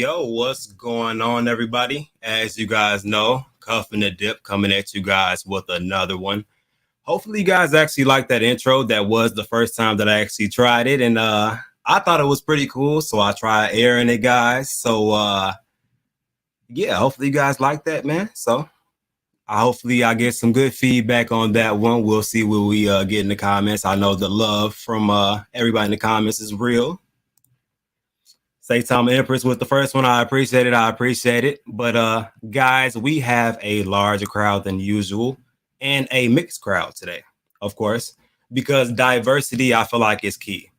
Yo, what's going on, everybody? As you guys know, Cuff and the Dip coming at you guys with another one. Hopefully, you guys actually like that intro. That was the first time that I actually tried it, and I thought it was pretty cool, so I tried airing it, guys. So, yeah, hopefully you guys like that, man. So, hopefully I get some good feedback on that one. We'll see what we get in the comments. I know the love from everybody in the comments is real. Say Tom Empress with the first one. I appreciate it. I appreciate it. But guys, we have a larger crowd than usual and a mixed crowd today, of course, because diversity, I feel like, is key.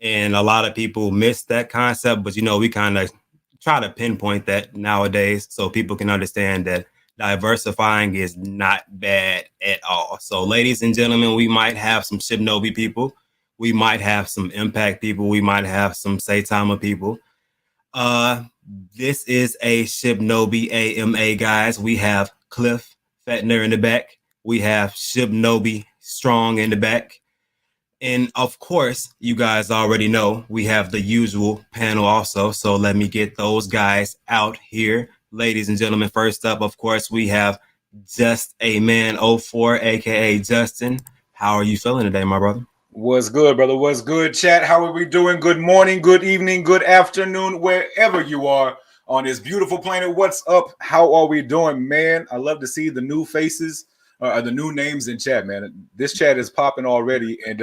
And a lot of people miss that concept, but we kind of try to pinpoint that nowadays so people can understand that diversifying is not bad at all. So, ladies and gentlemen, we might have some Shibnobi people. We might have some Impact people. We might have some Saitama people. This is a Shibnobi AMA, guys. We have Cliff Fettner in the back. We have Shibnobi Strong in the back. And of course, you guys already know we have the usual panel also. So let me get those guys out here. Ladies and gentlemen, first up, of course, we have Just a Man 04, aka Justin. How are you feeling today, my brother? What's good, brother? What's good, chat? How are we doing? Good morning, good evening, good afternoon, wherever you are on this beautiful planet. What's up? How are we doing, man? I love to see the new faces, the new names in chat, man. This chat is popping already, and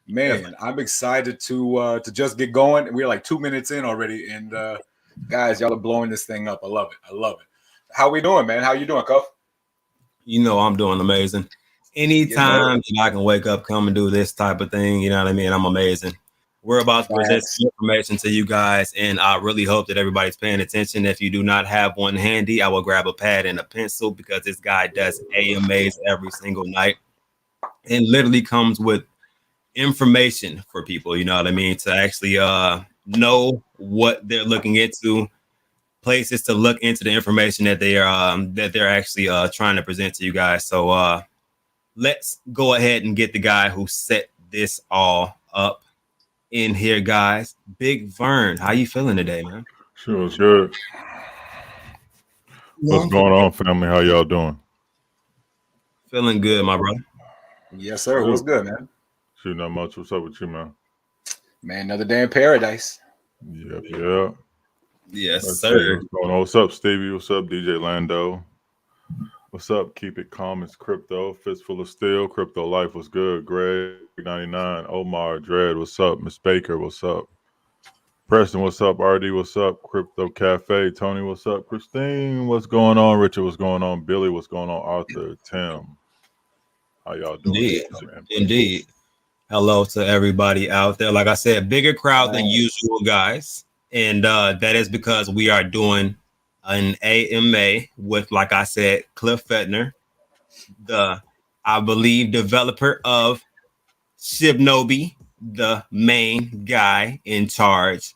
man, I'm excited to just get going. We're like 2 minutes in already, and guys, y'all are blowing this thing up. I love it. I love it. How we doing, man? How you doing, Cuff? I'm doing amazing. Anytime that I can wake up, come and do this type of thing, you know what I mean? I'm amazing. We're about to present some information to you guys, and I really hope that everybody's paying attention. If you do not have one handy, I will grab a pad and a pencil because this guy does AMAs every single night and literally comes with information for people, you know what I mean? To actually know what they're looking into, places to look into the information that they're actually trying to present to you guys. So let's go ahead and get the guy who set this all up in here, guys. Big Vern, how you feeling today, man? Sure, it's good. What's going on, family? How y'all doing? Feeling good, my brother. Yes, sir. What's good, man? Shoot, not much. What's up with you, man? Man, another day in paradise. Yep. Yes, sir. What's going on? What's up, Stevie? What's up, DJ Lando? What's up? Keep it calm. It's Crypto. Fistful of Steel. Crypto Life. What's good? Greg 99. Omar Dread. What's up? Miss Baker. What's up? Preston. What's up? RD. What's up? Crypto Cafe. Tony. What's up? Christine. What's going on? Richard. What's going on? Billy. What's going on? Arthur. Tim. How y'all doing? Indeed. Hello to everybody out there. Like I said, bigger crowd than usual, guys. And that is because we are doing an AMA with, like I said, Cliff Fettner, I believe, developer of Shibnobi, the main guy in charge.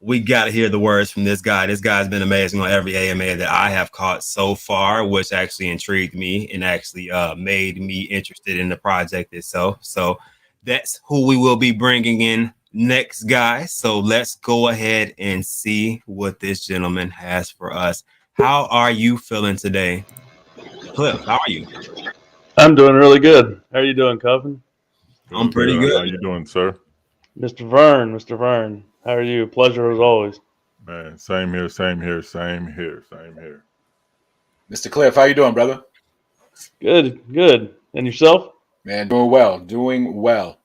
We got to hear the words from this guy. This guy's been amazing on every AMA that I have caught so far, which actually intrigued me and actually made me interested in the project itself. So that's who we will be bringing in next, guys. So let's go ahead and see what this gentleman has for us. How are you feeling today? Cliff, how are you? I'm doing really good. How are you doing, Coven? I'm pretty good. How you doing, sir? Mr. Vern, how are you? Pleasure as always. Man, same here. Mr. Cliff, how you doing, brother? Good. And yourself? Man, doing well.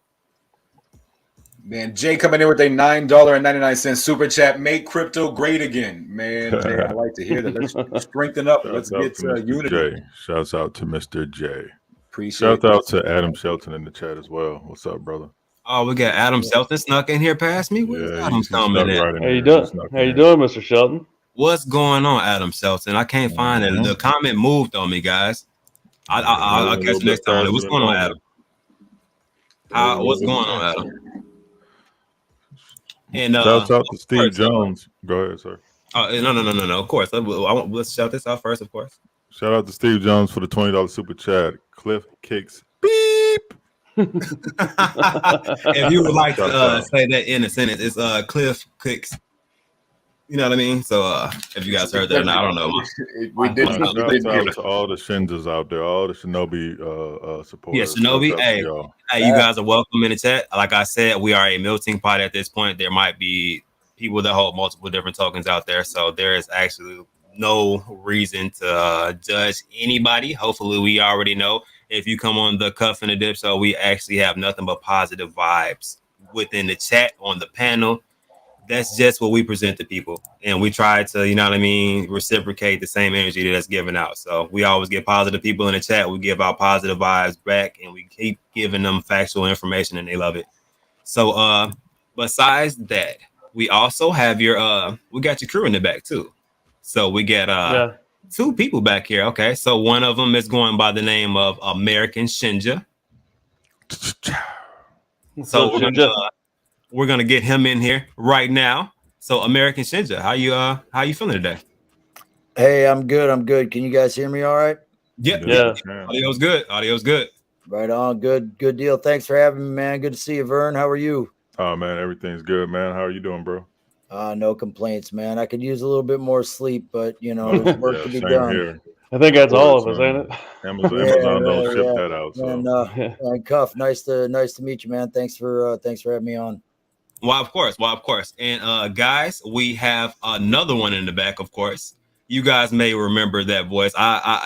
Man, Jay coming in with a $9.99 super chat. Make crypto great again. Man, Jay, I like to hear that. Let's strengthen up. Let's get unity. Jay. Shouts out to Mr. J. Appreciate Shout out to Adam Shelton in the chat as well. What's up, brother? Oh, we got Adam Shelton snuck in here past me. Where's Adam coming in? How you doing? How you doing, Mr. Shelton? What's going on, Adam Shelton? I can't find it. The comment moved on me, guys. I'll catch you next time. What's going on, Adam? What's going on, Adam? And shout out to Steve Jones. Go ahead, sir. No. Of course. Let's shout this out first, of course. Shout out to Steve Jones for the $20 super chat. Cliff kicks beep. If you would like to say that in a sentence, it's Cliff kicks You know what I mean? So if you guys heard that or not, I don't know. We didn't. Shout out to all the Shinjas out there, all the Shinobi Yeah, supporters. Shinobi. Shout out to Hey, y'all. hey, you guys are welcome in the chat. Like I said, we are a melting pot at this point. There might be people that hold multiple different tokens out there, so there is actually no reason to judge anybody. Hopefully, we already know if you come on the Cuff and the Dip show, we actually have nothing but positive vibes within the chat on the panel. That's just what we present to people, and we try to, you know what I mean, reciprocate the same energy that's given out. So we always get positive people in the chat. We give out positive vibes back, and we keep giving them factual information, and they love it. So besides that, we also have we got your crew in the back too. So we got two people back here. Okay, so one of them is going by the name of American Shinja. So we're gonna get him in here right now. So American Shinja, how you feeling today? Hey, I'm good. I'm good. Can you guys hear me all right? Yep. Yeah. Audio's good. Audio's good. Right on. Good deal. Thanks for having me, man. Good to see you, Vern. How are you? Oh man, everything's good, man. How are you doing, bro? No complaints, man. I could use a little bit more sleep, but there's work to be same done. here. I think that's all of us, ain't it? Amazon don't ship that out. So. And Cuff, nice to meet you, man. Thanks for having me on. Well, of course. And guys, we have another one in the back, of course. You guys may remember that voice.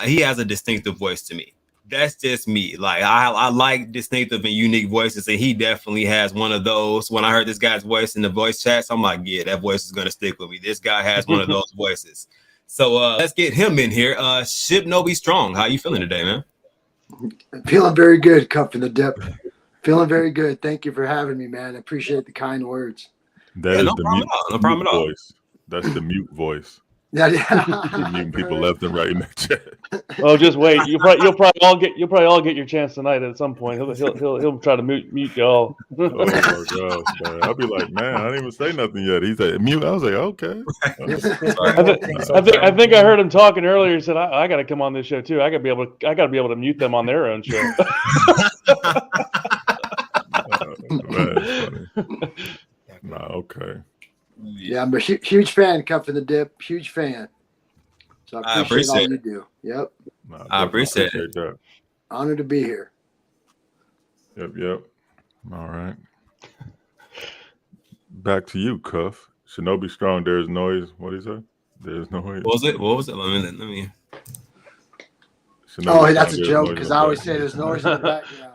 He has a distinctive voice to me. That's just me. Like I like distinctive and unique voices, and he definitely has one of those. When I heard this guy's voice in the voice chats, I'm like, yeah, that voice is gonna stick with me. This guy has one of those voices. So let's get him in here. Shibnobi Strong, how you feeling today, man? Feeling very good, Cuff in the Dip. Feeling very good. Thank you for having me, man. I appreciate the kind words. That is no the problem at all. No problem at all. Voice. That's the mute voice. Yeah. Muting people left and right in the chat. Oh, just wait. You'll probably all get your chance tonight at some point. He'll try to mute y'all. Oh my gosh, man. I'll be like, man, I didn't even say nothing yet. He said mute. I was like, okay. I think I heard him talking earlier. He said, I got to come on this show too. I got to be able to mute them on their own show. Man, funny. Okay. Yeah, I'm a huge fan, Cuff in the Dip. Huge fan. So I appreciate all you do. Yep. I appreciate it. That. Honored to be here. Yep. All right. Back to you, Cuff. Shinobi Strong, there's noise. What did he say? There's noise. What was it? Let me. Shinobi that's a joke because I always say there's noise in the background.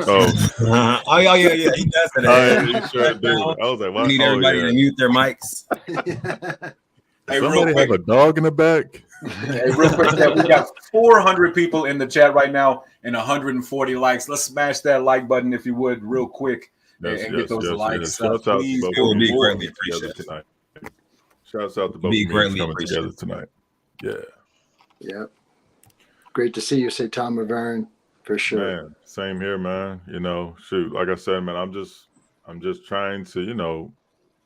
Oh yeah, he does that. Sure do. I was like, we need everybody to mute their mics. Hey, somebody have a dog in the back. Hey, real quick, we got 400 people in the chat right now and 140 likes. Let's smash that like button if you would, real quick, and get those likes. Shouts out please, to both it would be of greatly you together appreciated tonight. Shouts out to both be of greatly you coming appreciated together tonight. Yeah. Yep. Great to see you, say Tom and Vern, for sure. Man, same here, man. Shoot, like I said, man, I'm just trying to,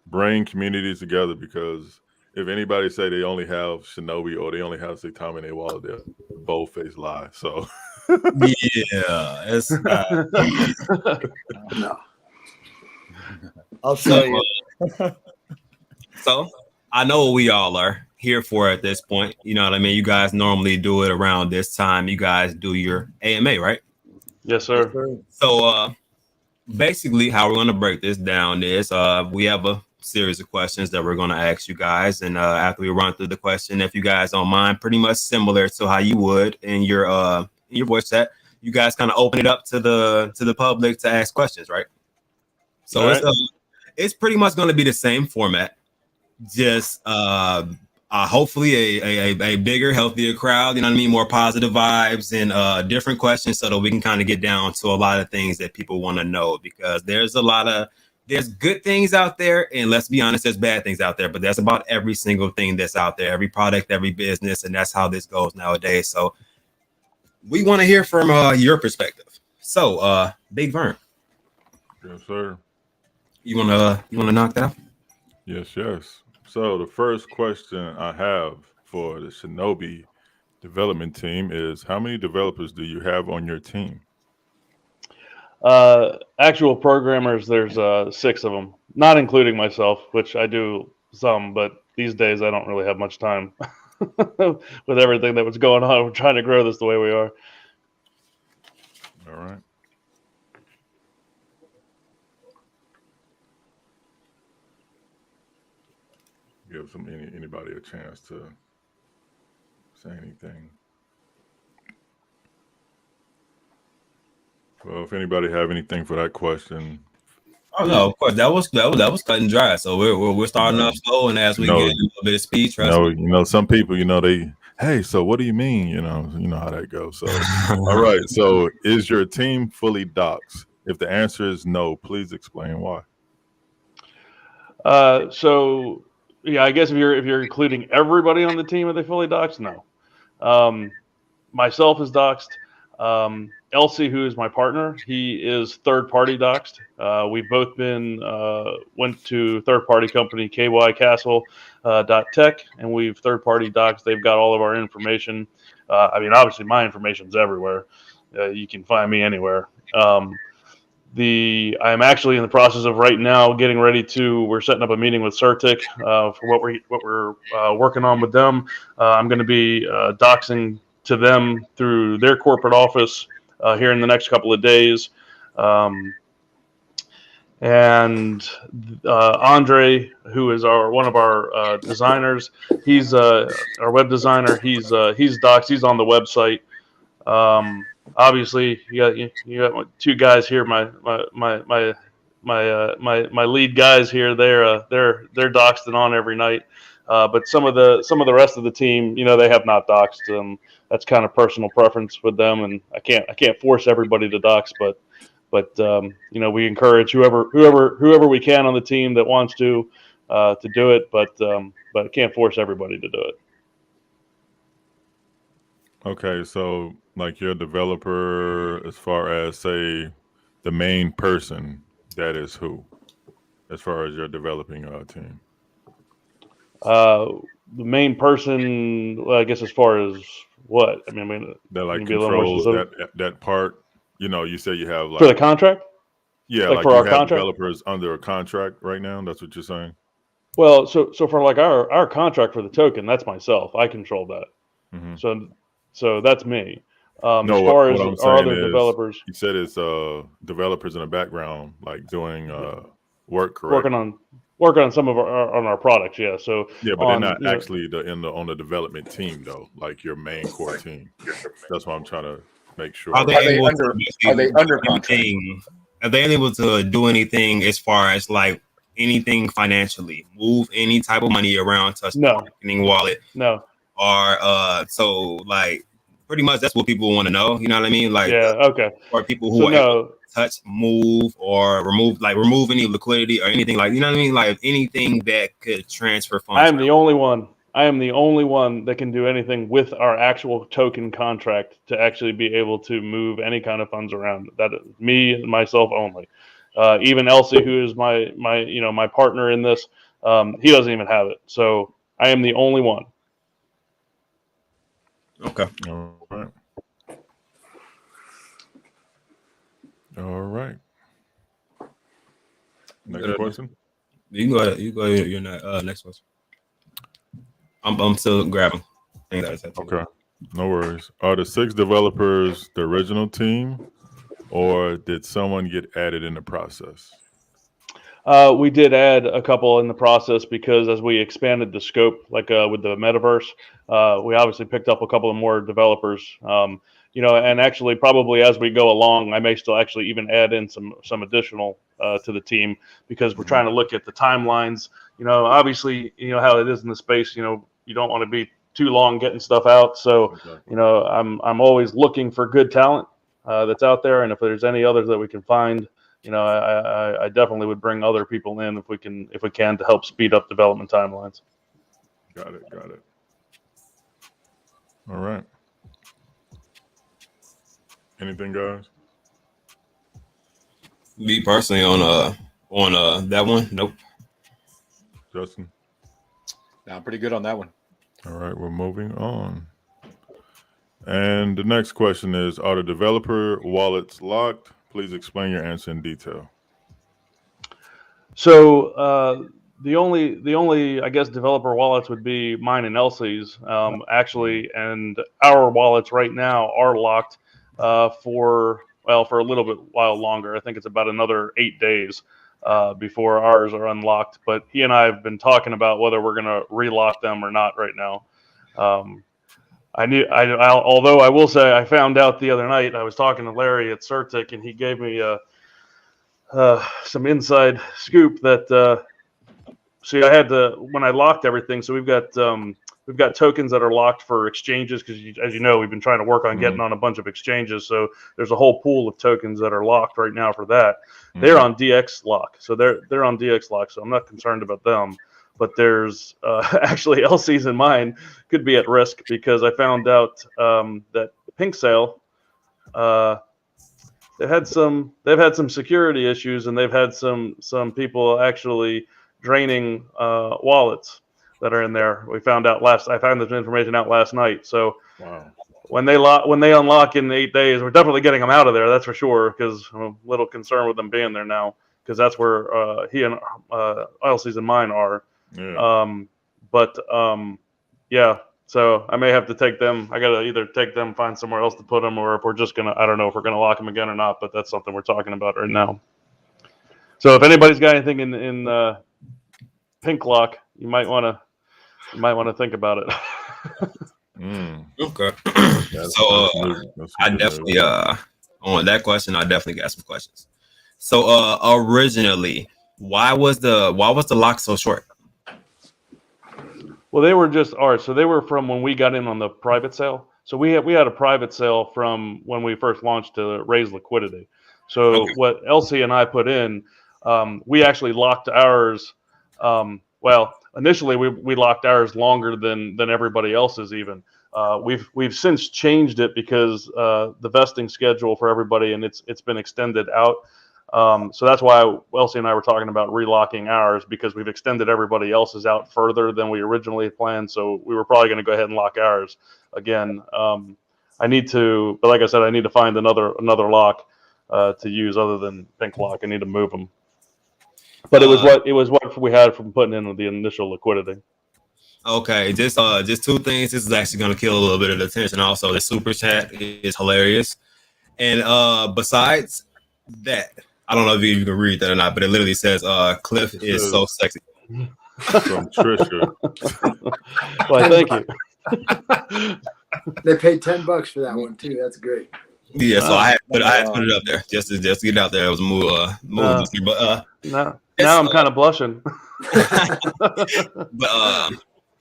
bring communities together because if anybody say they only have Shinobi or they only have say Tom in their wallet, they're bold-faced lie. So yeah, it's No. I'll show you. So I know what we all are here for at this point. You know what I mean? You guys normally do it around this time. You guys do your AMA, right? Yes, sir. So basically how we're going to break this down is we have a series of questions that we're going to ask you guys, and after we run through the question, if you guys don't mind, pretty much similar to how you would in your voice chat, you guys kind of open it up to the public to ask questions, right? So it's pretty much going to be the same format, just hopefully a bigger, healthier crowd, you know what I mean, more positive vibes and different questions so that we can kind of get down to a lot of things that people want to know, because there's good things out there, and let's be honest, there's bad things out there, but that's about every single thing that's out there, every product, every business, and that's how this goes nowadays. So we want to hear from your perspective. So Big Vern. yes, sir. You wanna knock that out? Yes. So the first question I have for the Shinobi development team is, how many developers do you have on your team? Actual programmers, there's 6 of them, not including myself, which I do some, but these days I don't really have much time with everything that was going on. We're trying to grow this the way we are. All right. Give anybody a chance to say anything. Well, if anybody have anything for that question, Oh no, of course that was cut and dry. So we're starting off slow, and as we get a little bit of speed, trust me. some people, hey, so what do you mean? You know how that goes. So, all right. So, is your team fully doxed? If the answer is no, please explain why. So yeah, I guess if you're including everybody on the team, are they fully doxed? No. Myself is doxed. Elsie, who is my partner, he is third-party doxed. We've both been went to third-party company KYCastle.tech, and we've third-party doxed. They've got all of our information. I mean, obviously, my information's everywhere. You can find me anywhere. I'm actually in the process of right now getting ready to. We're setting up a meeting with Certik for what we're working on with them. I'm going to be doxing to them through their corporate office here in the next couple of days. And Andre, who is one of our designers, he's our web designer. He's doxed. He's on the website. Obviously, you got two guys here. My lead guys here. They're doxed and on every night. But some of the rest of the team, they have not doxed. That's kind of personal preference with them, and I can't force everybody to dox. But we encourage whoever we can on the team that wants to do it. But can't force everybody to do it. Okay, so like your developer, as far as say the main person, that is who, as far as your developing team? The main person, well, I guess, as far as what? I mean, that like be a little more controls specific. that part. You say you have like for the contract. Yeah, like like for you our have contract? developers under a contract right now. That's what you're saying. Well, so for like our contract for the token, that's myself. I control that. Mm-hmm. So that's me. No, as far what as I'm our saying other is, developers, you said it's developers in the background, like doing work, correct? working on some of our products. Yeah. So yeah, but they're not actually on the development team though, like your main core team. That's what I'm trying to make sure. Are they able to under contract? Are they able to do anything as far as like anything financially, move any type of money around, touch the marketing wallet? No. Or so like pretty much that's what people want to know. You know what I mean? Like okay. Or people who are able to touch, move, or remove any liquidity or anything, like, you know what I mean? Like anything that could transfer funds. I am the only one that can do anything with our actual token contract to actually be able to move any kind of funds around. That is me and myself only. Even Elsie, who is my partner in this, he doesn't even have it. So I am the only one. Okay. All right. Next question. You can go ahead. Your next question. I'm still grabbing. Okay. No worries. Are the 6 developers the original team, or did someone get added in the process? We did add a couple in the process because as we expanded the scope, like with the metaverse, we obviously picked up a couple of more developers. And actually probably as we go along, I may still actually even add in some additional to the team because we're trying to look at the timelines. Obviously, how it is in the space. You don't want to be too long getting stuff out. So, I'm always looking for good talent that's out there, and if there's any others that we can find. I definitely would bring other people in if we can to help speed up development timelines. Got it. All right. Anything, guys? Me personally on that one, nope. Justin? No, I'm pretty good on that one. All right, we're moving on. And the next question is, are the developer wallets locked? Please explain your answer in detail. So The only I guess developer wallets would be mine and Elsie's actually, and our wallets right now are locked for a little bit while longer. I think it's about another 8 days before ours are unlocked. But he and I have been talking about whether we're going to relock them or not right now. Although I will say I found out the other night. I was talking to Larry at Certik, and he gave me some inside scoop that. See, I had to when I locked everything. So we've got tokens that are locked for exchanges because, as you know, we've been trying to work on getting on a bunch of exchanges. So there's a whole pool of tokens that are locked right now for that. They're on DX lock, so they're on DX lock. So I'm not concerned about them. But there's actually LCs in mine could be at risk because I found out that Pink Sale they've had some security issues, and they've had some people actually draining wallets that are in there. I found this information out last night. So when they unlock in 8 days, we're definitely getting them out of there. That's for sure. Because I'm a little concerned with them being there now, because that's where he and Elsie's and mine are. Yeah. So I may have to take them. I got to either take them, find somewhere else to put them, or if we're just gonna, I don't know if we're gonna lock them again or not. But that's something we're talking about right now. So if anybody's got anything in Pink Lock, you might want to think about it. Okay. So I definitely on that question, I definitely got some questions. So originally, why was the lock so short? Well, they were just so they were from when we got in on the private sale. So we had a private sale from when we first launched to raise liquidity. So what Elsie and I put in, we actually locked ours. Initially we locked ours longer than everybody else's even. We've since changed it because the vesting schedule for everybody, and it's been extended out. So that's why Elsie and I were talking about relocking ours, because we've extended everybody else's out further than we originally planned. So we were probably going to go ahead and lock ours again. But like I said, I need to find another lock to use other than Pink Lock. I need to move them. But it was what we had from putting in the initial liquidity. Okay, just two things. This is actually going to kill a little bit of the tension. Also, the super chat is hilarious, and besides that, I don't know if you can read that or not, but it literally says, "Cliff is so sexy." From Trisha. Well, thank you. They paid $10 for that one too. That's great. Yeah, so I had to put it up there just to get it out there. It was more, but now I'm kind of blushing. But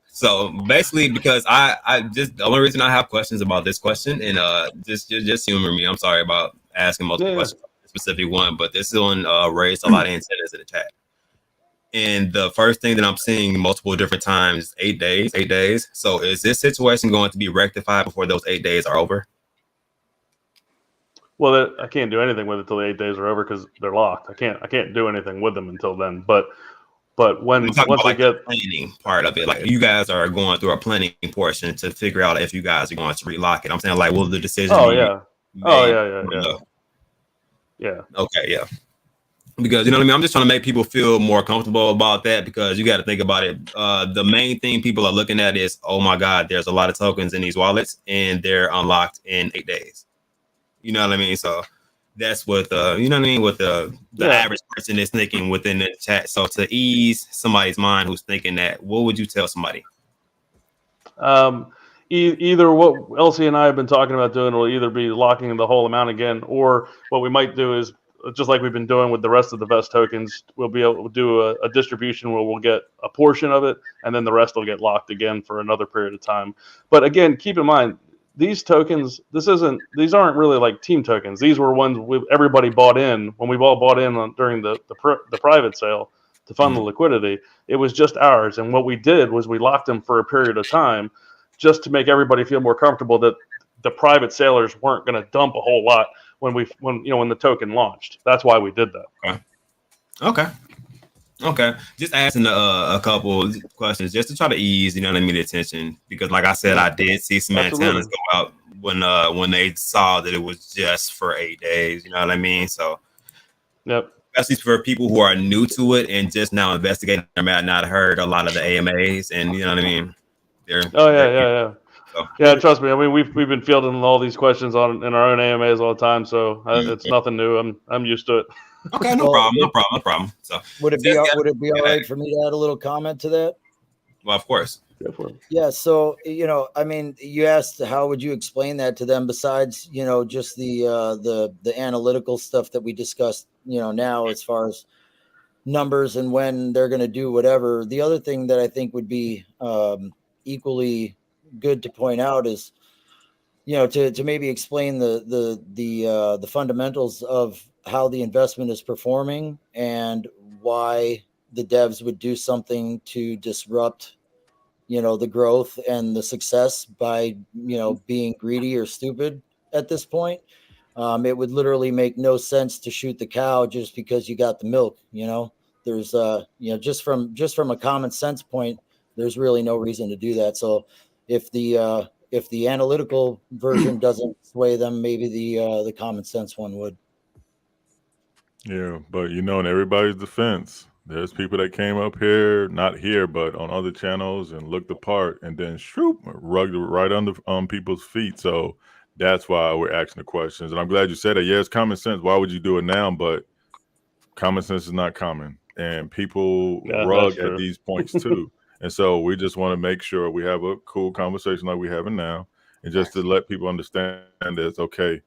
so basically, because I just the only reason I have questions about this question, and just humor me. I'm sorry about asking multiple questions about a specific one, but this one raised a lot of antennas in the chat. And the first thing that I'm seeing multiple different times, 8 days. So is this situation going to be rectified before those 8 days are over? Well, I can't do anything with it till the 8 days are over because they're locked. I can't do anything with them until then. But once I get the planning part of it, like you guys are going through a planning portion to figure out if you guys are going to relock it. I'm saying, like, will the decision? Yeah. Okay, yeah. Because, you know what I mean? I'm just trying to make people feel more comfortable about that, because you got to think about it. The main thing people are looking at is, oh my God, there's a lot of tokens in these wallets and they're unlocked in 8 days. You know what I mean? So that's what you know what I mean? What the average person is thinking within the chat. So to ease somebody's mind who's thinking that, what would you tell somebody? Either what Elsie and I have been talking about doing will either be locking the whole amount again, or what we might do is, just like we've been doing with the rest of the vest tokens, we'll be able to do a distribution where we'll get a portion of it, and then the rest will get locked again for another period of time. But again, keep in mind, these tokens, these aren't really like team tokens. These were ones everybody bought in when we've all bought in during the private sale to fund the liquidity. It was just ours, and what we did was we locked them for a period of time, just to make everybody feel more comfortable that the private sailors weren't going to dump a whole lot when the token launched. That's why we did that. Okay. Just asking a couple questions just to try to ease, you know what I mean, the tension. Because like I said, I did see some antennas go out when they saw that it was just for 8 days. You know what I mean? So yep. especially for people who are new to it and just now investigating. I may have not heard a lot of the AMAs, and you know what I mean. Yeah. Trust me. I mean, we've been fielding all these questions in our own AMAs all the time, so it's nothing new. I'm used to it. Okay, no problem. So would it be all right for me to add a little comment to that? Well, of course. Yeah. So, I mean, you asked how would you explain that to them besides, just the analytical stuff that we discussed, now as far as numbers and when they're going to do whatever. The other thing that I think would be equally good to point out is, to maybe explain the fundamentals of how the investment is performing and why the devs would do something to disrupt the growth and the success by being greedy or stupid at this point. It would literally make no sense to shoot the cow just because you got the milk. There's just from a common sense point, there's really no reason to do that. So if the analytical version doesn't sway them, maybe the common sense one would. Yeah, but in everybody's defense, there's people that came up here, not here, but on other channels and looked the part and then rugged right under people's feet. So that's why we're asking the questions. And I'm glad you said it. Yeah, it's common sense. Why would you do it now? But common sense is not common. And people rug at these points too. And so we just want to make sure we have a cool conversation like we're having now. And just to let people understand that it's okay.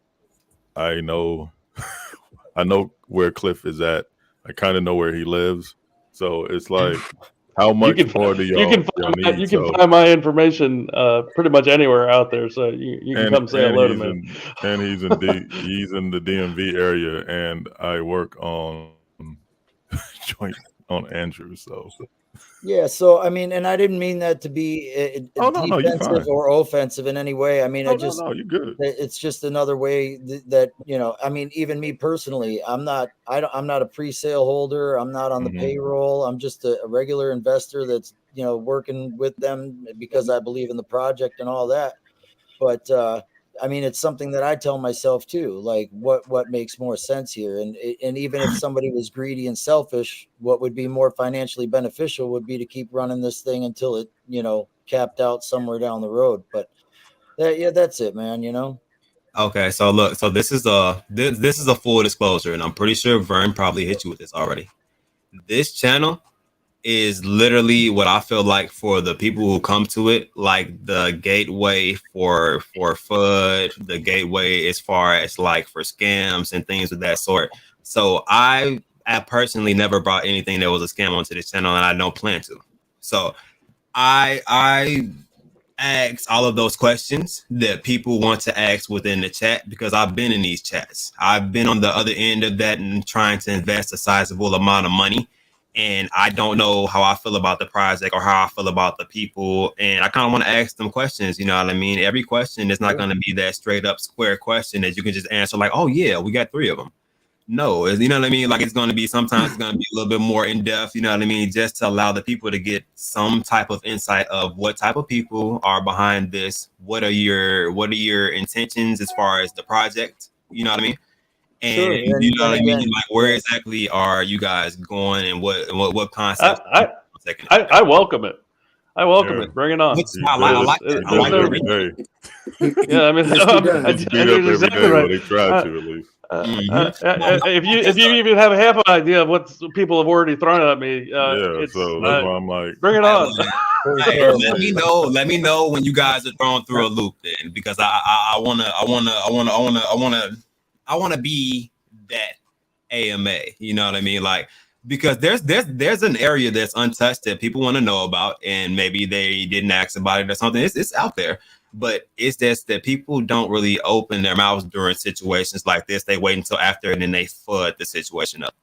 I know where Cliff is at. I kind of know where he lives. So it's like, how much more do y'all need? You can find my information pretty much anywhere out there. So you can come say hello to me. And he's in the DMV area, and I work on joint on Andrew. So yeah. So I mean, and I didn't mean that to be defensive or offensive in any way. I mean, you're good. It's just another way that I mean, even me personally, I'm not a pre-sale holder. I'm not on the payroll. I'm just a regular investor that's working with them because I believe in the project and all that. But I mean, it's something that I tell myself too, like what makes more sense here. And even if somebody was greedy and selfish, what would be more financially beneficial would be to keep running this thing until it, capped out somewhere down the road. But that's it, man. Okay. So look, so this is a full disclosure, and I'm pretty sure Vern probably hit you with this already. This channel is literally what I feel like for the people who come to it, like the gateway for FUD, the gateway as far as like for scams and things of that sort. So I personally never brought anything that was a scam onto this channel, and I don't plan to. So I ask all of those questions that people want to ask within the chat because I've been in these chats. I've been on the other end of that and trying to invest a sizable amount of money. And I don't know how I feel about the project or how I feel about the people. And I kind of want to ask them questions. You know what I mean? Every question is not going to be that straight up square question that you can just answer like, oh, yeah, we got 3 of them. No, you know what I mean? Like sometimes it's going to be a little bit more in depth. You know what I mean? Just to allow the people to get some type of insight of what type of people are behind this. What are your intentions as far as the project? You know what I mean? And sure. You know what I mean? Like, where exactly are you guys going, and what concepts? I welcome it. I welcome it. Bring it on. I like it every day. Yeah, I mean, I do exactly right. They try to at least. If you even have half an idea of what people have already thrown at me, so that's why I'm like, bring it on. Hey, let me know when you guys are thrown through a loop, then, because I wanna be that AMA. You know what I mean? Like, because there's an area that's untouched that people want to know about, and maybe they didn't ask about it or something. It's out there, but it's just that people don't really open their mouths during situations like this. They wait until after, and then they FUD the situation up.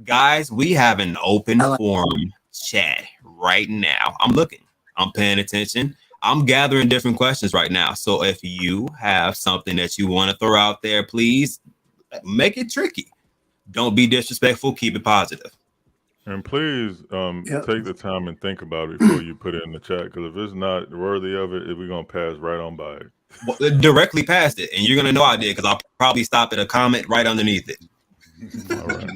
Guys, we have an open forum chat right now. I'm looking. I'm paying attention. I'm gathering different questions right now. So if you have something that you want to throw out there, please make it tricky. Don't be disrespectful. Keep it positive. And please take the time and think about it before you put it in the chat. Because if it's not worthy of it, we're going to pass right on by it. Well, directly past it. And you're going to know I did because I'll probably stop at a comment right underneath it. All right.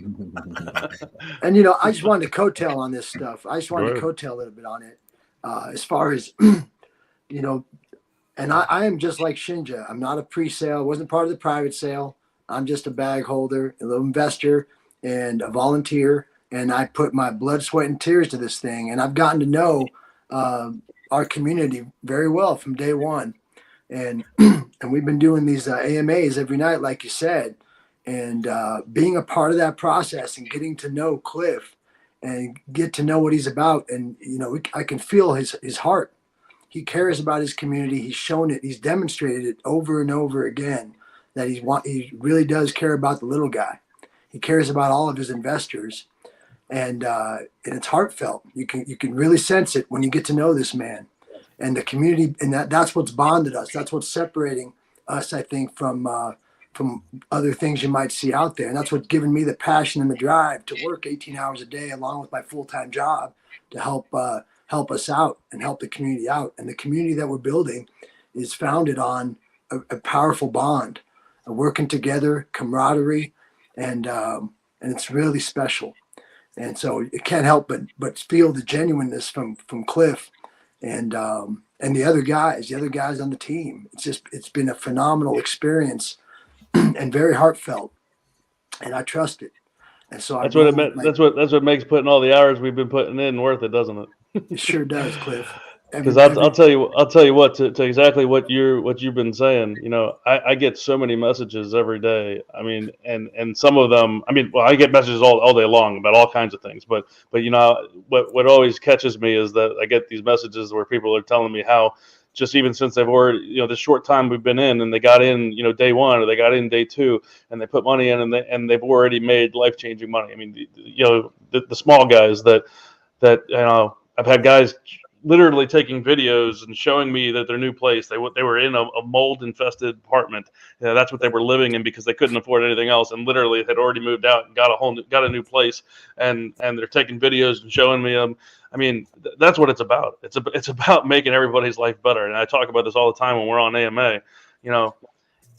And you know, I just wanted to coattail on this stuff. I just wanted to coattail a little bit on it, as far as you know. And I am just like Shinja. I'm not a pre-sale. Wasn't part of the private sale. I'm just a bag holder, a little investor, and a volunteer. And I put my blood, sweat, and tears to this thing. And I've gotten to know our community very well from day one. And and we've been doing these AMAs every night, like you said. And being a part of that process and getting to know Cliff and get to know what he's about. And, you know, I can feel his heart. He cares about his community. He's shown it. He's demonstrated it over and over again that he really does care about the little guy. He cares about all of his investors, and it's heartfelt. You can really sense it when you get to know this man and the community, and that's what's bonded us. That's what's separating us, I think, from other things you might see out there. And that's what's given me the passion and the drive to work 18 hours a day along with my full-time job to help us out and help the community out. And the community that we're building is founded on a powerful bond, a working together, camaraderie, and it's really special. And so it can't help but feel the genuineness from Cliff and the other guys on the team. It's been a phenomenal experience and very heartfelt, and I trust it. And so that's what makes putting all the hours we've been putting in worth it, doesn't it? It sure does, Cliff. Because I'll tell you what to exactly what you've been saying. You know, I get so many messages every day. I mean, and some of them, I mean, well, I get messages all day long about all kinds of things. But you know, what always catches me is that I get these messages where people are telling me how just even since they've already, you know, the short time we've been in, and they got in, you know, day one or they got in day two, and they put money in, and they've already made life-changing money. I mean, you know, the small guys that you know, I've had guys literally taking videos and showing me that their new place, they were in a mold infested apartment. You know, that's what they were living in because they couldn't afford anything else, and literally had already moved out and got a new place, and they're taking videos and showing me them. I mean, that's what it's about. It's about making everybody's life better. And I talk about this all the time when we're on AMA, you know,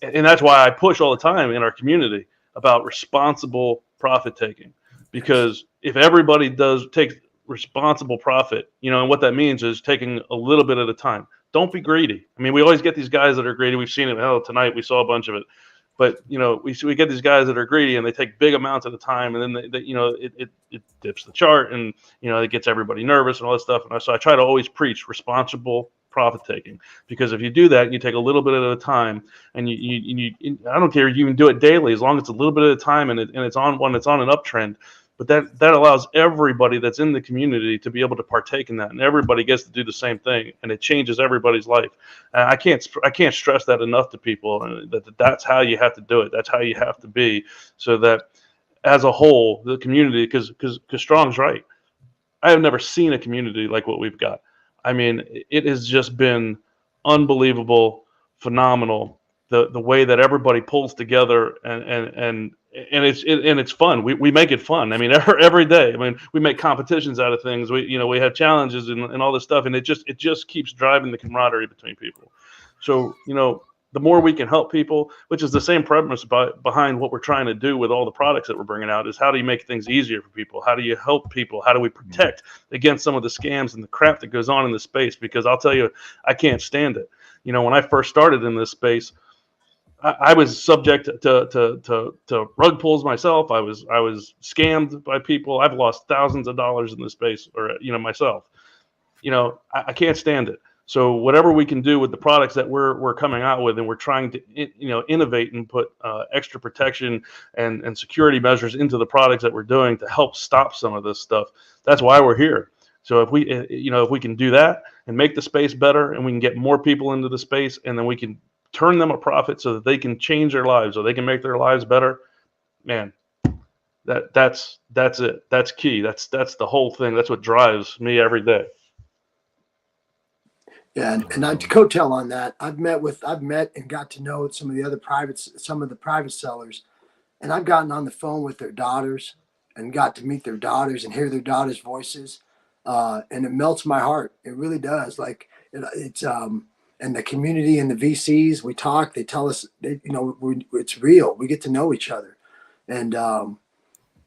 and that's why I push all the time in our community about responsible profit taking, because if everybody takes responsible profit, you know, and what that means is taking a little bit at a time. Don't be greedy. I mean, we always get these guys that are greedy. We've seen it. Hell, tonight we saw a bunch of it. But you know, we get these guys that are greedy and they take big amounts at a time, and then they you know, it dips the chart, and you know, it gets everybody nervous and all that stuff. And so I try to always preach responsible profit taking, because if you do that, you take a little bit at a time, and you I don't care, you can do it daily as long as it's a little bit at a time, and it's on when it's on an uptrend. But that allows everybody that's in the community to be able to partake in that, and everybody gets to do the same thing, and it changes everybody's life. I can't stress that enough to people, that's how you have to do it. That's how you have to be, so that as a whole, the community, because Strong's right. I have never seen a community like what we've got. I mean, it has just been unbelievable, phenomenal. The way that everybody pulls together, and it's fun. We make it fun. I mean, every day. I mean, we make competitions out of things. We have challenges and all this stuff, and it just keeps driving the camaraderie between people. So, you know, the more we can help people, which is the same premise behind what we're trying to do with all the products that we're bringing out, is how do you make things easier for people? How do you help people? How do we protect against some of the scams and the crap that goes on in the space? Because I'll tell you, I can't stand it. You know, when I first started in this space, I was subject to rug pulls myself. I was scammed by people. I've lost thousands of dollars in this space, or you know, myself. You know, I can't stand it. So whatever we can do with the products that we're coming out with, and we're trying to innovate and put extra protection and security measures into the products that we're doing to help stop some of this stuff. That's why we're here. So if we can do that and make the space better, and we can get more people into the space, and then we can turn them a profit so that they can change their lives, or they can make their lives better, man, that's it. That's key. That's the whole thing. That's what drives me every day. Yeah, and to coattail on that, I've met and got to know some of the private sellers, and I've gotten on the phone with their daughters and got to meet their daughters and hear their daughters' voices, and it melts my heart. It really does. Like it's and the community and the VCs, we talk, they tell us, it's real. We get to know each other. And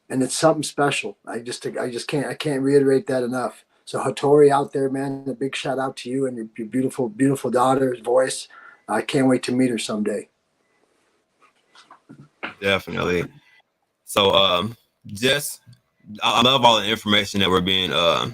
and it's something special. I can't reiterate that enough. So Hattori out there, man, a big shout out to you and your beautiful, beautiful daughter's voice. I can't wait to meet her someday. Definitely. So just I love all the information that we're being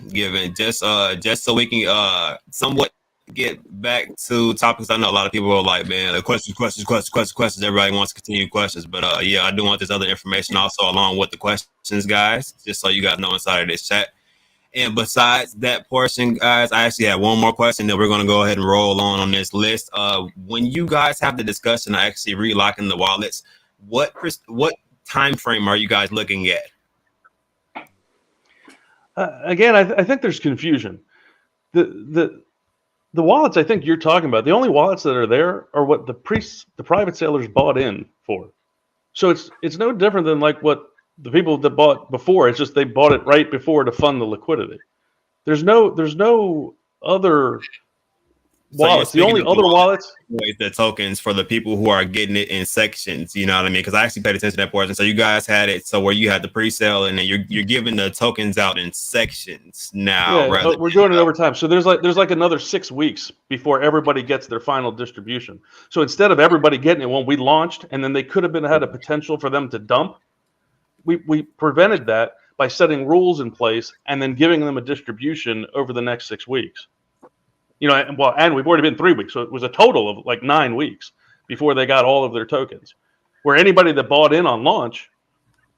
given. Just so we can somewhat get back to topics. I know a lot of people are like, man, questions. Everybody wants to continue questions, but yeah, I do want this other information also along with the questions, guys, just so you guys know inside of this chat. And besides that portion, guys, I actually have one more question that we're going to go ahead and roll on this list. When you guys have the discussion of actually relocking the wallets, what time frame are you guys looking at? Again, I think there's confusion. The wallets I think you're talking about, the only wallets that are there are what the private sellers bought in for. So it's no different than like what the people that bought before. It's just they bought it right before to fund the liquidity. There's no other wallets. The only other wallets, the tokens for the people who are getting it in sections. You know what I mean? Because I actually paid attention to that portion. So you guys had it so where you had the pre-sale and then you're giving the tokens out in sections now. Yeah, we're doing it over time. So there's like another 6 weeks before everybody gets their final distribution. So instead of everybody getting it when we launched, and then they could have had a potential for them to dump, we prevented that by setting rules in place and then giving them a distribution over the next 6 weeks. You know, and we've already been 3 weeks, so it was a total of like 9 weeks before they got all of their tokens. Where anybody that bought in on launch,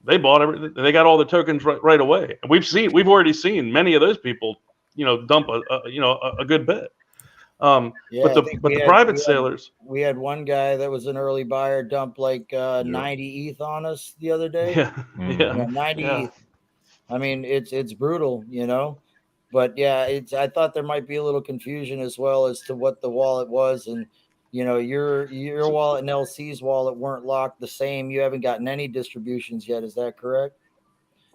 they they got all the tokens right away. And we've already seen many of those people, you know, dump a good bit. But the private sellers, we had one guy that was an early buyer dump like 90 ETH on us the other day. Yeah, You know, 90 ETH. I mean, it's brutal, you know. But yeah, I thought there might be a little confusion as well as to what the wallet was, and you know, your wallet and LC's wallet weren't locked the same. You haven't gotten any distributions yet. Is that correct?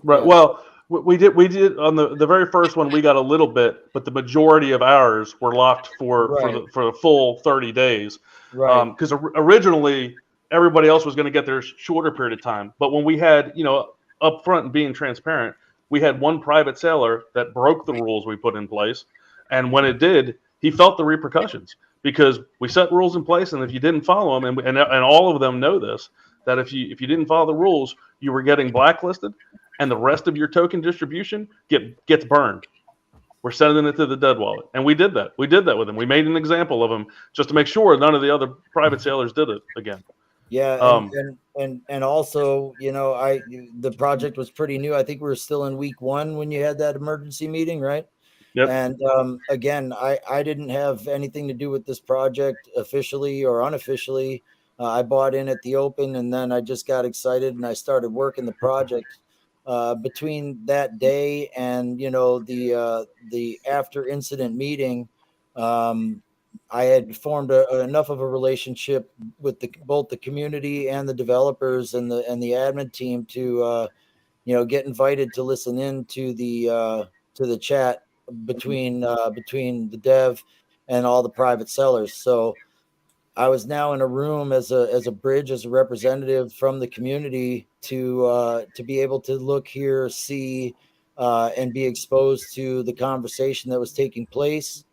Right. Yeah. Well, we did on the very first one. We got a little bit, but the majority of ours were locked for the full 30 days. Right. Because originally everybody else was going to get their shorter period of time, but when we had, you know, upfront and being transparent, we had one private seller that broke the rules we put in place, and when it did, he felt the repercussions because we set rules in place, and if you didn't follow them, and all of them know this, that if you didn't follow the rules, you were getting blacklisted, and the rest of your token distribution gets burned. We're sending it to the dead wallet, and we did that. We did that with him. We made an example of him just to make sure none of the other private sellers did it again. Yeah, and also, you know, the project was pretty new. I think we were still in week 1 when you had that emergency meeting, right? Yep. And again, I didn't have anything to do with this project officially or unofficially. I bought in at the open, and then I just got excited and I started working the project. Between that day and, you know, the after incident meeting, I had formed enough of a relationship with both the community and the developers and the admin team to you know, get invited to listen in to the chat between the dev and all the private sellers. So I was now in a room as a bridge, as a representative from the community to be able to look, hear, see, and be exposed to the conversation that was taking place.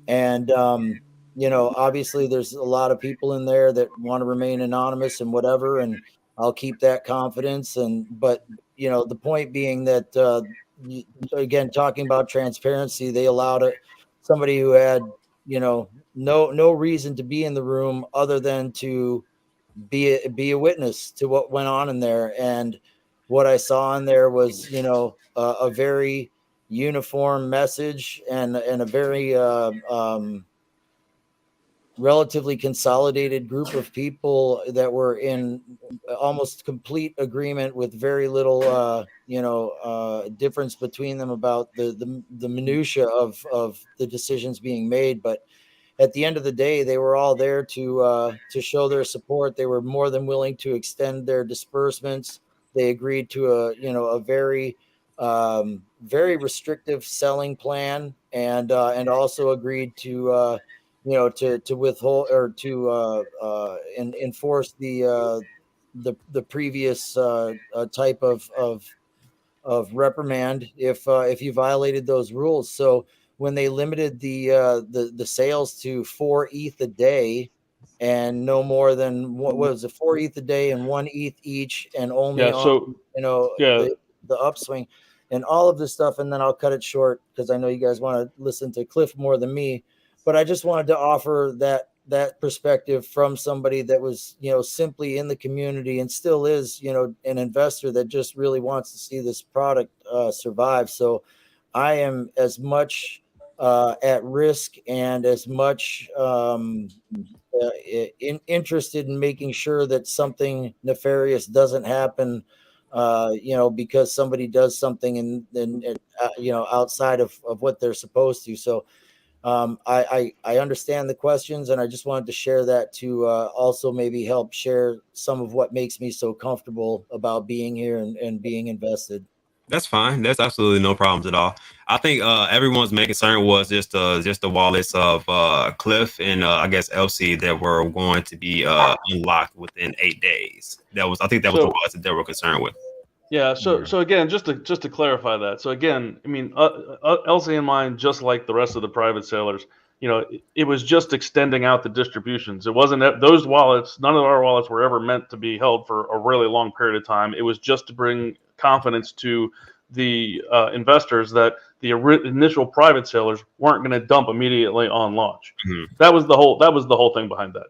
And you know, obviously there's a lot of people in there that want to remain anonymous and whatever, and I'll keep that confidence. But you know, the point being that again, talking about transparency, they allowed somebody who had, you know, no reason to be in the room other than to be a witness to what went on in there. And what I saw in there was, you know, a very uniform message and a very relatively consolidated group of people that were in almost complete agreement with very little difference between them about the minutia of the decisions being made. But at the end of the day, they were all there to show their support. They were more than willing to extend their disbursements. They agreed to a very very restrictive selling plan, and also agreed to to withhold or to enforce the previous type of reprimand if you violated those rules. So when they limited the sales to 4 ETH a day and no more than what was it, 4 ETH a day and 1 ETH each, and only Yeah. on So yeah. the upswing and all of this stuff. And then I'll cut it short because I know you guys want to listen to Cliff more than me, but I just wanted to offer that perspective from somebody that was, simply in the community and still is, an investor that just really wants to see this product survive. So I am as much at risk and as much interested in making sure that something nefarious doesn't happen, because somebody does something and outside of what they're supposed to. So I understand the questions, and I just wanted to share that to also maybe help share some of what makes me so comfortable about being here and being invested. That's fine. That's absolutely no problems at all. I think everyone's main concern was just the wallets of Cliff and I guess LC that were going to be unlocked within 8 days. I think that was the wallets that they were concerned with. Yeah. So again, just to clarify that. So again, I mean, LC and mine, just like the rest of the private sailors, it was just extending out the distributions. It wasn't those wallets. None of our wallets were ever meant to be held for a really long period of time. It was just to bring confidence to the investors that the initial private sailors weren't going to dump immediately on launch. Mm-hmm. That was the whole thing behind that.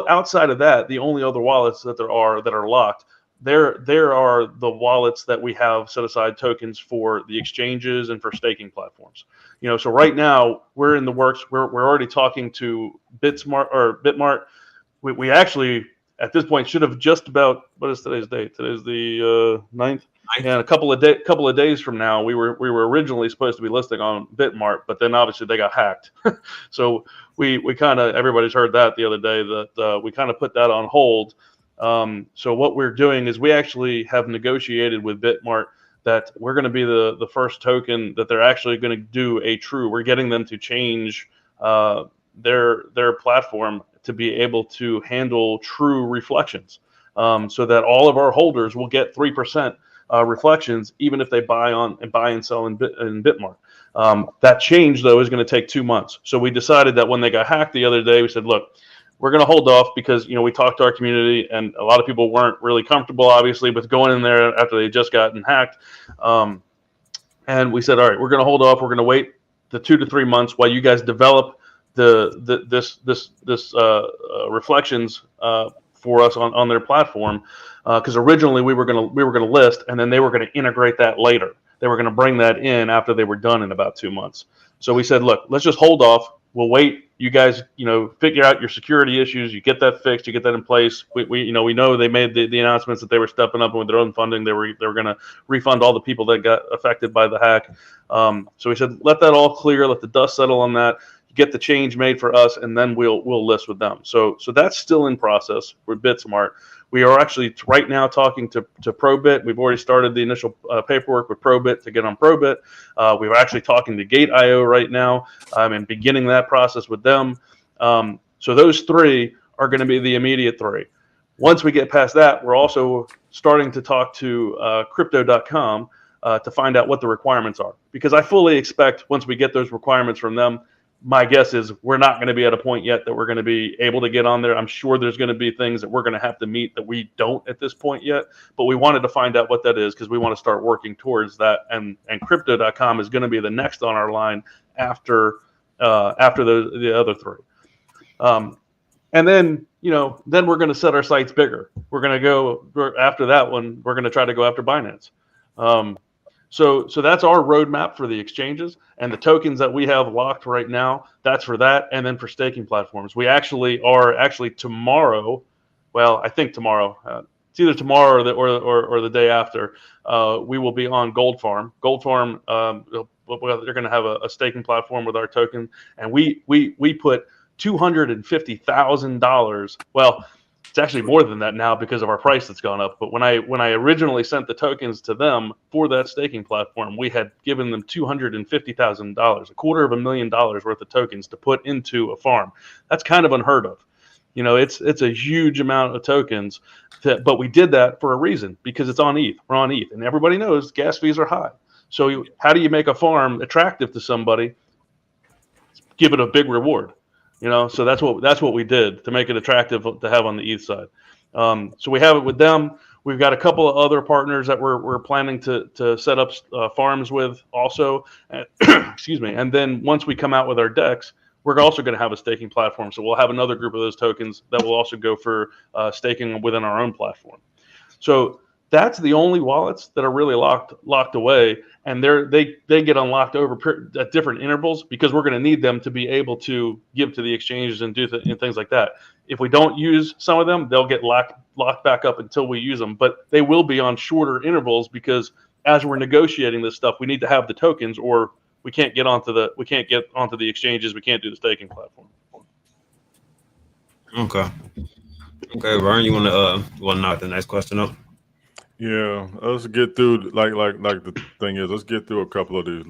Outside of that, the only other wallets that there are that are locked, there are the wallets that we have set aside tokens for the exchanges and for staking platforms. So right now we're in the works. We're already talking to Bitmart. We actually at this point should have just about, what is today's date? Today's the 9th. And a couple of days from now, we were originally supposed to be listing on Bitmart, but then obviously they got hacked. So we kind of, everybody's heard that the other day, that we kind of put that on hold. So what we're doing is we actually have negotiated with Bitmart that we're going to be the first token that they're actually going to do we're getting them to change their platform to be able to handle true reflections, so that all of our holders will get 3% reflections, even if they buy and sell in Bitmart. That change, though, is going to take 2 months. So we decided that when they got hacked the other day, we said, look, we're going to hold off because, we talked to our community and a lot of people weren't really comfortable, obviously, with going in there after they just gotten hacked. And we said, all right, we're going to hold off. We're going to wait the 2 to 3 months while you guys develop this reflections for us on their platform. Because originally we were going to list, and then they were going to integrate that later. They were going to bring that in after they were done in about 2 months. So we said, look, let's just hold off. We'll wait. You guys, figure out your security issues. You get that fixed. You get that in place. We know they made the announcements that they were stepping up with their own funding. They were going to refund all the people that got affected by the hack. So we said, let that all clear. Let the dust settle on that. Get the change made for us, and then we'll list with them. So that's still in process with BitSmart. We are actually right now talking to Probit. We've already started the initial paperwork with Probit to get on Probit. We're actually talking to Gate.io right now and beginning that process with them. So those 3 are going to be the immediate 3. Once we get past that, we're also starting to talk to Crypto.com to find out what the requirements are. Because I fully expect once we get those requirements from them, my guess is we're not going to be at a point yet that we're going to be able to get on there. I'm sure there's going to be things that we're going to have to meet that we don't at this point yet, but we wanted to find out what that is because we want to start working towards that. And Crypto.com is going to be the next on our line after the other 3. And then, then we're going to set our sights bigger. We're going to go after that one. We're going to try to go after Binance. So that's our roadmap for the exchanges, and the tokens that we have locked right now. That's for that, and then for staking platforms. We actually tomorrow. Well, I think tomorrow. It's either tomorrow or the day after. We will be on Gold Farm. Gold Farm. They're going to have a staking platform with our token, and we put $250,000. Well, it's actually more than that now because of our price that's gone up. But when I originally sent the tokens to them for that staking platform, we had given them $250,000, $250,000 worth of tokens to put into a farm. That's kind of unheard of. It's a huge amount of tokens. But we did that for a reason, because it's on ETH. We're on ETH, and everybody knows gas fees are high. So how do you make a farm attractive to somebody? Give it a big reward. So that's what we did to make it attractive to have on the ETH side. So we have it with them. We've got a couple of other partners that we're planning to set up farms with also. Excuse me. And then once we come out with our DEX, we're also going to have a staking platform. So we'll have another group of those tokens that will also go for staking within our own platform. So that's the only wallets that are really locked away, and they get unlocked at different intervals, because we're going to need them to be able to give to the exchanges and do and things like that. If we don't use some of them, they'll get locked back up until we use them, but they will be on shorter intervals, because as we're negotiating this stuff, we need to have the tokens, or we can't get onto the exchanges. We can't do the staking platform. Okay, Vern, you want to knock the next question up? Yeah, let's get through like the thing is, let's get through a couple of these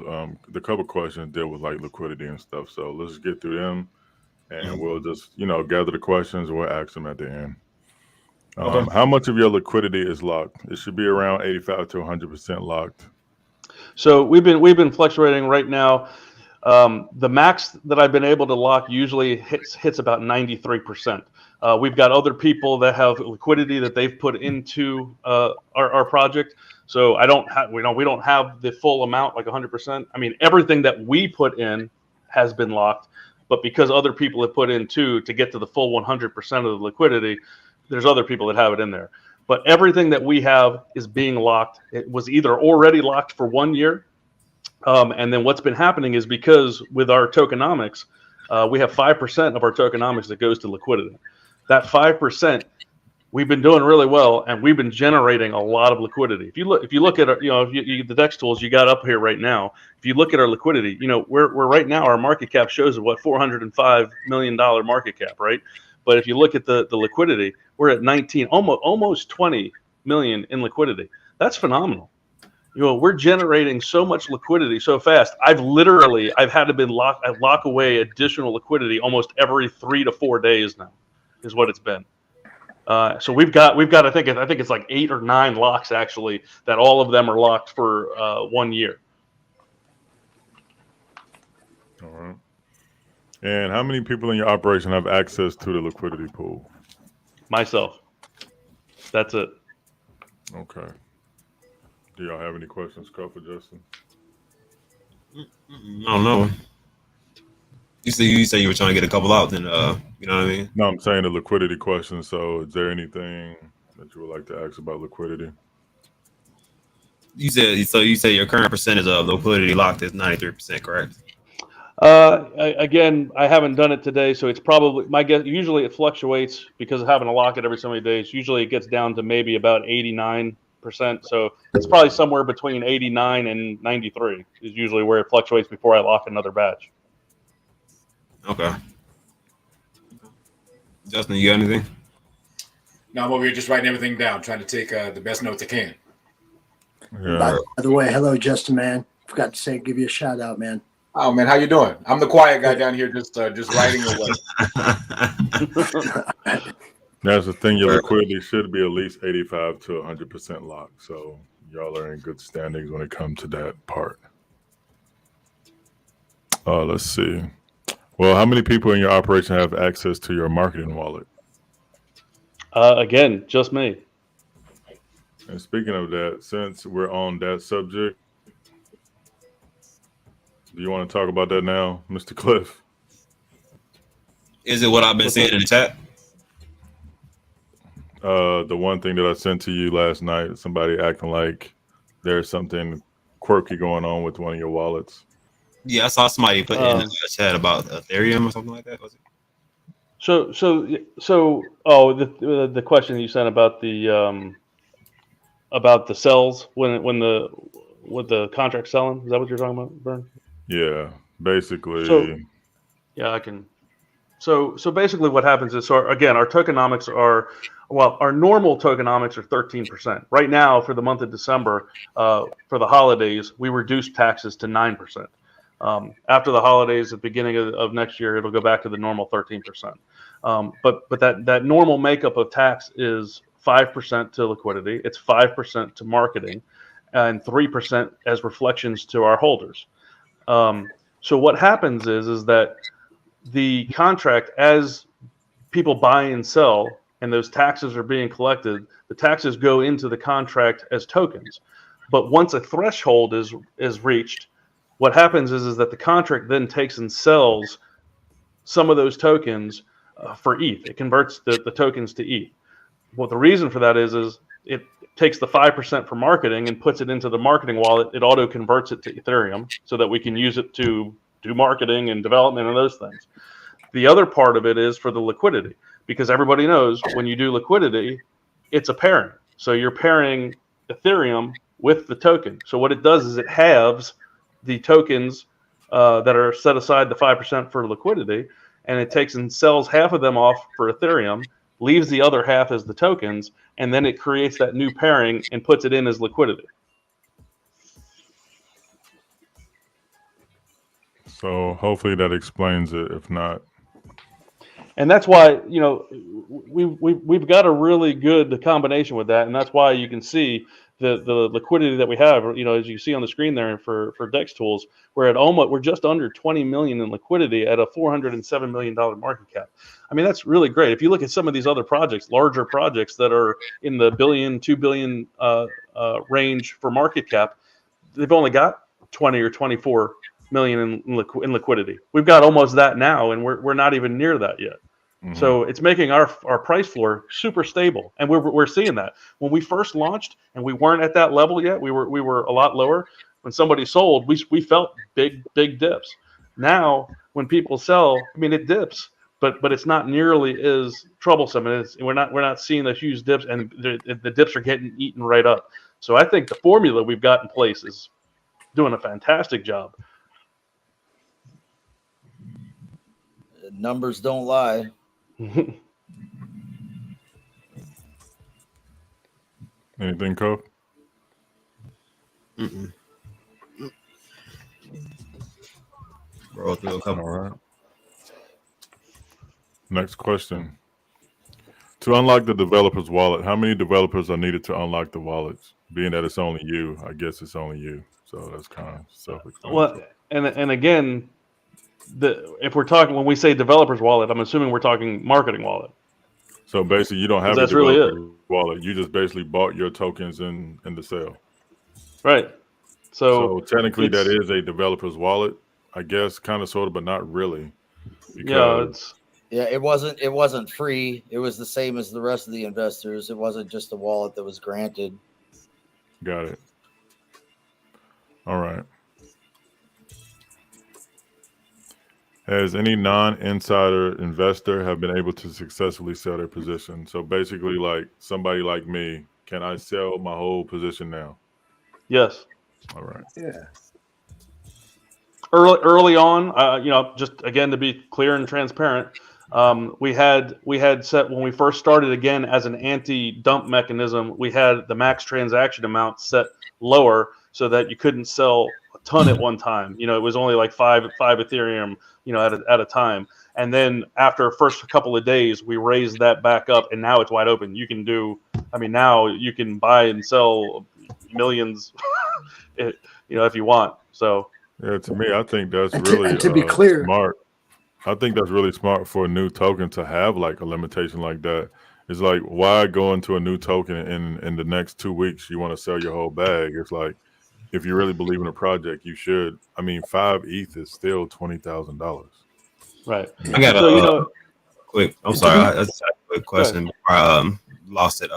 the couple questions deal with like liquidity and stuff. So let's get through them, and we'll just gather the questions and we'll ask them at the end. Okay. How much of your liquidity is locked? It should be around 85 to 100% locked. So we've been fluctuating right now. The max that I've been able to lock usually hits about 93%. We've got other people that have liquidity that they've put into our project. So we don't have the full amount, like 100%. I mean, everything that we put in has been locked, but because other people have put in too, to get to the full 100% of the liquidity, there's other people that have it in there. But everything that we have is being locked. It was either already locked for 1 year, and then what's been happening is, because with our tokenomics, we have 5% of our tokenomics that goes to liquidity. That 5%, we've been doing really well, and we've been generating a lot of liquidity. If you look at the DEX tools you got up here right now, if you look at our liquidity, we're right now, our market cap shows what, $405 million market cap, right? But if you look at the liquidity, we're at 19, almost 20 million in liquidity. That's phenomenal. We're generating so much liquidity so fast. I've had to lock away additional liquidity almost every 3 to 4 days now, is what it's been. So we've got I think it's like 8 or 9 locks actually, that all of them are locked for 1 year. All right. And how many people in your operation have access to the liquidity pool? Myself. That's it. Okay. Do y'all have any questions, Cup or Justin? I don't know. You say you were trying to get a couple out, then you know what I mean? No, I'm saying the liquidity question. So is there anything that you would like to ask about liquidity? You say your current percentage of liquidity locked is 93%, correct? Again, I haven't done it today, so it's probably my guess. Usually it fluctuates because of having to lock it every so many days. Usually it gets down to maybe about 89%. So it's probably somewhere between 89 and 93 is usually where it fluctuates before I lock another batch. Okay. Justin, you got anything? No, I'm over here just writing everything down, trying to take the best notes I can. Yeah. By the way, hello, Justin, man. Forgot to give you a shout out, man. Oh man, how you doing? I'm the quiet guy down here, just writing away. That's the thing. Your liquidity should be at least 85 to 100% locked. So y'all are in good standings when it comes to that part. Let's see. Well, how many people in your operation have access to your marketing wallet? Again, just me. And speaking of that, since we're on that subject, do you want to talk about that now, Mr. Cliff? Is it what I've been seeing in the chat? The one thing that I sent to you last night, somebody acting like there's something quirky going on with one of your wallets. Yeah, I saw somebody put in the chat about Ethereum or something like that. Was it? The question you sent about the cells when the contract selling, is that what you're talking about, Vern? Yeah, basically. I can. So basically, what happens is, our tokenomics our normal tokenomics are 13%. Right now, for the month of December, for the holidays, we reduced taxes to 9%. After the holidays, at the beginning of next year, it'll go back to the normal 13%. But that normal makeup of tax is 5% to liquidity, it's 5% to marketing, and 3% as reflections to our holders. So what happens is that the contract, as people buy and sell, and those taxes are being collected, the taxes go into the contract as tokens. But once a threshold is reached, what happens is that the contract then takes and sells some of those tokens for ETH. It converts the tokens to ETH. Well, the reason for that is it takes the 5% for marketing and puts it into the marketing wallet. It auto converts it to Ethereum so that we can use it to do marketing and development and those things. The other part of it is for the liquidity, because everybody knows when you do liquidity, it's a pairing. So you're pairing Ethereum with the token. So what it does is it halves the tokens that are set aside, the 5% for liquidity, and it takes and sells half of them off for Ethereum, leaves the other half as the tokens, and then it creates that new pairing and puts it in as liquidity. So hopefully that explains it. If not, and that's why, you know, we've got a really good combination with that, and that's why you can see the liquidity that we have. You know, as you see on the screen there for DEX tools, we're just under 20 million in liquidity at a $407 million market cap. I mean, that's really great. If you look at some of these other projects, larger projects that are in the billion, 2 billion range for market cap, they've only got 20 or 24 million in liquidity. We've got almost that now, and we're not even near that yet. Mm-hmm. So it's making our price floor super stable, and we're seeing that. When we first launched and we weren't at that level yet, we were a lot lower. When somebody sold, we felt big dips. Now when people sell, I mean, it dips, but it's not nearly as troublesome. And we're not seeing the huge dips, and the dips are getting eaten right up. So I think the formula we've got in place is doing a fantastic job. Numbers don't lie. Anything, Coach? Roll through a couple. All right. Next question. To unlock the developer's wallet, how many developers are needed to unlock the wallets? Being that it's only you, I guess it's only you. So that's kind of self-explanatory. Well, and again, if we're talking, when we say developer's wallet, I'm assuming we're talking marketing wallet. So basically, you don't have a developer's wallet. You just basically bought your tokens in the sale. Right. So technically, that is a developer's wallet, I guess, kind of, sort of, but not really. It wasn't free. It was the same as the rest of the investors. It wasn't just a wallet that was granted. Got it. All right. Has any non-insider investor have been able to successfully sell their position? So basically, like somebody like me, can I sell my whole position now? Yes. All right. Yeah. Early on, just again to be clear and transparent, we had set when we first started again as an anti-dump mechanism. We had the max transaction amount set lower so that you couldn't sell a ton at one time. You know, it was only like five Ethereum, at a time. And then after first couple of days, we raised that back up, and now it's wide open. You can now you can buy and sell millions, if you want. So yeah, to me, I think that's really to be clear, smart. I think that's really smart for a new token to have like a limitation like that. It's like, why go into a new token in the next 2 weeks? You want to sell your whole bag. It's like, if you really believe in a project, you should. I mean, 5 ETH is still $20,000. Right. I got a quick. I'm sorry. I just had a quick question before I lost it.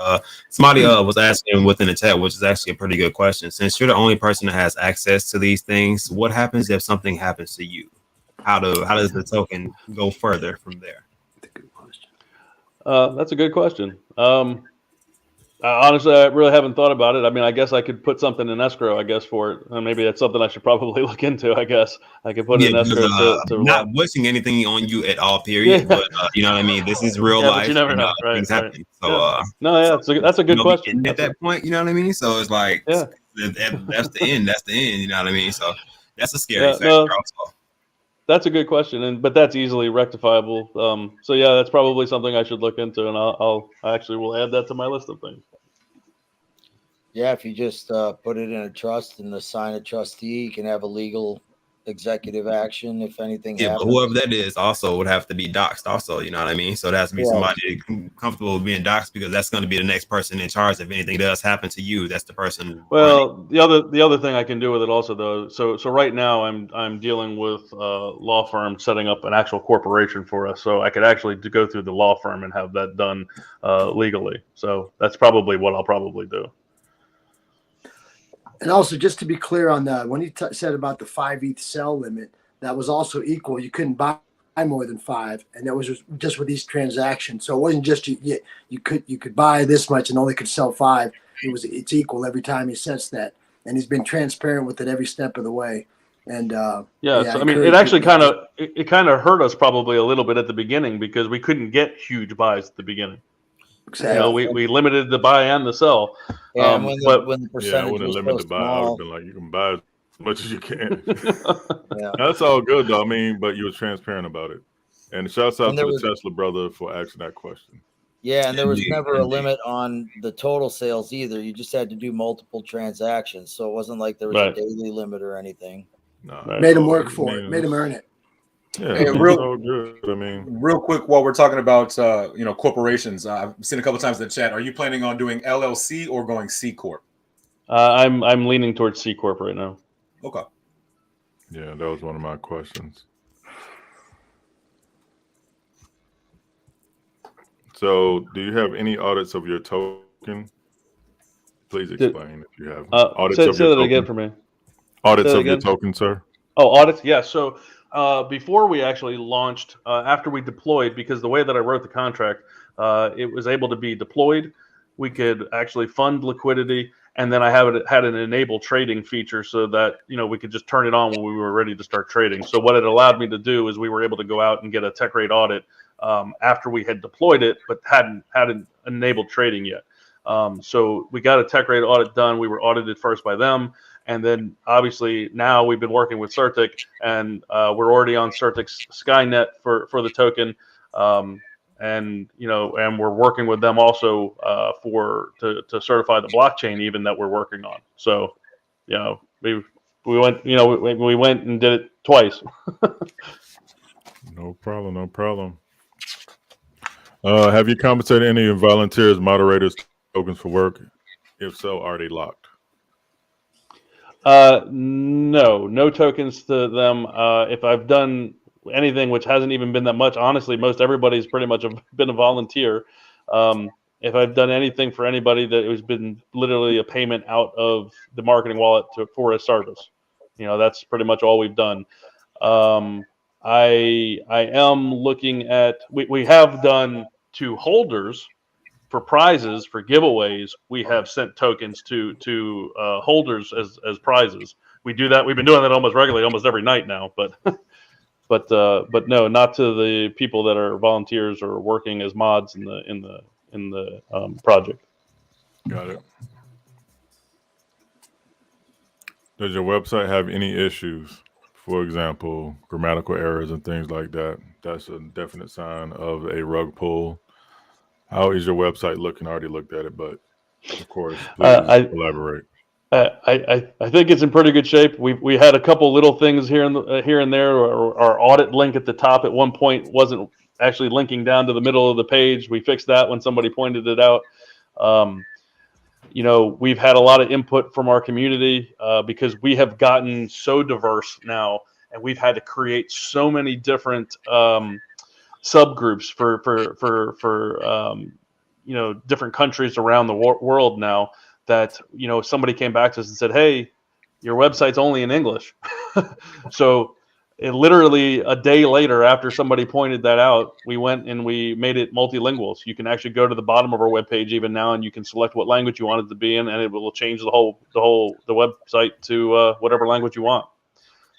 Somebody was asking within the chat, which is actually a pretty good question. Since you're the only person that has access to these things, what happens if something happens to you? How does the token go further from there? That's a good question. That's a good question. Honestly, I really haven't thought about it. I mean, I guess I could put something in escrow, I guess, for it. And maybe that's something I should probably look into, I guess. I could put it in escrow to not wishing anything on you at all, period. Yeah. But you know what I mean? This is real life. But you never know. Right, things happen. So that's a good question. At that point, you know what I mean? So it's like that's the end. That's the end. You know what I mean? So that's a scary factor also. That's a good question, but that's easily rectifiable. So yeah, that's probably something I should look into, and I actually will add that to my list of things. Yeah, if you just put it in a trust and assign a trustee, you can have a legal executive action if anything Yeah, but happens. whoever that is also would have to be doxxed also, you know what I mean? So there has to be somebody comfortable with being doxxed, because that's going to be the next person in charge. If anything does happen to you, that's the person. Well, the other thing I can do with it also, though, so right now I'm dealing with a law firm setting up an actual corporation for us, so I could actually go through the law firm and have that done legally. So that's probably what I'll probably do. And also, just to be clear on that, when you said about the 5 ETH sell limit, that was also equal. You couldn't buy more than 5, and that was just with these transactions. So it wasn't just you could buy this much and only could sell 5. It's equal every time he sets that, and he's been transparent with it every step of the way. And so I mean, it actually kind of hurt us probably a little bit at the beginning, because we couldn't get huge buys at the beginning. Exactly. You know, we limited the buy and the sell. Yeah, and when the percentage I wouldn't limit the buy. I would have been like, you can buy as much as you can. Yeah. That's all good though. I mean, but you were transparent about it. And shouts out to the Tesla brother for asking that question. Yeah, and there was never a limit on the total sales either. You just had to do multiple transactions, so it wasn't like there was a daily limit or anything. No, made him work for it. Made him earn it. Yeah, hey, real good. I mean, real quick, while we're talking about corporations, I've seen a couple times in the chat. Are you planning on doing LLC or going C corp? I'm leaning towards C corp right now. Okay. Yeah, that was one of my questions. So, do you have any audits of your token? Please explain if you have audits of your token. Again for me. Audits of your token, sir. Oh, audits. Yeah. So before we actually launched, after we deployed, because the way that I wrote the contract, it was able to be deployed. We could actually fund liquidity, and then I had an enable trading feature so that we could just turn it on when we were ready to start trading. So what it allowed me to do is we were able to go out and get a tech rate audit after we had deployed it, but hadn't enabled trading yet. So we got a tech rate audit done. We were audited first by them. And then obviously now we've been working with Certik, and we're already on Certik's Skynet for the token. And we're working with them also to certify the blockchain even that we're working on. So, we went and did it twice. No problem. Have you compensated any volunteers, moderators, tokens for work? If so, are they locked? No tokens to them. If I've done anything, which hasn't even been that much, honestly, most everybody's pretty much been a volunteer. If I've done anything for anybody, that it has been literally a payment out of the marketing wallet for a service. That's pretty much all we've done. I am looking at, we have done to holders for prizes, for giveaways. We have sent tokens to holders as prizes. We do that. We've been doing that almost regularly, almost every night now. But no, not to the people that are volunteers or working as mods in the project. Got it. Does your website have any issues? For example, grammatical errors and things like that. That's a definite sign of a rug pull. How is your website looking? I already looked at it, but of course, please elaborate. I think it's in pretty good shape. We had a couple little things here and there. Our audit link at the top at one point wasn't actually linking down to the middle of the page. We fixed that when somebody pointed it out. We've had a lot of input from our community because we have gotten so diverse now, and we've had to create so many different subgroups for different countries around the world now, that somebody came back to us and said, hey, your website's only in English. So it literally a day later, after somebody pointed that out, we went and we made it multilingual. So you can actually go to the bottom of our webpage even now, and you can select what language you want it to be in, and it will change the website to whatever language you want.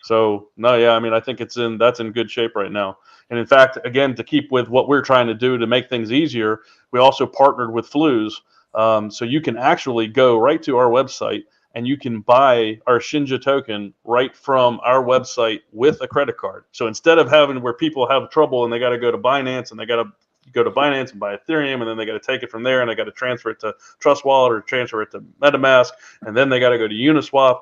So I think that's in good shape right now. And in fact, again, to keep with what we're trying to do to make things easier, we also partnered with Flues. So you can actually go right to our website, and you can buy our Shinja token right from our website with a credit card. So instead of having where people have trouble and they got to go to Binance and they got to go to Binance and buy Ethereum, and then they got to take it from there and they got to transfer it to Trust Wallet or transfer it to MetaMask, and then they got to go to Uniswap.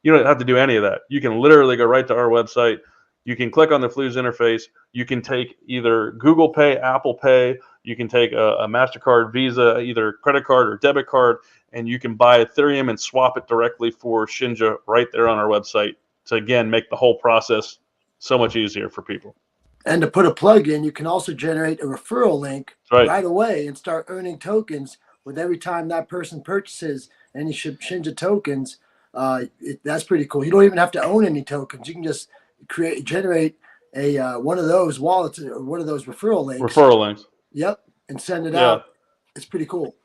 You don't have to do any of that. You can literally go right to our website. You can click on the Flues interface. You can take either Google Pay, Apple Pay. You can take a MasterCard, Visa, either credit card or debit card, and you can buy Ethereum and swap it directly for Shinja right there on our website to, again, make the whole process so much easier for people. And to put a plug in, you can also generate a referral link right away and start earning tokens with every time that person purchases any Shinja tokens. That's pretty cool. You don't even have to own any tokens. You can just generate a one of those wallets or one of those referral links. Yep, and send it out. It's pretty cool.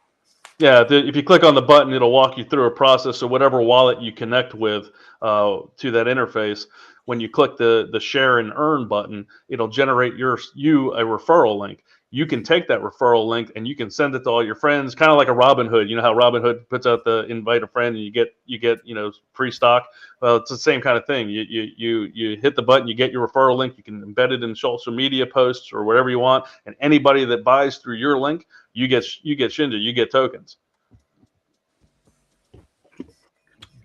Yeah, if you click on the button, it'll walk you through a process. So whatever wallet you connect with to that interface, when you click the share and earn button, it'll generate you a referral link. You can take that referral link and you can send it to all your friends, kind of like a Robinhood. You know how Robinhood puts out the invite a friend and you get free stock. Well, it's the same kind of thing. You hit the button, you get your referral link. You can embed it in social media posts or whatever you want, and anybody that buys through your link, you get Shinja, you get tokens.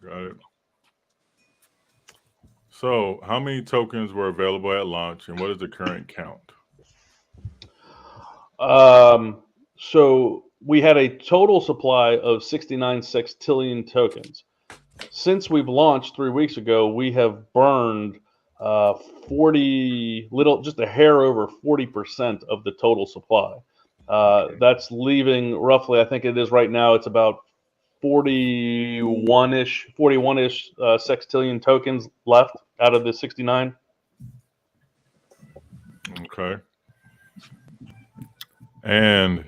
Got it. So, how many tokens were available at launch, and what is the current count? So we had a total supply of 69 sextillion tokens. Since we've launched 3 weeks ago, we have burned just a hair over 40% of the total supply. That's leaving roughly, I think it is right now, it's about 41-ish sextillion tokens left out of the 69. Okay. And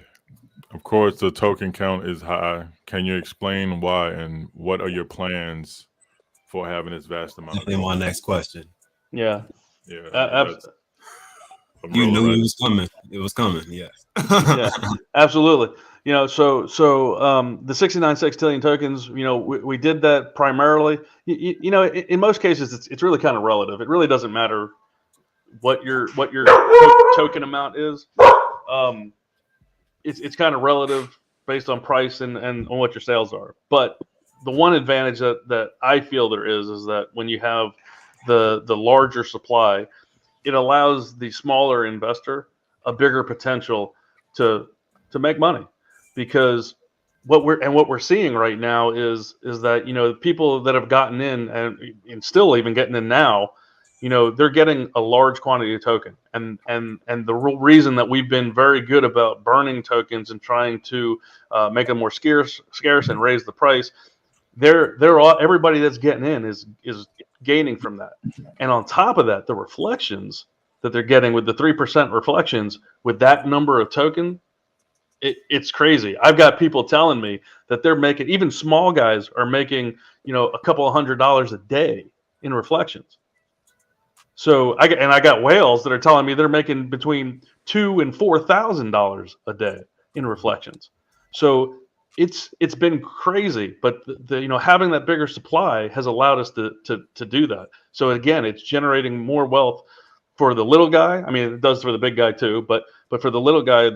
of course, the token count is high. Can you explain why, and what are your plans for having this vast amount? Definitely my next question. Yeah. Yeah. You knew it was coming. It was coming. Yes. Yeah, absolutely. So the 69 sextillion tokens, we did that primarily. In most cases, it's really kind of relative. It really doesn't matter what your token amount is. It's kind of relative based on price and on what your sales are. But the one advantage that I feel there is that when you have the larger supply, it allows the smaller investor a bigger potential to make money, because what we're seeing right now is that people that have gotten in and still even getting in now, they're getting a large quantity of token, and the real reason that we've been very good about burning tokens and trying to make them more scarce and raise the price, everybody that's getting in is gaining from that. And on top of that, the reflections that they're getting with the 3% reflections with that number of token, it's crazy. I've got people telling me that they're making, even small guys are making, a couple of $100 a day in reflections. So I got whales that are telling me they're making between $2,000 and $4,000 a day in reflections. So it's been crazy, but having that bigger supply has allowed us to do that. So again, it's generating more wealth for the little guy. I mean, it does for the big guy too, but for the little guy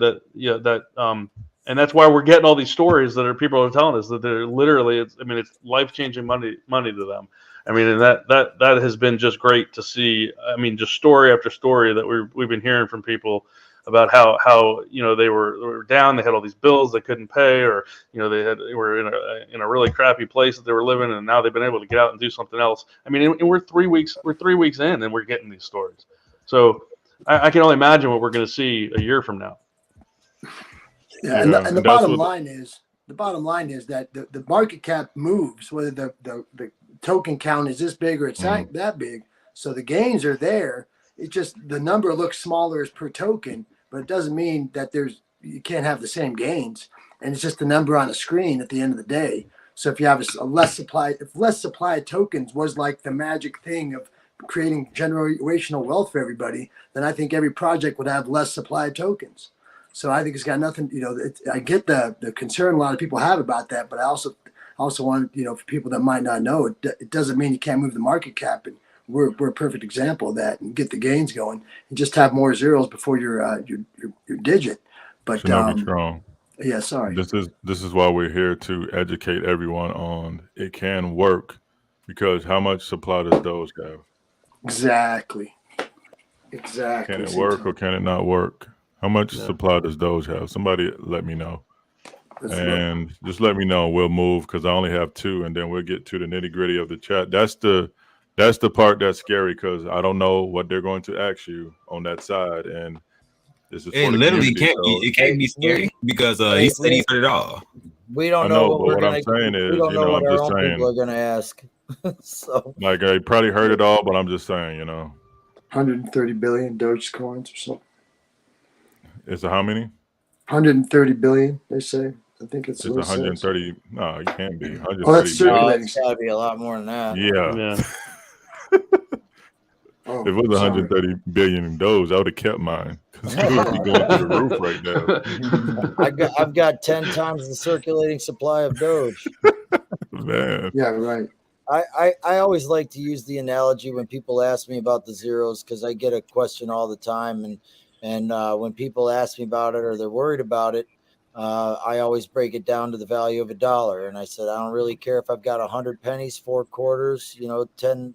and that's why we're getting all these stories that people are telling us that they're literally, it's life-changing money to them. I mean, and that has been just great to see. I mean, just story after story that we've been hearing from people about how they were down, they had all these bills they couldn't pay, or they were in a really crappy place that they were living, and now they've been able to get out and do something else. I mean, and we're 3 weeks in, and we're getting these stories. So I can only imagine what we're going to see a year from now. Yeah, and the bottom line is that the market cap moves, whether the token count is this big or it's not that big. So the gains are there. It's just the number looks smaller as per token, but it doesn't mean that you can't have the same gains. And it's just the number on a screen at the end of the day. So if you have a less supply, if less supply of tokens was like the magic thing of creating generational wealth for everybody, then I think every project would have less supply of tokens. So I think it's got nothing, I get the concern a lot of people have about that, but I also I also want, for people that might not know, it doesn't mean you can't move the market cap. And we're a perfect example of that, and get the gains going and just have more zeros before your digit. But Shinobi Strong. yeah, sorry. This is why we're here, to educate everyone on it can work, because how much supply does Doge have? Exactly. Can it work or can it not work? How much supply does Doge have? Somebody let me know. And just let me know. We'll move, because I only have 2, and then we'll get to the nitty gritty of the chat. That's the part that's scary, because I don't know what they're going to ask you on that side, and this is It for the literally community. can't be scary, because he said he heard it all. We don't I know know, what but we're what gonna. I'm saying We is, don't know what I'm our just own people are saying, gonna ask. So like, I probably heard it all, but I'm just saying, 130 billion Doge coins or something. It's a how many? 130 billion, they say. I think it's 130. No, it can't be 130 Oh, that's billion. circulating. it's gotta be a lot more than that. Yeah. Oh, If it was 130 billion in Doge, I would have kept mine. Because it would be going through the roof right now. I've got 10 times the circulating supply of Doge. Man. Yeah, right. I always like to use the analogy when people ask me about the zeros, because I get a question all the time, and when people ask me about it or they're worried about it, I always break it down to the value of $1. And I said, I don't really care if I've got 100 pennies, 4 quarters, 10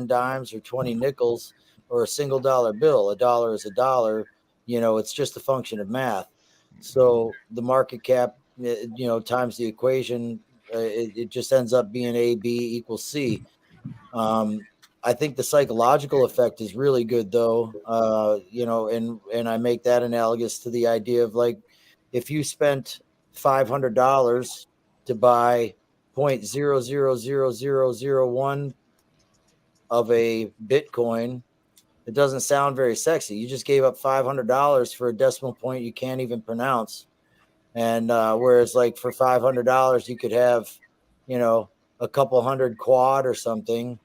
dimes or 20 nickels or a single dollar bill. $1 is $1. It's just a function of math. So the market cap, times the equation, it just ends up being A, B equals C. I think the psychological effect is really good, though. And I make that analogous to the idea of, like, if you spent $500 to buy 0.000001 of a Bitcoin, it doesn't sound very sexy. You just gave up $500 for a decimal point you can't even pronounce. And whereas, like, for $500, you could have, a couple hundred quad or something,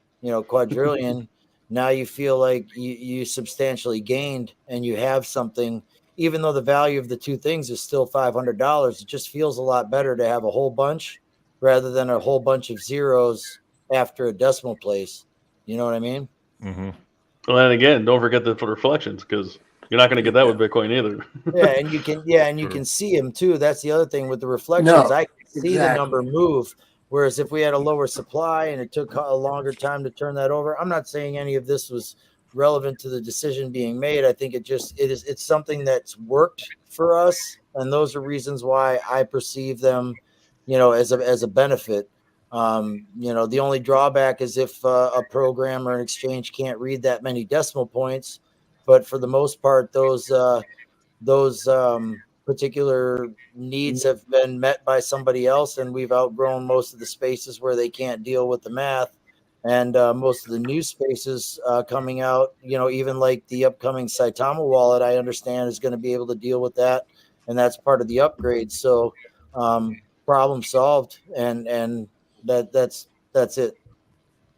quadrillion. Now you feel like you substantially gained, and you have something, even though the value of the two things is still $500. It just feels a lot better to have a whole bunch rather than a whole bunch of zeros after a decimal place. You know what I mean? Mm-hmm. Well, and again, don't forget the reflections, because you're not going to get that with Bitcoin either. Yeah, and you can see them too. That's the other thing with the reflections. No, I can see exactly. the number move. Whereas if we had a lower supply and it took a longer time to turn that over, I'm not saying any of this was relevant to the decision being made. I think it's something that's worked for us, and those are reasons why I perceive them, as a benefit. The only drawback is if a program or an exchange can't read that many decimal points. But for the most part, those particular needs have been met by somebody else, and we've outgrown most of the spaces where they can't deal with the math. And most of the new spaces coming out, even like the upcoming Saitama wallet, I understand is going to be able to deal with that, and that's part of the upgrade. So problem solved, and that's it.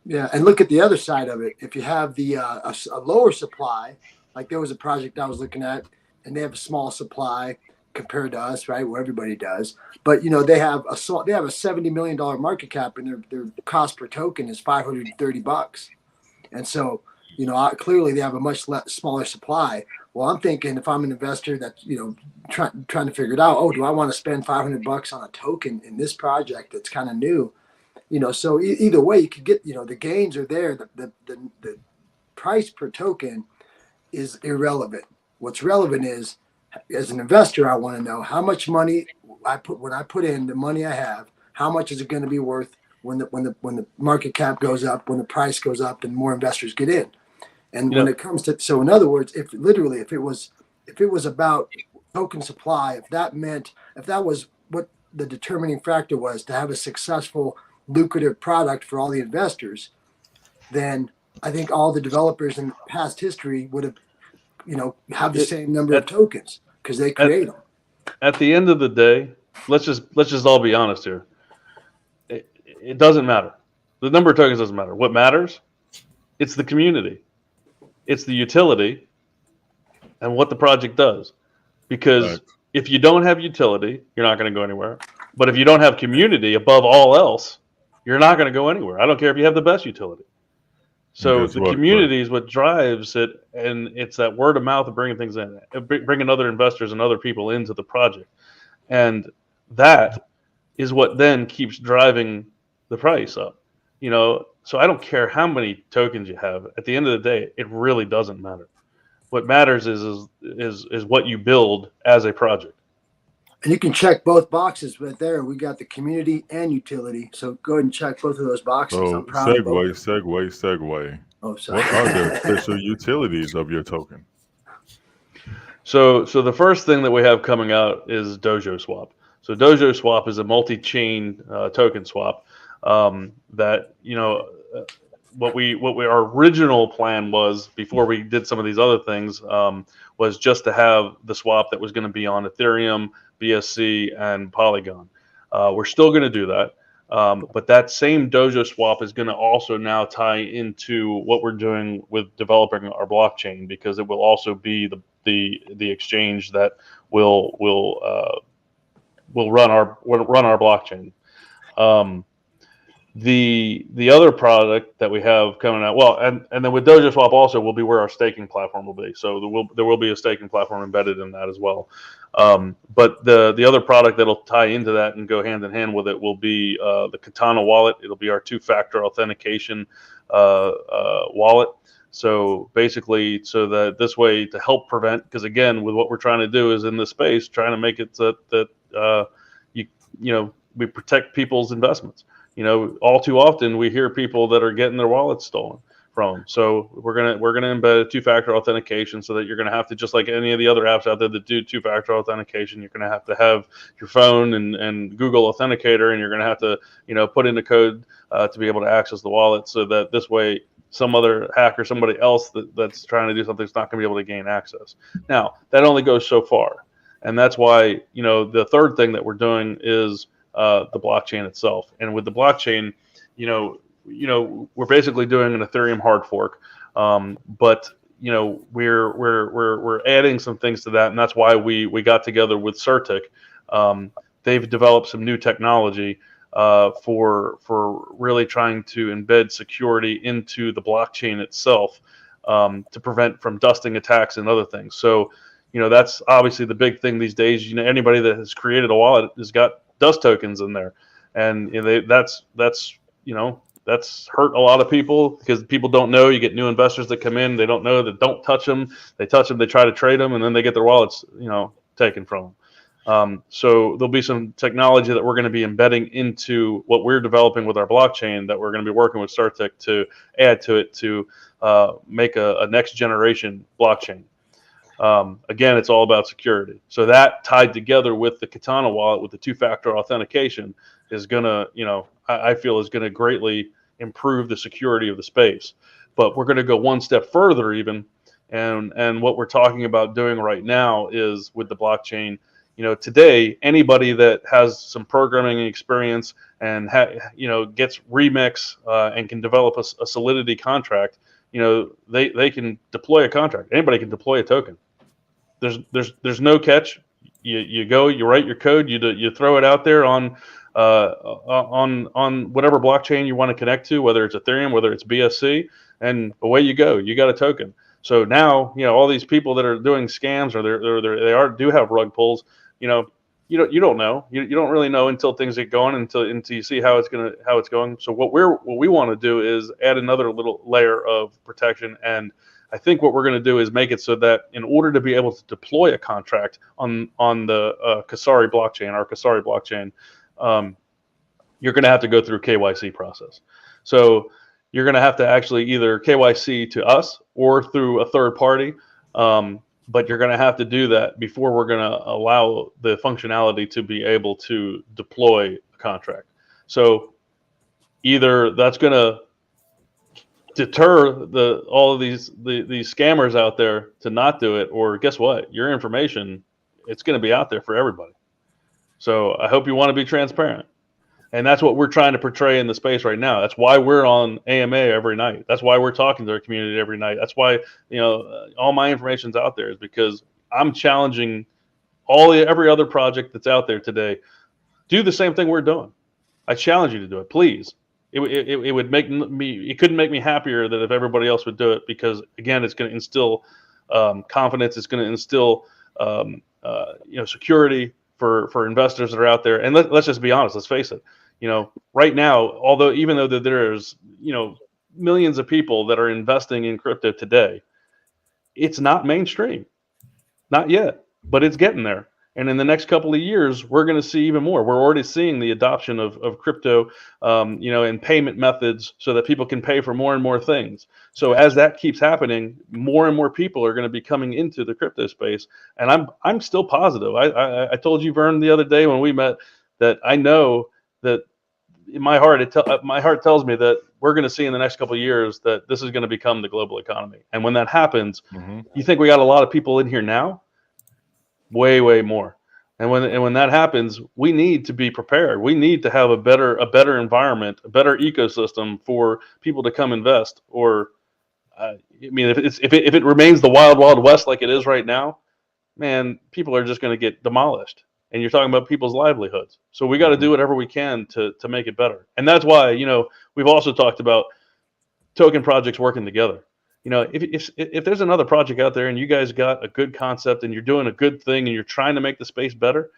Yeah, and look at the other side of it. If you have the a lower supply, like there was a project I was looking at, and they have a small supply compared to us, right? Where everybody does, but they have a $70 million market cap, and their cost per token is $530, and so clearly they have a much smaller supply. Well, I'm thinking, if I'm an investor that's trying to figure it out, do I want to spend $500 on a token in this project that's kind of new? So either way, you could get, the gains are there. The price per token is irrelevant. What's relevant is, as an investor, I want to know how much money when I put in the money I have, how much is it going to be worth when the market cap goes up, when the price goes up, and more investors get in. And when it comes to, so in other words, if it was about token supply, if that was what the determining factor was to have a successful, lucrative product for all the investors, then I think all the developers in past history would have, have the same number of tokens, because they create them. At the end of the day, let's just all be honest here. It doesn't matter. The number of tokens doesn't matter. What matters? It's the community. It's the utility and what the project does. Because if you don't have utility, you're not going to go anywhere. But if you don't have community above all else, you're not going to go anywhere. I don't care if you have the best utility. So Guess the what, community is what drives it, and it's that word of mouth of bringing things in, bringing other investors and other people into the project, and that is what then keeps driving the price up. So I don't care how many tokens you have. At the end of the day, it really doesn't matter. What matters is what you build as a project. And you can check both boxes right there. We got the community and utility. So go ahead and check both of those boxes. So I'm proud of both. segue. Oh, sorry. What are the official utilities of your token? So the first thing that we have coming out is Dojo Swap. So Dojo Swap is a multi-chain token swap that what our original plan was before we did some of these other things was just to have the swap that was going to be on Ethereum, BSC, and Polygon. We're still going to do that, but that same Dojo Swap is going to also now tie into what we're doing with developing our blockchain, because it will also be the exchange that will run our blockchain. The other product that we have coming out, well, and then with Dojo Swap also will be where our staking platform will be. So there will be a staking platform embedded in that as well. But the other product that'll tie into that and go hand in hand with it will be the Katana wallet. It'll be our two-factor authentication wallet. So basically, so that this way to help prevent, because again, with what we're trying to do is in this space, trying to make it that we protect people's investments. All too often we hear people that are getting their wallets stolen from them. So we're gonna embed two-factor authentication so that you're gonna have to, just like any of the other apps out there that do two-factor authentication, you're gonna have to have your phone and Google Authenticator, and you're gonna have to put in the code to be able to access the wallet, so that this way some other hacker, somebody else that's trying to do something, is not going to be able to gain access. Now that only goes so far, and that's why the third thing that we're doing is the blockchain itself. And with the blockchain, we're basically doing an Ethereum hard fork, but we're adding some things to that, and that's why we got together with Certik. They've developed some new technology for really trying to embed security into the blockchain itself, to prevent from dusting attacks and other things. So that's obviously the big thing these days. Anybody that has created a wallet has got dust tokens in there, and that's hurt a lot of people, because people don't know. You get new investors that come in, they don't know that, don't touch them. They touch them, they try to trade them, and then they get their wallets taken from them. So there'll be some technology that we're going to be embedding into what we're developing with our blockchain, that we're going to be working with Certik to add to it, to make a next generation blockchain. Again, it's all about security. So that, tied together with the Katana wallet with the two-factor authentication, is gonna, I feel is gonna greatly improve the security of the space. But we're gonna go one step further even, and what we're talking about doing right now is with the blockchain. Today, anybody that has some programming experience and gets Remix and can develop a Solidity contract, they can deploy a contract. Anybody can deploy a token. There's no catch. You go, you write your code, you throw it out there on whatever blockchain you want to connect to, whether it's Ethereum, whether it's BSC, and away you go. You got a token. So now all these people that are doing scams, or they do have rug pulls. You don't know. You don't really know until things get going, until you see how it's going. So what we want to do is add another little layer of protection, and I think what we're going to do is make it so that in order to be able to deploy a contract on the Kasari blockchain, our Kasari blockchain, you're going to have to go through a KYC process. So you're going to have to actually either KYC to us or through a third party. But you're going to have to do that before we're going to allow the functionality to be able to deploy a contract. So either that's going to deter all of these scammers out there to not do it, or guess what? Your information, it's going to be out there for everybody. So I hope you want to be transparent. And that's what we're trying to portray in the space right now. That's why we're on AMA every night. That's why we're talking to our community every night. That's why all my information's out there, is because I'm challenging every other project that's out there today Do the same thing we're doing. I challenge you to do it, please. It would make me. It couldn't make me happier that if everybody else would do it, because again, it's going to instill confidence. It's going to instill security for investors that are out there. And let's just be honest. Let's face it. Right now, even though there's millions of people that are investing in crypto today, it's not mainstream, not yet, but it's getting there. And in the next couple of years, we're going to see even more. We're already seeing the adoption of crypto, and payment methods so that people can pay for more and more things. So as that keeps happening, more and more people are going to be coming into the crypto space. And I'm still positive. I told you, Vern, the other day when we met, that I know that in my heart, my heart tells me that we're going to see in the next couple of years that this is going to become the global economy. And when that happens, you think we got a lot of people in here now? Way, way more. And when that happens, we need to be prepared. We need to have a better environment, a better ecosystem for people to come invest. Or, if it remains the wild, wild west like it is right now, man, people are just going to get demolished. And you're talking about people's livelihoods. So we got to do whatever we can to make it better. And that's why, we've also talked about token projects working together. If there's another project out there and you guys got a good concept and you're doing a good thing and you're trying to make the space better,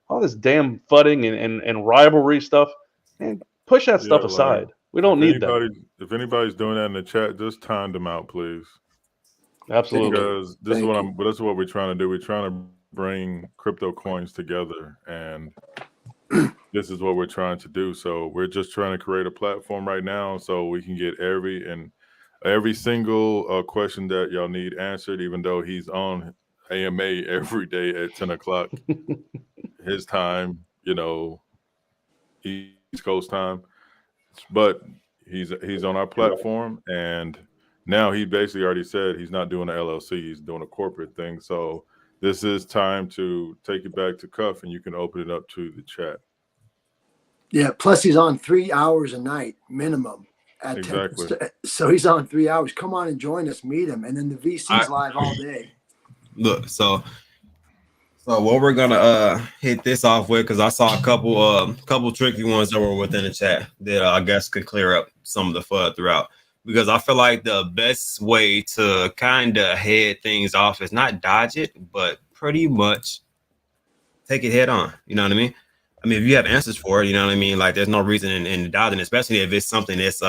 all this damn fudding and rivalry stuff, man, push that stuff aside. We don't need that. If anybody's doing that in the chat, just time them out, please. Absolutely. Because this is what we're trying to do. We're trying to bring crypto coins together, and this is what we're trying to do. So we're just trying to create a platform right now so we can get every single question that y'all need answered, even though he's on AMA every day at 10 o'clock his time, East Coast time. But he's on our platform, and now he basically already said he's not doing an LLC, he's doing a corporate thing. So this is time to take it back to Cuff, and you can open it up to the chat. Yeah, plus he's on 3 hours a night minimum. Exactly. So he's on 3 hours. Come on and join us, meet him. And then the VC's live all day. Look, so what we're gonna hit this off with, because I saw a couple tricky ones that were within the chat that I guess could clear up some of the FUD throughout. Because I feel like the best way to kind of head things off is not dodge it, but pretty much take it head on. You know what I mean? I mean, if you have answers for it, you know what I mean? Like, there's no reason in dodging, especially if it's something that's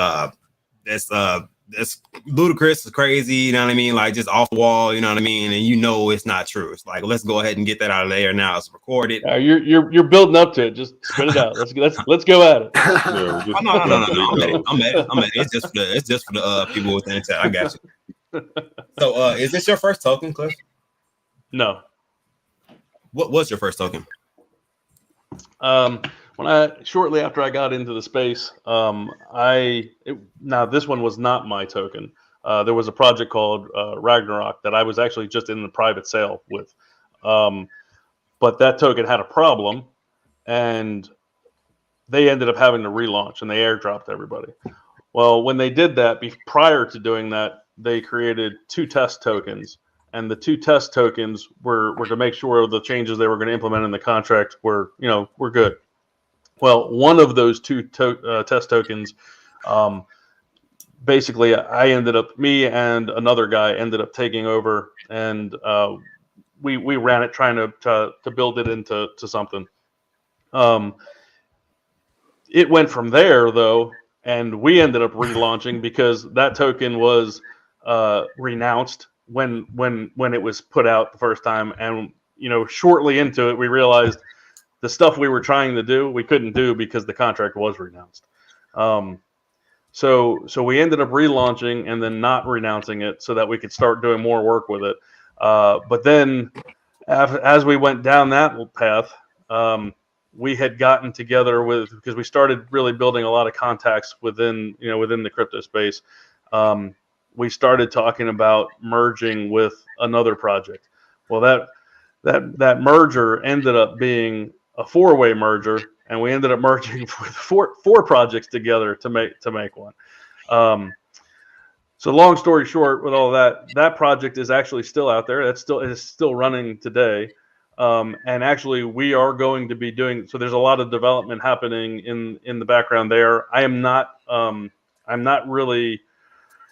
ludicrous, crazy, you know what I mean? Like, just off the wall, you know what I mean? And it's not true. It's like, let's go ahead and get that out of there now. It's recorded. You're building up to it. Just spit it out. Let's go at it. No. I'm at it. It's just for the people within the chat. I got you. So, is this your first token, Cliff? No. What was your first token? Shortly after I got into the space, now this one was not my token. There was a project called Ragnarok that I was actually just in the private sale with, but that token had a problem, and they ended up having to relaunch, and they airdropped everybody. Well, when they did that, prior to doing that, they created 2 test tokens. And the 2 test tokens were to make sure the changes they were going to implement in the contract were good. Well, one of those 2 test tokens, basically, me and another guy ended up taking over, and we ran it trying to build it into something. It went from there though, and we ended up relaunching because that token was renounced when it was put out the first time, and shortly into it we realized the stuff we were trying to do we couldn't do because the contract was renounced. So we ended up relaunching and then not renouncing it so that we could start doing more work with it. But then as we went down that path, we had gotten together because we started really building a lot of contacts within the crypto space. We started talking about merging with another project. Well, that merger ended up being a 4-way merger, and we ended up merging with four projects together to make one. So long story short, with all that project is actually still out there. It's still running today. And actually, we are going to be doing so. There's a lot of development happening in the background there. I'm not really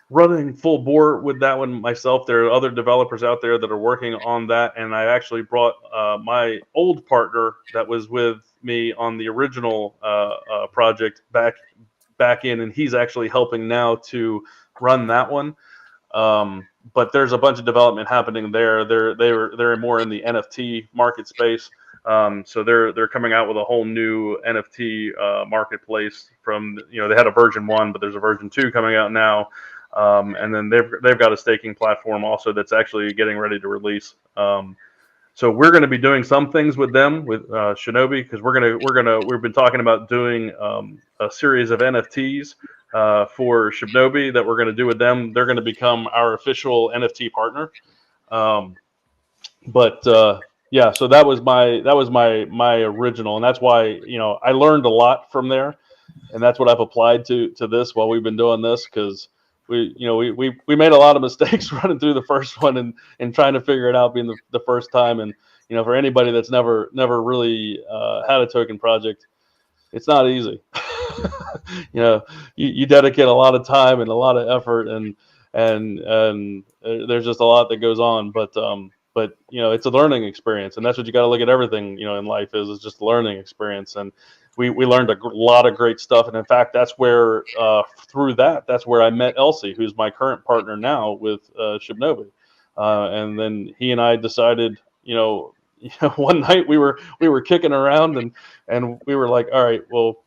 running full bore with that one myself. There are other developers out there that are working on that, and I actually brought my old partner that was with me on the original project back in, and he's actually helping now to run that one. But there's a bunch of development happening there. They're more in the NFT market space. So they're coming out with a whole new NFT marketplace. From they had a version 1, but there's a version 2 coming out now. And then they've got a staking platform also that's actually getting ready to release. So we're going to be doing some things with them with Shibnobi, because we've been talking about doing a series of NFTs for Shibnobi that we're going to do with them. They're going to become our official NFT partner. Yeah, so that was my original, and that's why I learned a lot from there, and that's what I've applied to this while we've been doing this, because we made a lot of mistakes running through the first one and trying to figure it out being the first time. And for anybody that's never really had a token project, it's not easy. You dedicate a lot of time and a lot of effort, and there's just a lot that goes on. But it's a learning experience, and that's what you got to look at everything in life is just a learning experience. And we learned a lot of great stuff, and in fact, that's where that's where I met Elsie, who's my current partner now with Shibnobi. And then he and I decided, one night we were kicking around, and we were like, all right, well,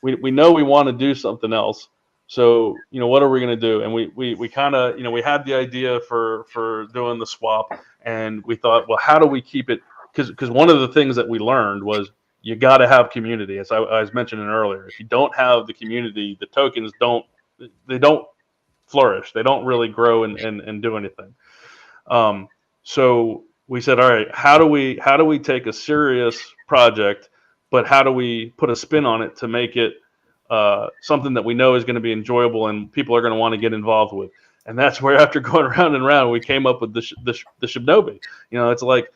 we know we want to do something else. So, what are we going to do? And we kind of, we had the idea for doing the swap, and we thought, well, how do we keep it? Because one of the things that we learned was you got to have community. As I was mentioning earlier, if you don't have the community, the tokens don't flourish. They don't really grow and do anything. So we said, all right, how do we take a serious project, but how do we put a spin on it to make it something that we know is going to be enjoyable and people are going to want to get involved with? And that's where, after going round and round, we came up with the Shibnobi. It's like,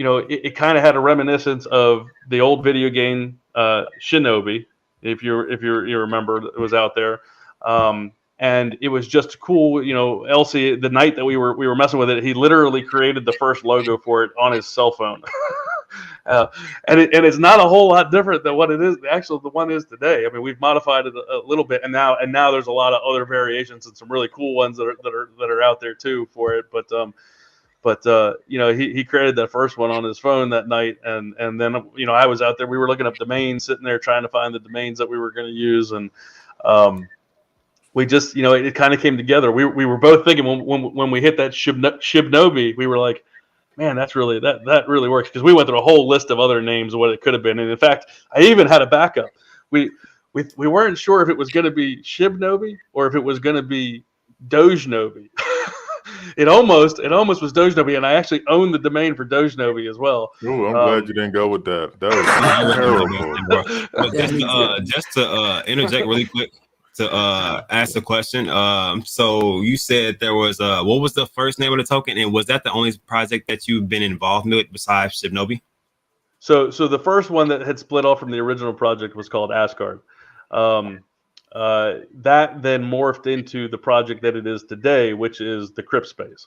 it kind of had a reminiscence of the old video game Shinobi, if you remember, it was out there. And it was just cool, Elsie, the night that we were messing with it, he literally created the first logo for it on his cell phone. And it's not a whole lot different than what it is. Actually, the one is today. I mean, we've modified it a little bit, and now there's a lot of other variations and some really cool ones that are out there too for it. But he created that first one on his phone that night, and then I was out there. We were looking up domains, sitting there trying to find the domains that we were going to use, and we just it kind of came together. We were both thinking when we hit that Shibnobi, we were like, man, that really works, because we went through a whole list of other names of what it could have been, and in fact, I even had a backup. We weren't sure if it was going to be Shibnobi or if it was going to be Dojenobi. It almost was Dojenobi, and I actually own the domain for Dojenobi as well. Ooh, I'm glad you didn't go with that. That was terrible. Just to interject really quick to ask a question. So you said there was what was the first name of the token, and was that the only project that you've been involved with besides Shibnobi? So the first one that had split off from the original project was called Asgard. That then morphed into the project that it is today, which is the Crypt Space.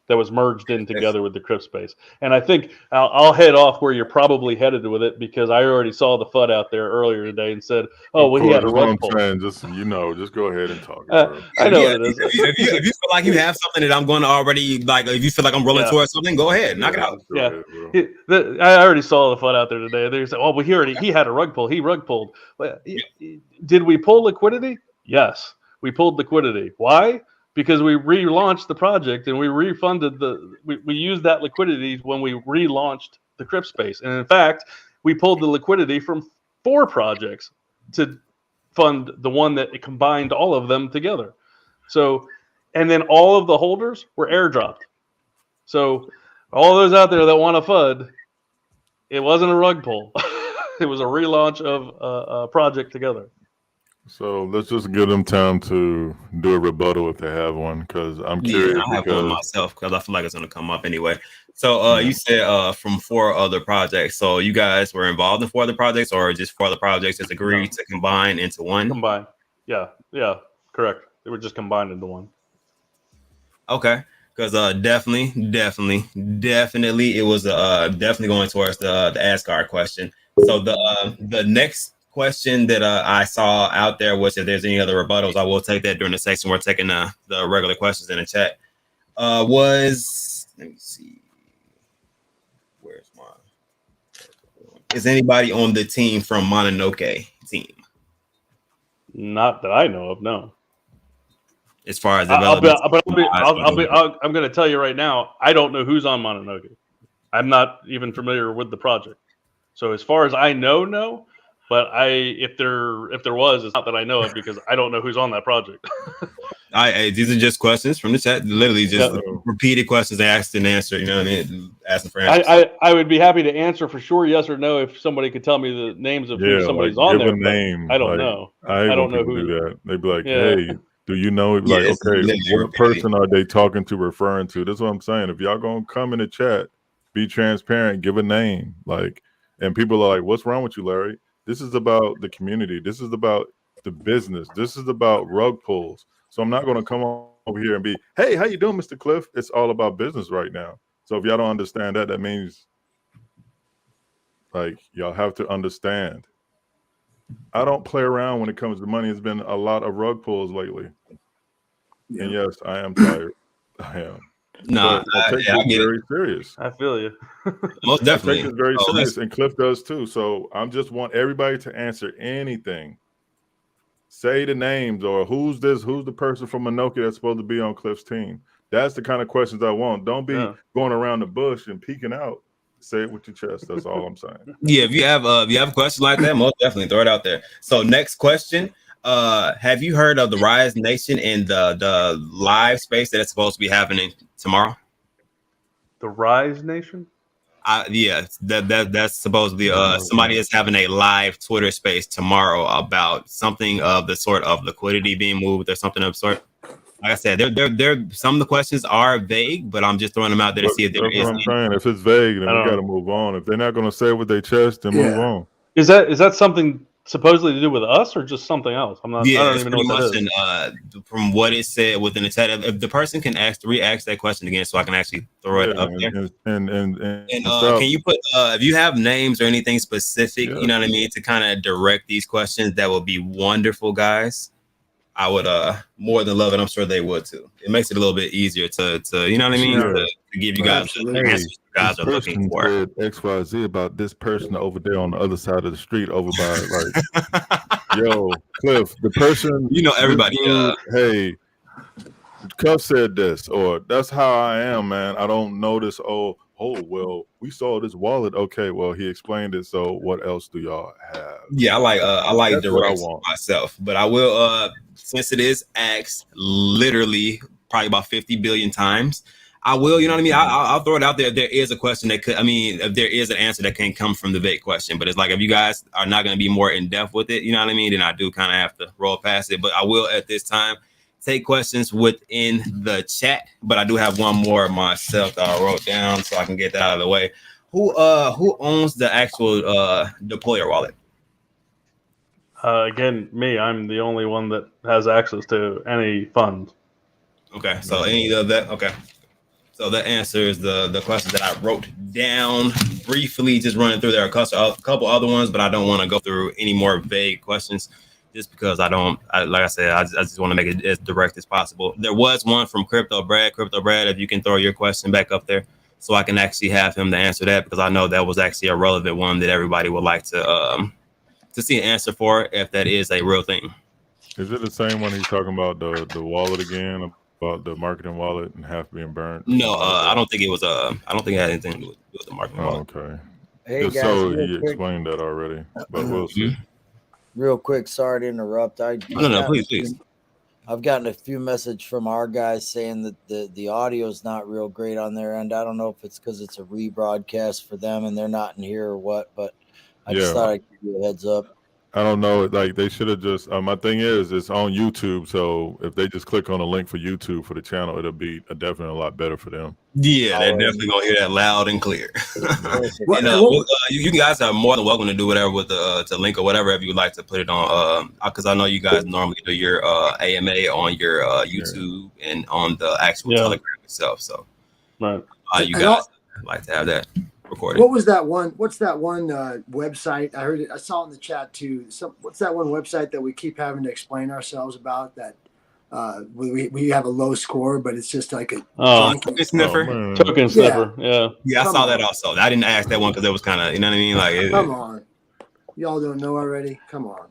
That was merged in together with the Crypt Space. And I think I'll head off where you're probably headed with it, because I already saw the FUD out there earlier today and said, "Oh, well, he had a rug pull." Just go ahead and talk. I know what it is. If you feel like you have something that I'm going to already like, if you feel like I'm rolling towards something, go ahead, knock it out. I already saw the FUD out there today. They said, "Oh, well, he had a rug pull. He rug pulled." Did we pull liquidity? Yes, we pulled liquidity. Why? Because we relaunched the project and we refunded we used that liquidity when we relaunched the Crypt Space. And in fact, we pulled the liquidity from 4 projects to fund the one that combined all of them together. So, and then all of the holders were airdropped. So all those out there that want a FUD, it wasn't a rug pull. It was a relaunch of a project together. So let's just give them time to do a rebuttal if they have one, because I'm curious. I have one myself because I feel like it's going to come up anyway. So you said from 4 other projects. So you guys were involved in 4 other projects, or just 4 other projects just agreed to combine into one? Combine. Yeah, correct. They were just combined into one. Okay. Because definitely, it was definitely going towards the Asgard question. So the next question that I saw out there was if there's any other rebuttals. I will take that during the section. We're taking the regular questions in the chat. Was let me see, where's mine? Is anybody on the team from Mononoke team? Not that I know of, no. As far as development, I'm going to tell you right now, I don't know who's on Mononoke. I'm not even familiar with the project. So as far as I know, no. But if there was, it's not that I know of because I don't know who's on that project. These are just questions from the chat, literally just repeated questions they asked and answered. You know what I mean? Asking for answers. I would be happy to answer for sure, yes or no, if somebody could tell me the names of who somebody's on there. Name. I don't know. I don't know who. Do that. They'd be like, hey, do you know? Like, okay, what person are they talking to, referring to? That's what I'm saying. If y'all gonna come in the chat, be transparent, give a name. Like, and people are like, what's wrong with you, Larry? This is about the community. This is about the business. This is about rug pulls. So I'm not going to come over here and be, hey, how you doing, Mr. Cliff? It's all about business right now. So if y'all don't understand that, that means like y'all have to understand. I don't play around when it comes to money. It's been a lot of rug pulls lately. Yeah. And yes, I am tired. I am. No, I take it very serious. I feel you. Most definitely. I take it very serious, and Cliff does too. So I just want everybody to answer anything. Say the names, or who's the person from Mononoke that's supposed to be on Cliff's team. That's the kind of questions I want. Don't be going around the bush and peeking out. Say it with your chest. That's all I'm saying. Yeah, if you have a question like that, most definitely throw it out there. So next question. Have you heard of the Rise Nation and the live space that it's supposed to be happening tomorrow? The Rise Nation? Yeah, that's supposedly somebody is having a live Twitter space tomorrow about something of the sort of liquidity being moved or something of the sort. Like I said, there some of the questions are vague, but I'm just throwing them out there to see if there is. What I'm saying. If it's vague, then we got to move on. If they're not going to say it with their chest, then move on. Is that something supposedly to do with us or just something else? I don't even know what that is. And, from what it said within the chat, if the person can re-ask that question again, so I can actually throw it up there. And can you put if you have names or anything specific, you know what I mean, to kind of direct these questions, that would be wonderful, guys. I would more than love it. I'm sure they would too. It makes it a little bit easier to you know what I mean, to give you guys the answers you guys are looking for. Said XYZ about this person over there on the other side of the street, over by like, yo, Cliff, the person, you know, everybody. Hey, Cuff said this, or that's how I am, man. I don't notice. Oh, well, we saw this wallet. Okay, well, he explained it. So what else do y'all have? Yeah, I like direct myself, but I will since it is asked literally probably about 50 billion times, I will, you know what I mean? I'll throw it out there. If there is a question that could, I mean, if there is an answer that can come from the vague question, but it's like, if you guys are not going to be more in depth with it, you know what I mean? Then I do kind of have to roll past it, but I will at this time take questions within the chat, but I do have one more myself that I wrote down so I can get that out of the way. Who owns the actual deployer wallet? Again, me. I'm the only one that has access to any funds. Okay, so any of that. Okay, so that answers the questions that I wrote down briefly. Just running through there a couple other ones, but I don't want to go through any more vague questions, just because like I said, I just want to make it as direct as possible. There was one from Crypto Brad. If you can throw your question back up there, so I can actually have him to answer that, because I know that was actually a relevant one that everybody would like to see an answer for, if that is a real thing. Is it the same one he's talking about, the wallet again, about the marketing wallet and half being burnt? No, I don't think it was I don't think it had anything to do with the marketing wallet. Okay. Hey guys, so he explained that already, but we'll see. Real quick, sorry to interrupt. No, please. I've gotten a few messages from our guys saying that the audio is not real great on their end. I don't know if it's because it's a rebroadcast for them and they're not in here or what, but I just thought I'd give you a heads up. I don't know. Like they should have just. My thing is, it's on YouTube. So if they just click on the link for YouTube for the channel, it'll be definitely a lot better for them. Yeah, they're definitely gonna hear that loud and clear. What- And what- you guys are more than welcome to do whatever with the to link or whatever if you would like to put it on. Because I know you guys normally do your AMA on your YouTube and on the actual Telegram itself. So Right. you guys like to have that recorded. What was that one? What's that one website? I heard it. I saw in the chat too. What's that one website that we keep having to explain ourselves about? That we have a low score, but it's just like a Token sniffer. Token sniffer. Yeah. Yeah, I saw that also. I didn't ask that one because it was kind of, you know what I mean? Like, come on, y'all don't know already. Come on.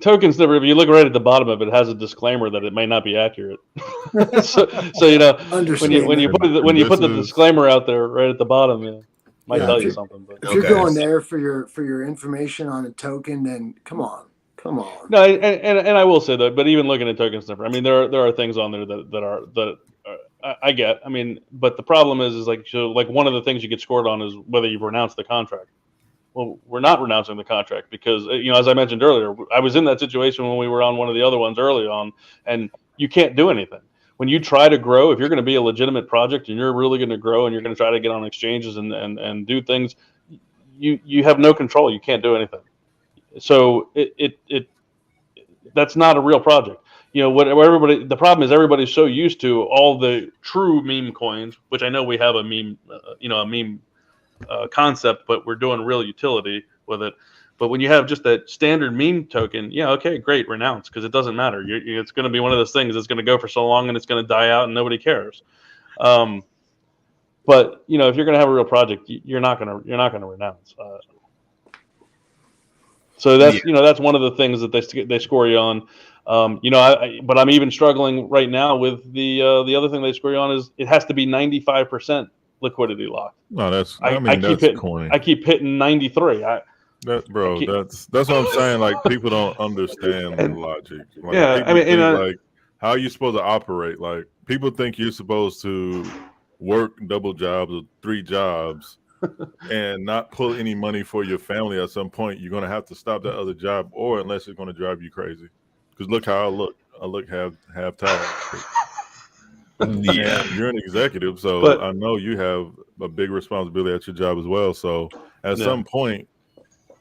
Token sniffer. If you look right at the bottom of it, it has a disclaimer that it may not be accurate. so you know when you put the disclaimer out there right at the bottom, it might tell you something. But if you're going there for your information on a token, then come on. No, and I will say that, but even looking at token sniffer, I mean, there are things on there that I get. I mean, but the problem is like one of the things you get scored on is whether you've renounced the contract. Well, we're not renouncing the contract because, as I mentioned earlier, I was in that situation when we were on one of the other ones early on, and you can't do anything. When you try to grow, if you're going to be a legitimate project and you're really going to grow and you're going to try to get on exchanges and do things, you have no control. You can't do anything. So that's not a real project. What everybody, the problem is everybody's so used to all the true meme coins, which I know we have a meme, a meme concept, but we're doing real utility with it. But when you have just that standard meme token, okay, great, renounce, because it doesn't matter. It's going to be one of those things that's going to go for so long and it's going to die out and nobody cares. But if you're going to have a real project, you're not going to renounce. So that's one of the things that they score you on. But I'm even struggling right now with the other thing they score you on is it has to be 95% liquidity locked. No, that's corny. I keep hitting 93. That's what I'm saying. Like people don't understand the logic. Like, like how are you supposed to operate? Like people think you're supposed to work double jobs or 3 jobs and not pull any money for your family. At some point, you're going to have to stop that other job, or unless it's going to drive you crazy. Because look how I look. I look half tired. Yeah, you're an executive, so I know you have a big responsibility at your job as well. So at some point,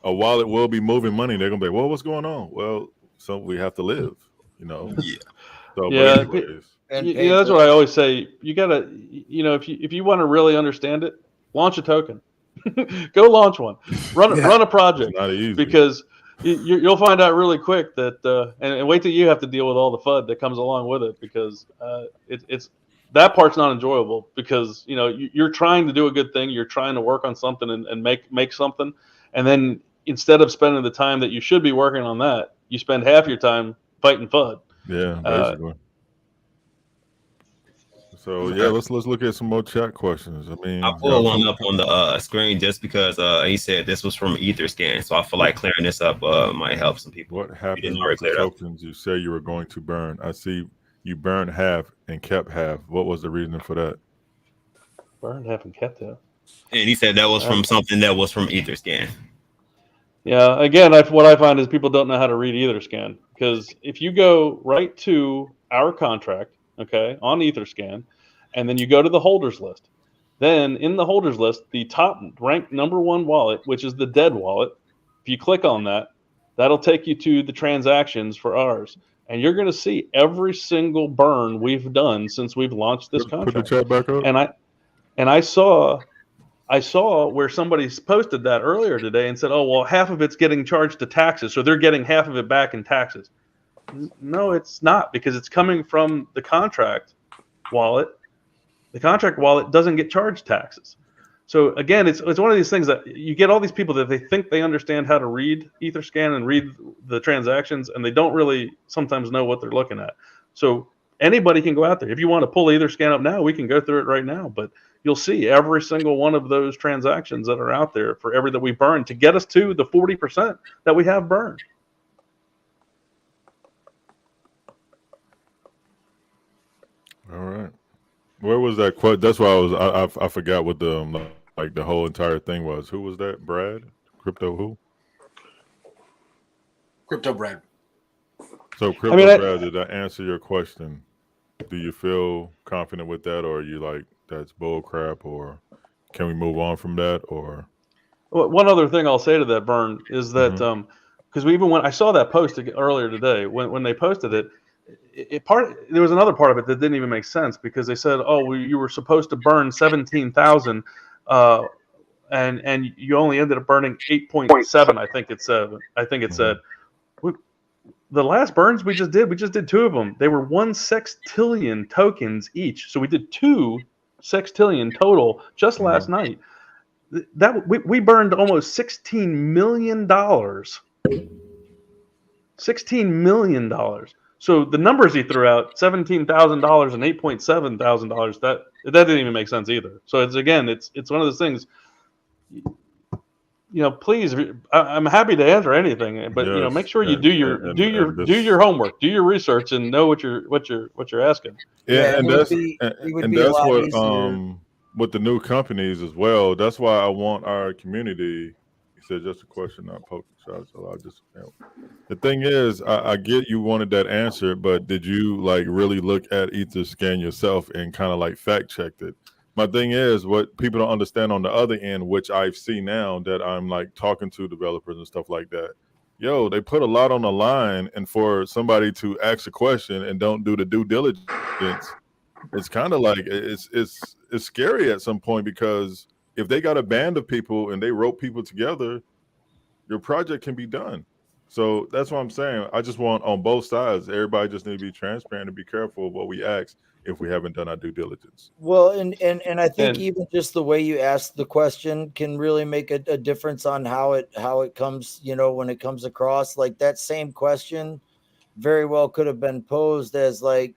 a wallet will be moving money. They're gonna be, well, what's going on? Well, so we have to live, Yeah. So, anyways. That's what I always say. You gotta, if you want to really understand it, launch a token. Go launch one. Run a project. It's not easy. Because you'll find out really quick that and wait till you have to deal with all the FUD that comes along with it, because it's that part's not enjoyable, because you're trying to do a good thing, you're trying to work on something and make something, and then instead of spending the time that you should be working on that, you spend half your time fighting FUD. Yeah, basically. So let's look at some more chat questions. I mean, I pulled one up on the screen just because he said this was from etherscan, so I feel like clearing this up might help some people. What happened with the tokens you say you were going to burn? I see you burned half and kept half. What was the reason for that? Burned half and kept half. And he said that was from something that was from etherscan. Yeah, again, what I find is people don't know how to read etherscan, because if you go right to our contract, okay, on etherscan, and then you go to the holders list, then in the holders list, the top ranked #1 wallet, which is the dead wallet, if you click on that, that'll take you to the transactions for ours, and you're going to see every single burn we've done since we've launched this contract. Put the chat back up. And I saw where somebody posted that earlier today and said, oh, well, half of it's getting charged to taxes, so they're getting half of it back in taxes. No, it's not, because it's coming from the contract wallet. The contract wallet doesn't get charged taxes. So again, it's one of these things that you get all these people that they think they understand how to read etherscan and read the transactions, and they don't really sometimes know what they're looking at. So anybody can go out there. If you want to pull etherscan up now, we can go through it right now, but you'll see every single one of those transactions that are out there for every that we burn to get us to the 40% that we have burned. All right. Where was that quote? That's why I forgot what the whole entire thing was. Who was that? Brad? Crypto who? Crypto Brad. So, Crypto Brad, did I answer your question? Do you feel confident with that, or are you like that's bull crap, or can we move on from that? Or one other thing I'll say to that, Vern, is that because when I saw that post earlier today, when they posted it, there was another part of it that didn't even make sense because they said, "Oh, you were supposed to burn 17,000, and you only ended up burning 8.7." I think it said. The last burns we just did two of them. They were 1 sextillion tokens each, so we did 2 sextillion total just last night. That we burned almost $16 million. $16 million. So the numbers he threw out, $17,000 and $8.7 thousand, that didn't even make sense either. So it's one of those things. Please, I'm happy to answer anything, but yes, make sure you do your homework, do your research, and know what you're asking. Yeah, and that's what with the new companies as well. That's why I want our community. He said just a question, not poking shots. So the thing is, I get you wanted that answer, but did you like really look at etherscan yourself and kind of like fact checked it? My thing is, what people don't understand on the other end, which I've seen now that I'm like talking to developers and stuff like that. Yo, they put a lot on the line, and for somebody to ask a question and don't do the due diligence, it's kind of like it's scary at some point, because if they got a band of people and they rope people together, your project can be done. So that's what I'm saying. I just want on both sides, everybody just need to be transparent and be careful of what we ask if we haven't done our due diligence. Well, and I think even just the way you ask the question can really make a difference on how it comes, when it comes across. Like that same question very well could have been posed as like,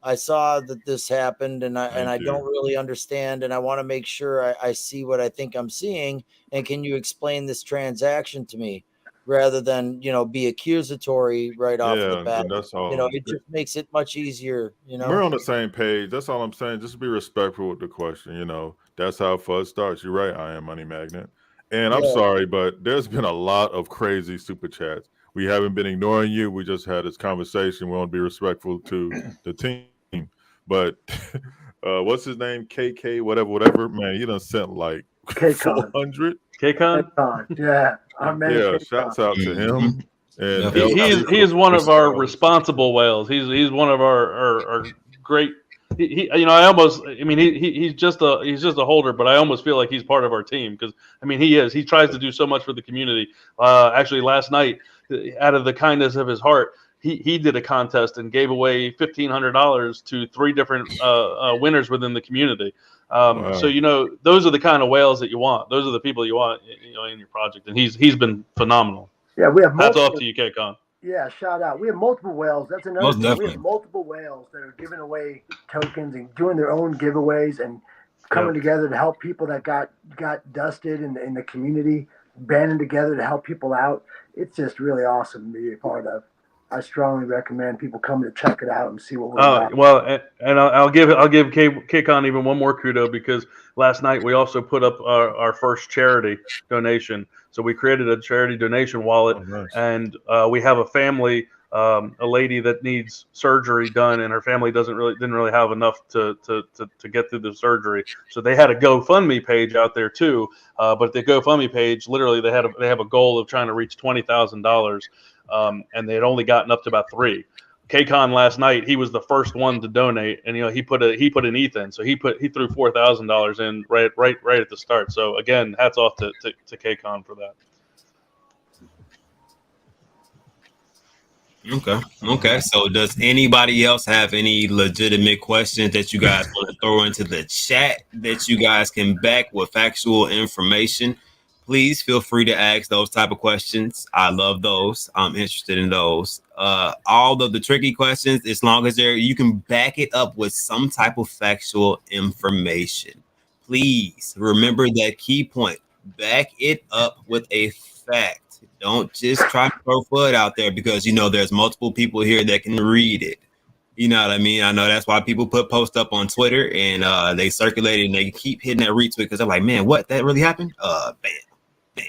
I saw that this happened and I don't really understand, and I want to make sure I see what I think I'm seeing, and can you explain this transaction to me? Rather than be accusatory right off the bat. That's all. It just makes it much easier. We're on the same page. That's all I'm saying. Just be respectful with the question. That's how FUD starts. You're right. I am Money Magnet, and I'm sorry, but there's been a lot of crazy super chats. We haven't been ignoring you. We just had this conversation. We want to be respectful to the team. But what's his name? KK, whatever. Man, you done sent like 400. KCon? Yeah. Yeah, shouts out to him. And he is one of our responsible whales. He's one of our great. He's just a holder, but I almost feel like he's part of our team because he is. He tries to do so much for the community. Actually, last night, out of the kindness of his heart, he did a contest and gave away $1,500 to 3 different winners within the community. Wow. So those are the kind of whales that you want. Those are the people you want in your project, and he's been phenomenal. Yeah, we have hats off to you, KCon. Yeah, shout out. We have multiple whales. That's another Most thing. definitely. We have multiple whales that are giving away tokens and doing their own giveaways and coming together to help people that got dusted in the community, banding together to help people out. It's just really awesome to be a part of. I strongly recommend people coming to check it out and see what we're about. Well, and I'll give KCon even one more kudo, because last night we also put up our first charity donation. So we created a charity donation wallet, and we have a family, a lady that needs surgery done, and her family didn't really have enough to get through the surgery. So they had a GoFundMe page out there too. But the GoFundMe page, literally, they have a goal of trying to reach $20,000. And they had only gotten up to about 3. KCon last night, he was the first one to donate, and he put an ETH in, so he threw $4,000 in right at the start. So again, hats off to KCon for that. Okay. So does anybody else have any legitimate questions that you guys want to throw into the chat that you guys can back with factual information? Please feel free to ask those type of questions. I love those. I'm interested in those. All of the tricky questions, as long as you can back it up with some type of factual information. Please remember that key point. Back it up with a fact. Don't just try to throw FUD out there because there's multiple people here that can read it. You know what I mean? I know that's why people put posts up on Twitter and they circulate it and they keep hitting that retweet because they're like, man, what? That really happened? Bam.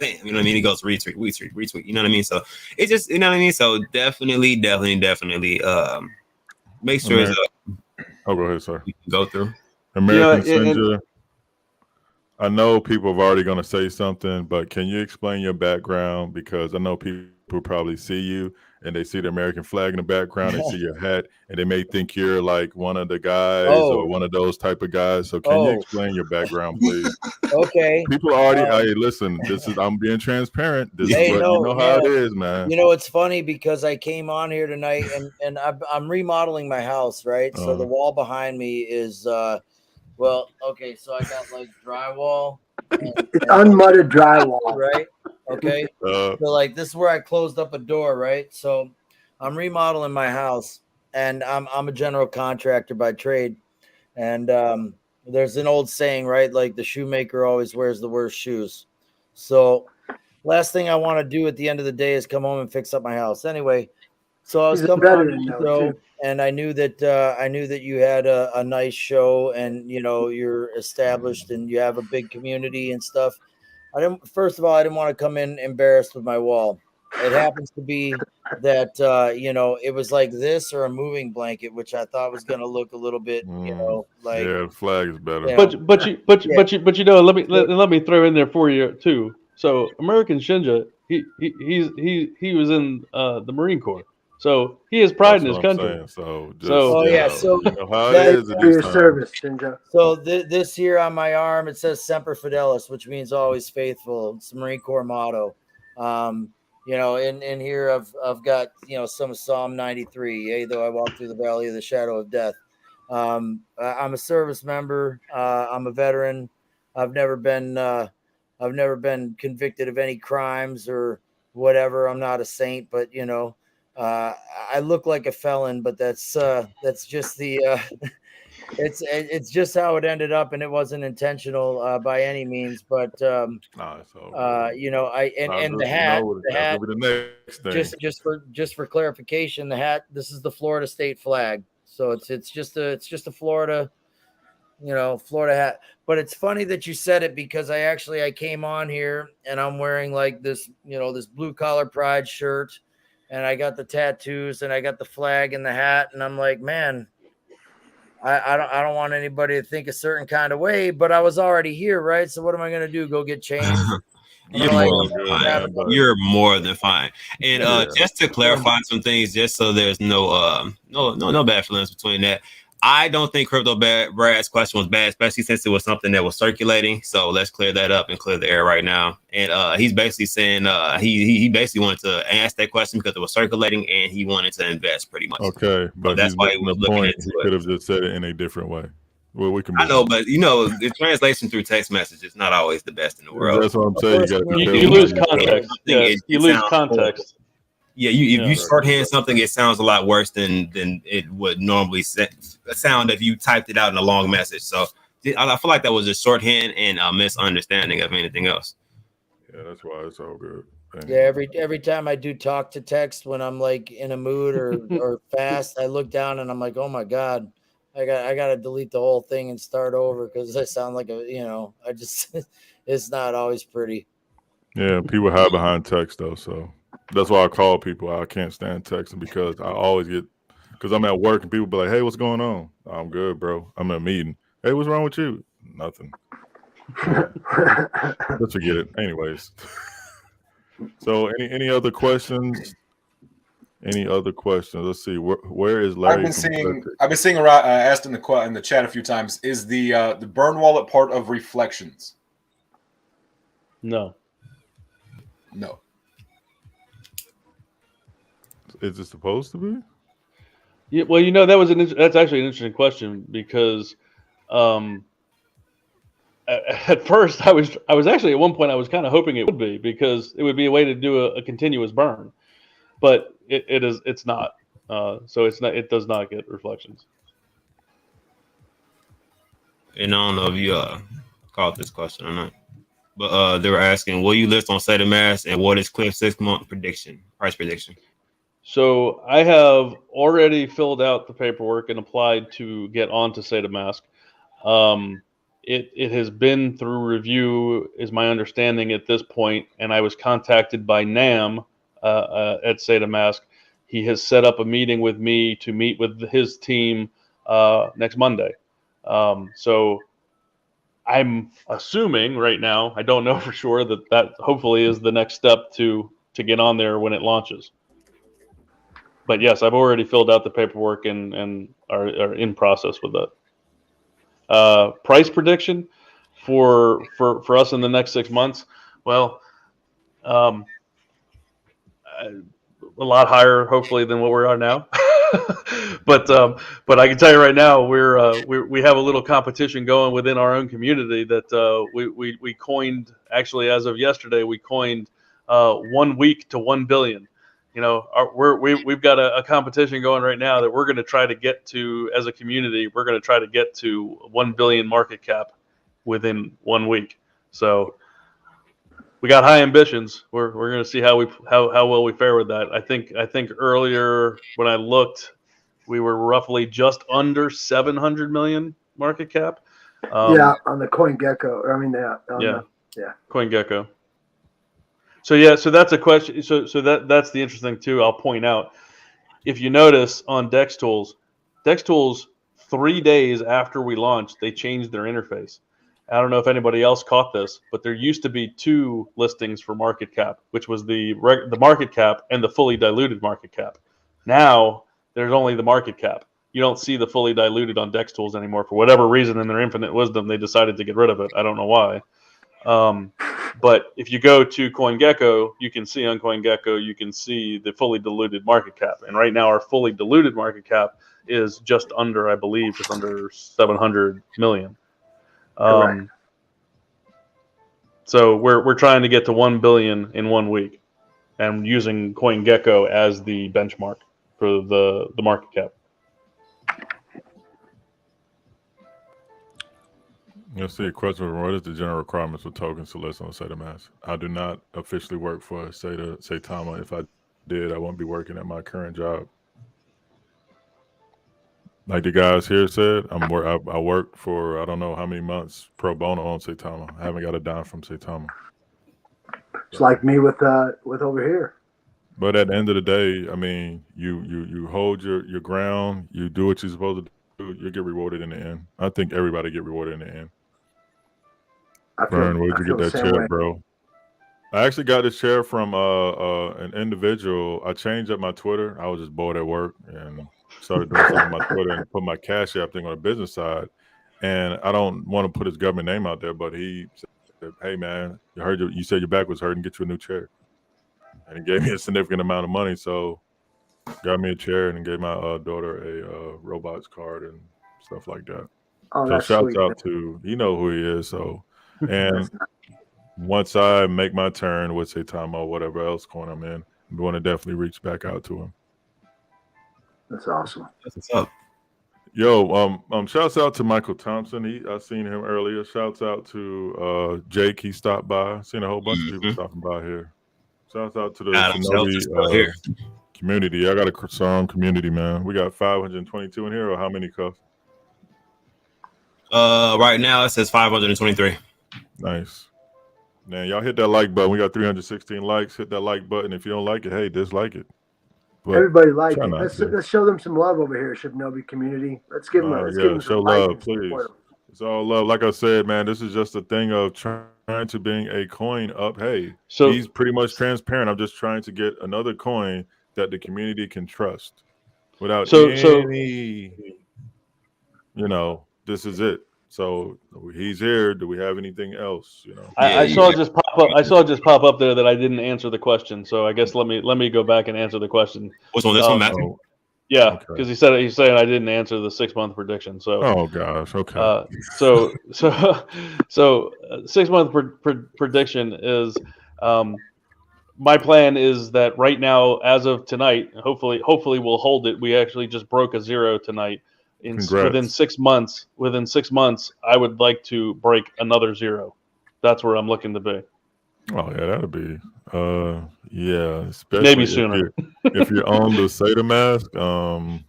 bam, you know what I mean? He goes retweet, you know what I mean? So it's just, you know what I mean? So definitely make sure it's go ahead, sir. you can go through. American Sinja. I know people are already going to say something, but can you explain your background? Because I know people probably see you and they see the American flag in the background, they see your hat, and they may think you're like one of the guys or one of those type of guys. So can you explain your background, please? Okay. People already, hey, listen, I'm being transparent. This is what, you know how it is, man. You know, it's funny because I came on here tonight and I'm remodeling my house, right? So the wall behind me is, well, okay, so I got like drywall. It's unmuttered drywall. Right? Okay. So like this is where I closed up a door, right? So I'm remodeling my house and I'm a general contractor by trade. And there's an old saying, right? Like the shoemaker always wears the worst shoes. So last thing I want to do at the end of the day is come home and fix up my house. Anyway, so I was coming on the show, and I knew that you had a nice show, and you know you're established and you have a big community and stuff. First of all, I didn't want to come in embarrassed with my wall. It happens to be that you know, it was like this or a moving blanket, which I thought was going to look a little bit, you know, like the flag is better. You know, but you know, let me throw in there for you too. So American Shinja, he was in the Marine Corps, so he has pride in his country. So you know how it is. For your service, Shinja. So this here on my arm it says Semper Fidelis, which means always faithful. It's the Marine Corps motto. You know, in here I've got, you know, some Psalm 93. Yea, though I walk through the valley of the shadow of death. I'm a service member. I'm a veteran. I've never been convicted of any crimes or whatever. I'm not a saint, but you know, I look like a felon, but that's just the it's just how it ended up, and it wasn't intentional by any means. But you know, and the hat, just for clarification, the hat. This is the Florida state flag, so it's just a Florida, you know, Florida hat. But it's funny that you said it because I came on here and I'm wearing like this, you know, this blue collar pride shirt, and I got the tattoos and I got the flag and the hat, and I'm like, man, I don't want anybody to think a certain kind of way, but I was already here, right? So what am I gonna do? Go get changed? You're more than fine. And just to clarify some things, just so there's no bad feelings between that. I don't think Crypto Brad's question was bad, especially since it was something that was circulating. So let's clear that up and clear the air right now. And he's basically saying he basically wanted to ask that question because it was circulating and he wanted to invest pretty much. Okay, but so that's why he was looking into it. He could have just said it in a different way. Well, we can. I know, but you know, the translation through text message is not always the best in the world. That's what I'm saying. You lose context. You lose context. Yeah, if you shorthand something, it sounds a lot worse than it would normally sound if you typed it out in a long message. So I feel like that was a shorthand and a misunderstanding of anything else. Yeah, that's why it's all good. Yeah, every time I do talk to text when I'm like in a mood or fast, I look down and I'm like, oh my God, I got to delete the whole thing and start over because I sound like it's not always pretty. Yeah, people hide behind text though, so that's why I call people. I can't stand texting because I always because I'm at work and people be like, hey, what's going on? I'm good, bro. I'm in a meeting. Hey, what's wrong with you? Nothing. Let's forget it. Anyways. So any other questions? Any other questions? Let's see. Where is Larry? I've been seeing around asked in the chat a few times. Is the burn wallet part of Reflections? No. Is it supposed to be? Yeah, well, you know, that's actually an interesting question because at first I was actually at one point I was kind of hoping it would be because it would be a way to do a continuous burn, but it's not. So it does not get reflections. And I don't know if you caught this question or not, but they were asking, will you list on Certik and what is Cliff's 6-month price prediction? So I have already filled out the paperwork and applied to get onto Certik. It has been through review, is my understanding at this point, and I was contacted by Nam at Certik. He has set up a meeting with me to meet with his team next Monday. So I'm assuming right now, I don't know for sure, that hopefully is the next step to get on there when it launches. But yes, I've already filled out the paperwork and are in process with that. Price prediction for us in the next 6 months. Well, a lot higher, hopefully, than what we are now. but I can tell you right now, we have a little competition going within our own community that we coined, actually, as of yesterday, we coined 1 week to 1 billion. You know, we've got a competition going right now that we're going to try to get to as a community. We're going to try to get to 1 billion market cap within 1 week. So we got high ambitions. We're going to see how well we fare with that. I think earlier when I looked, we were roughly just under 700 million market cap. Yeah, on the CoinGecko. CoinGecko. So that's a question. So that's the interesting too. I'll point out, if you notice on Dex Tools, 3 days after we launched, they changed their interface. I don't know if anybody else caught this, but there used to be 2 listings for market cap, which was the market cap and the fully diluted market cap. Now there's only the market cap. You don't see the fully diluted on Dex Tools anymore. For whatever reason, in their infinite wisdom, they decided to get rid of it. I don't know why. But if you go to CoinGecko, you can see on CoinGecko, you can see the fully diluted market cap. And right now our fully diluted market cap is just under, I believe, just under 700 million. So we're trying to get to 1 billion in 1 week, and using CoinGecko as the benchmark for the market cap. Let's see a question from what is the general requirements for tokens to list on Certik? I do not officially work for Saitama. If I did, I won't be working at my current job. Like the guys here said, I work for I don't know how many months pro bono on Saitama. I haven't got a dime from Saitama. It's like me with over here. But at the end of the day, I mean, you hold your ground, you do what you're supposed to do, you get rewarded in the end. I think everybody get rewarded in the end. Vern, where'd you get that chair, bro? I actually got this chair from an individual. I changed up my Twitter. I was just bored at work and started doing something on my Twitter and put my Cash App thing on the business side. And I don't want to put his government name out there, but he said, "Hey man, you said your back was hurting. Get you a new chair." And he gave me a significant amount of money, so got me a chair and gave my daughter a robots card and stuff like that. Oh, so shouts out to, you know who he is. So, and once I make my turn with Saitama or whatever else coin I'm in, I'm going to definitely reach back out to him. That's awesome. That's what's up. Yo, shouts out to Michael Thompson. I seen him earlier. Shouts out to Jake. He stopped by. Seen a whole bunch of people stopping by here. Shouts out to the Shibnobi community. I got a strong community, man. We got 522 in here, or how many, Cuff? Right now it says 523. Nice. Man, y'all hit that like button. We got 316 likes. Hit that like button. If you don't like it, hey, dislike it. But everybody like it. Let's show them some love over here, Shibnobi community. Let's give them show love, please. It's all love. Like I said, man, this is just a thing of trying to bring a coin up. Hey, so he's pretty much transparent. I'm just trying to get another coin that the community can trust without any, you know, this is it. So he's here. Do we have anything else? You know, I saw it just pop up. I saw it just pop up there that I didn't answer the question. So I guess let me go back and answer the question. What's on this one, Matthew? Yeah, because he said I didn't answer the 6 month prediction. So oh gosh, okay. So 6 month prediction is my plan is that right now, as of tonight, hopefully we'll hold it. We actually just broke a zero tonight. Within 6 months, I would like to break another zero. That's where I'm looking to be. Oh yeah, that'll be yeah, especially maybe sooner. If you're on the Certik,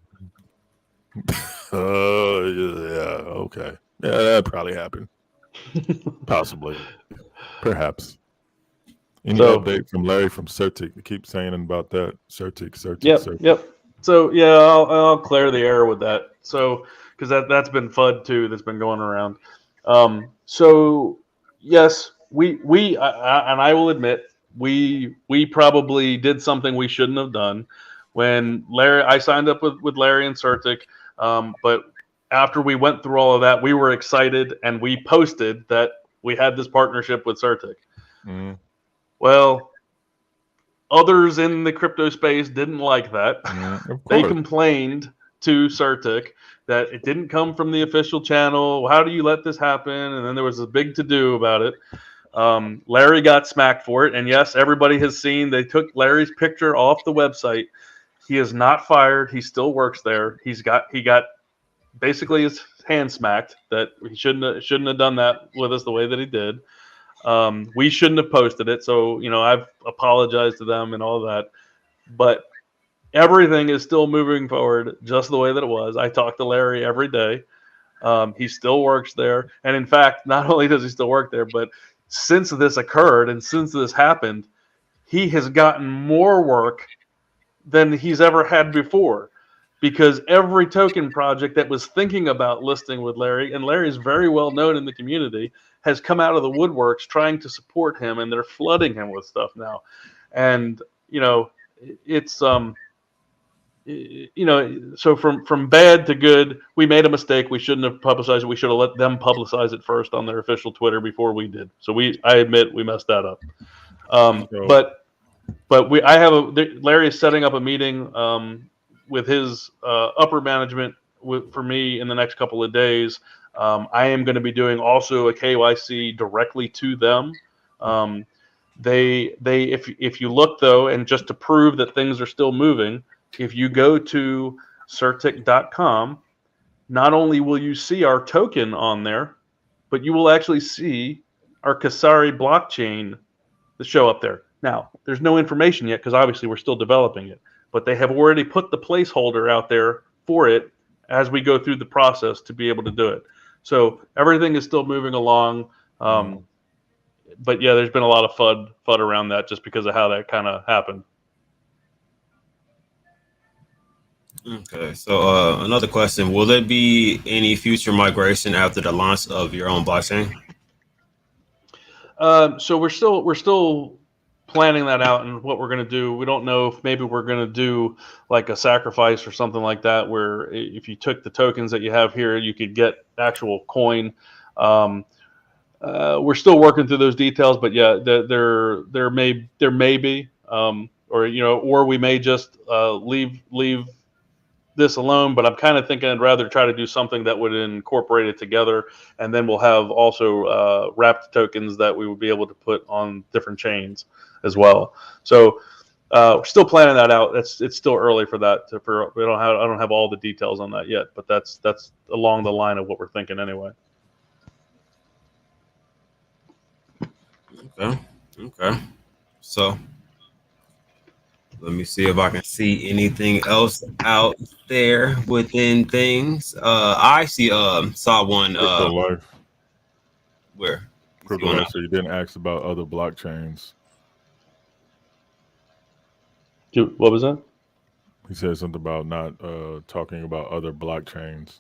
yeah, okay. Yeah, that'd probably happen. Possibly. Perhaps. Any So- update from Larry from Certik? Keep saying about that. Certik. Yep. So yeah, I'll clear the air with that. So because that's been FUD too, that's been going around. So yes, we and I will admit we probably did something we shouldn't have done when I signed up with Larry and Certik, but after we went through all of that, we were excited and we posted that we had this partnership with Certik. Mm-hmm. Well, others in the crypto space didn't like that. Of They course. complained to Certik that it didn't come from the official channel. How do you let this happen? And then there was a big to-do about it. Larry got smacked for it. And yes, everybody has seen they took Larry's picture off the website. He is not fired. He still works there. He got basically his hand smacked that he shouldn't have done that with us the way that he did. We shouldn't have posted it. So, I've apologized to them and all that. But everything is still moving forward just the way that it was. I talk to Larry every day. He still works there. And in fact, not only does he still work there, but since this occurred and since this happened, he has gotten more work than he's ever had before. Because every token project that was thinking about listing with Larry, and Larry is very well known in the community, has come out of the woodworks trying to support him, and they're flooding him with stuff now. And, it's so from bad to good, we made a mistake. We shouldn't have publicized it. We should have let them publicize it first on their official Twitter before we did. So I admit we messed that up. But Larry is setting up a meeting with his upper management for me in the next couple of days. I am going to be doing also a KYC directly to them. If you look though, and just to prove that things are still moving, if you go to Certik.com, not only will you see our token on there, but you will actually see our Kasari blockchain to show up there. Now, there's no information yet because obviously we're still developing it, but they have already put the placeholder out there for it as we go through the process to be able to do it. So everything is still moving along. But yeah, there's been a lot of FUD around that just because of how that kind of happened. Okay, so another question: will there be any future migration after the launch of your own blockchain? So we're still planning that out and what we're going to do. We don't know if maybe we're going to do like a sacrifice or something like that, where if you took the tokens that you have here, you could get actual coin. We're still working through those details, but yeah, there may be, or we may just leave this alone, but I'm kind of thinking I'd rather try to do something that would incorporate it together, and then we'll have also wrapped tokens that we would be able to put on different chains as well. So we're still planning that out. It's still early for that. I don't have all the details on that yet, but that's along the line of what we're thinking anyway. Okay. So let me see if I can see anything else out there within things. I actually saw one. Crypto Life. Where? Crypto Life. So you didn't ask about other blockchains. What was that? He said something about not talking about other blockchains.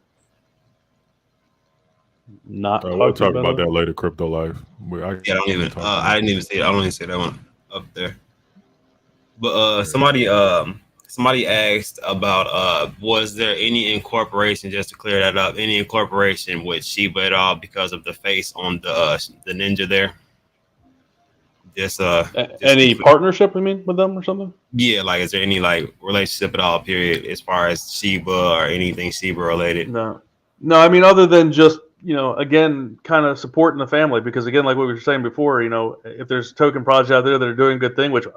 We'll talk about that later. Crypto Life. I didn't even see it. I don't even see that one up there. But somebody asked about was there any incorporation, just to clear that up, any incorporation with Shiba at all because of the face on the ninja there? Just any partnership, I mean, with them or something? Yeah, like is there any like relationship at all, period, as far as Shiba or anything Shiba related? No, I mean, other than just, again, kind of supporting the family, because again, like what we were saying before, if there's token projects out there that are doing good thing, which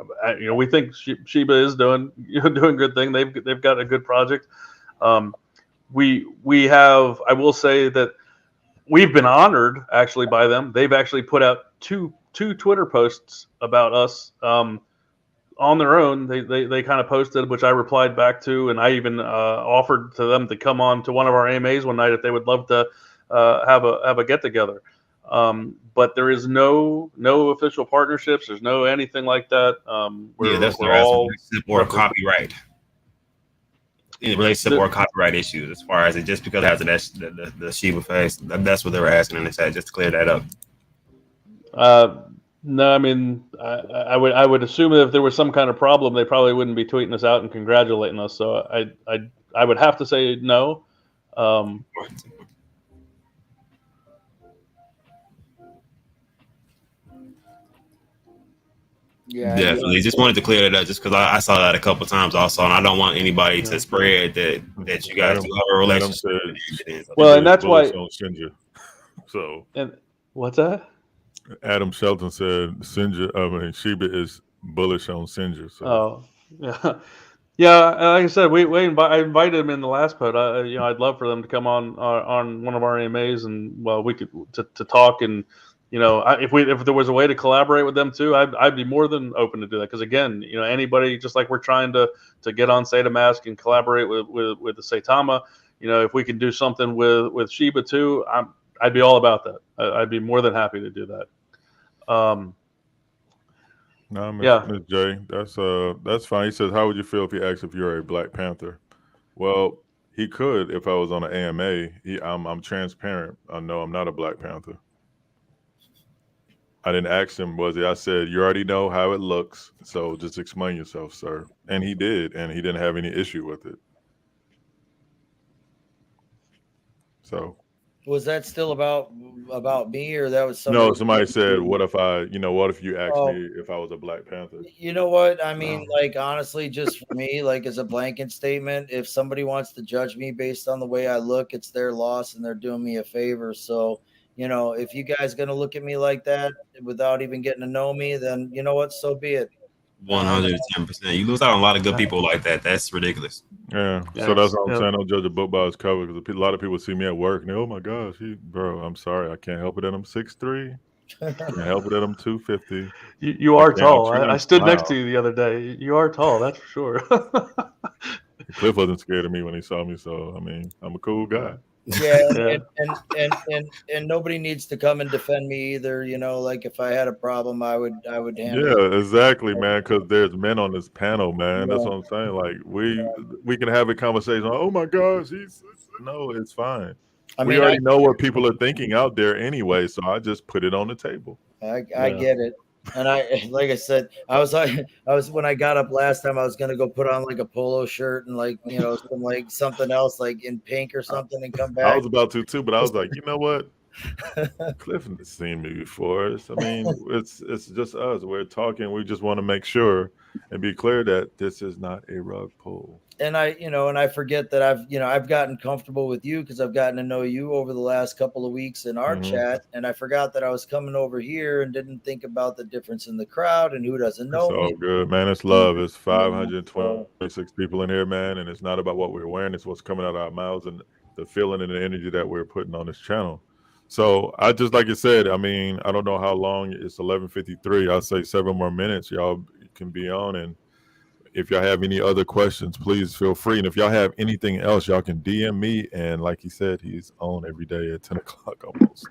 we think Shiba is doing good thing. They've got a good project. We have, I will say that we've been honored actually by them. They've actually put out two Twitter posts about us on their own. They kind of posted, which I replied back to, and I even offered to them to come on to one of our AMAs one night if they would love to have a get together. But there is no official partnerships. There's no anything like that. We're all or copyright. In relationship or copyright issues, as far as it just because it has the Shiba face. That's what they were asking in the chat, just to clear that up. No, I mean, I would assume that if there was some kind of problem, they probably wouldn't be tweeting us out and congratulating us. So I would have to say no. Yeah, definitely. Just wanted to clear it up, just because I saw that a couple times also, and I don't want anybody to spread that you guys do have a relationship. Well, and that's why. So, and what's that? Adam Shelton said Shiba is bullish on Sinja. So. Oh, yeah. Yeah, like I said, I invited him in the last pod. I'd love for them to come on one of our AMAs, and we could to talk. And if there was a way to collaborate with them too, I'd be more than open to do that. Because again, anybody, just like we're trying to get on SataMask and collaborate with the Saitama, if we can do something with Shiba too, I'd be all about that. I'd be more than happy to do that. No, Ms. J, that's fine. He says, how would you feel if he asked if you're a Black Panther? Well, he could if I was on an AMA. I'm transparent. I know I'm not a Black Panther. I didn't ask him, was he? I said, you already know how it looks, so just explain yourself, sir. And he did, and he didn't have any issue with it. So. Was that still about me, or that was somebody? No, somebody said, what if you asked me if I was a Black Panther? You know what? I mean, honestly, just for me, as a blanket statement, if somebody wants to judge me based on the way I look, it's their loss and they're doing me a favor. So, if you guys going to look at me like that without even getting to know me, then you know what? So be it. 110%. You lose out on a lot of good people like that. That's ridiculous. Yeah. So that's what I'm saying. Don't judge a book by its cover, because a lot of people see me at work and they, oh my gosh, bro, I'm sorry, I can't help it that I'm 6'3". Can't help it that I'm 250. You are tall. I stood next to you the other day. You are tall, that's for sure. Cliff wasn't scared of me when he saw me, so I mean, I'm a cool guy. Yeah, and nobody needs to come and defend me either. If I had a problem, I would handle it. Yeah, exactly, man. Because there's men on this panel, man. That's what I'm saying. Like we can have a conversation. Oh my gosh, no, it's fine. We already know what people are thinking out there anyway, so I just put it on the table. I get it. And like I said, I was when I got up last time, I was gonna go put on a polo shirt and something else in pink or something and come back. I was about to too, but I was like, you know what? Cliff has seen me before. I mean, it's just us. We're talking. We just want to make sure and be clear that this is not a rug pull. And I forget that I've gotten comfortable with you because I've gotten to know you over the last couple of weeks in our chat, and I forgot that I was coming over here and didn't think about the difference in the crowd and who doesn't know me. It's all good, man. It's love. It's 526 people in here, man, and it's not about what we're wearing. It's what's coming out of our mouths and the feeling and the energy that we're putting on this channel. So I just, like you said, I mean, I don't know how long. It's 11:53. I'll say 7 more minutes. Y'all can be on, and if y'all have any other questions, please feel free. And if y'all have anything else, y'all can DM me. And like he said, he's on every day at 10 o'clock almost.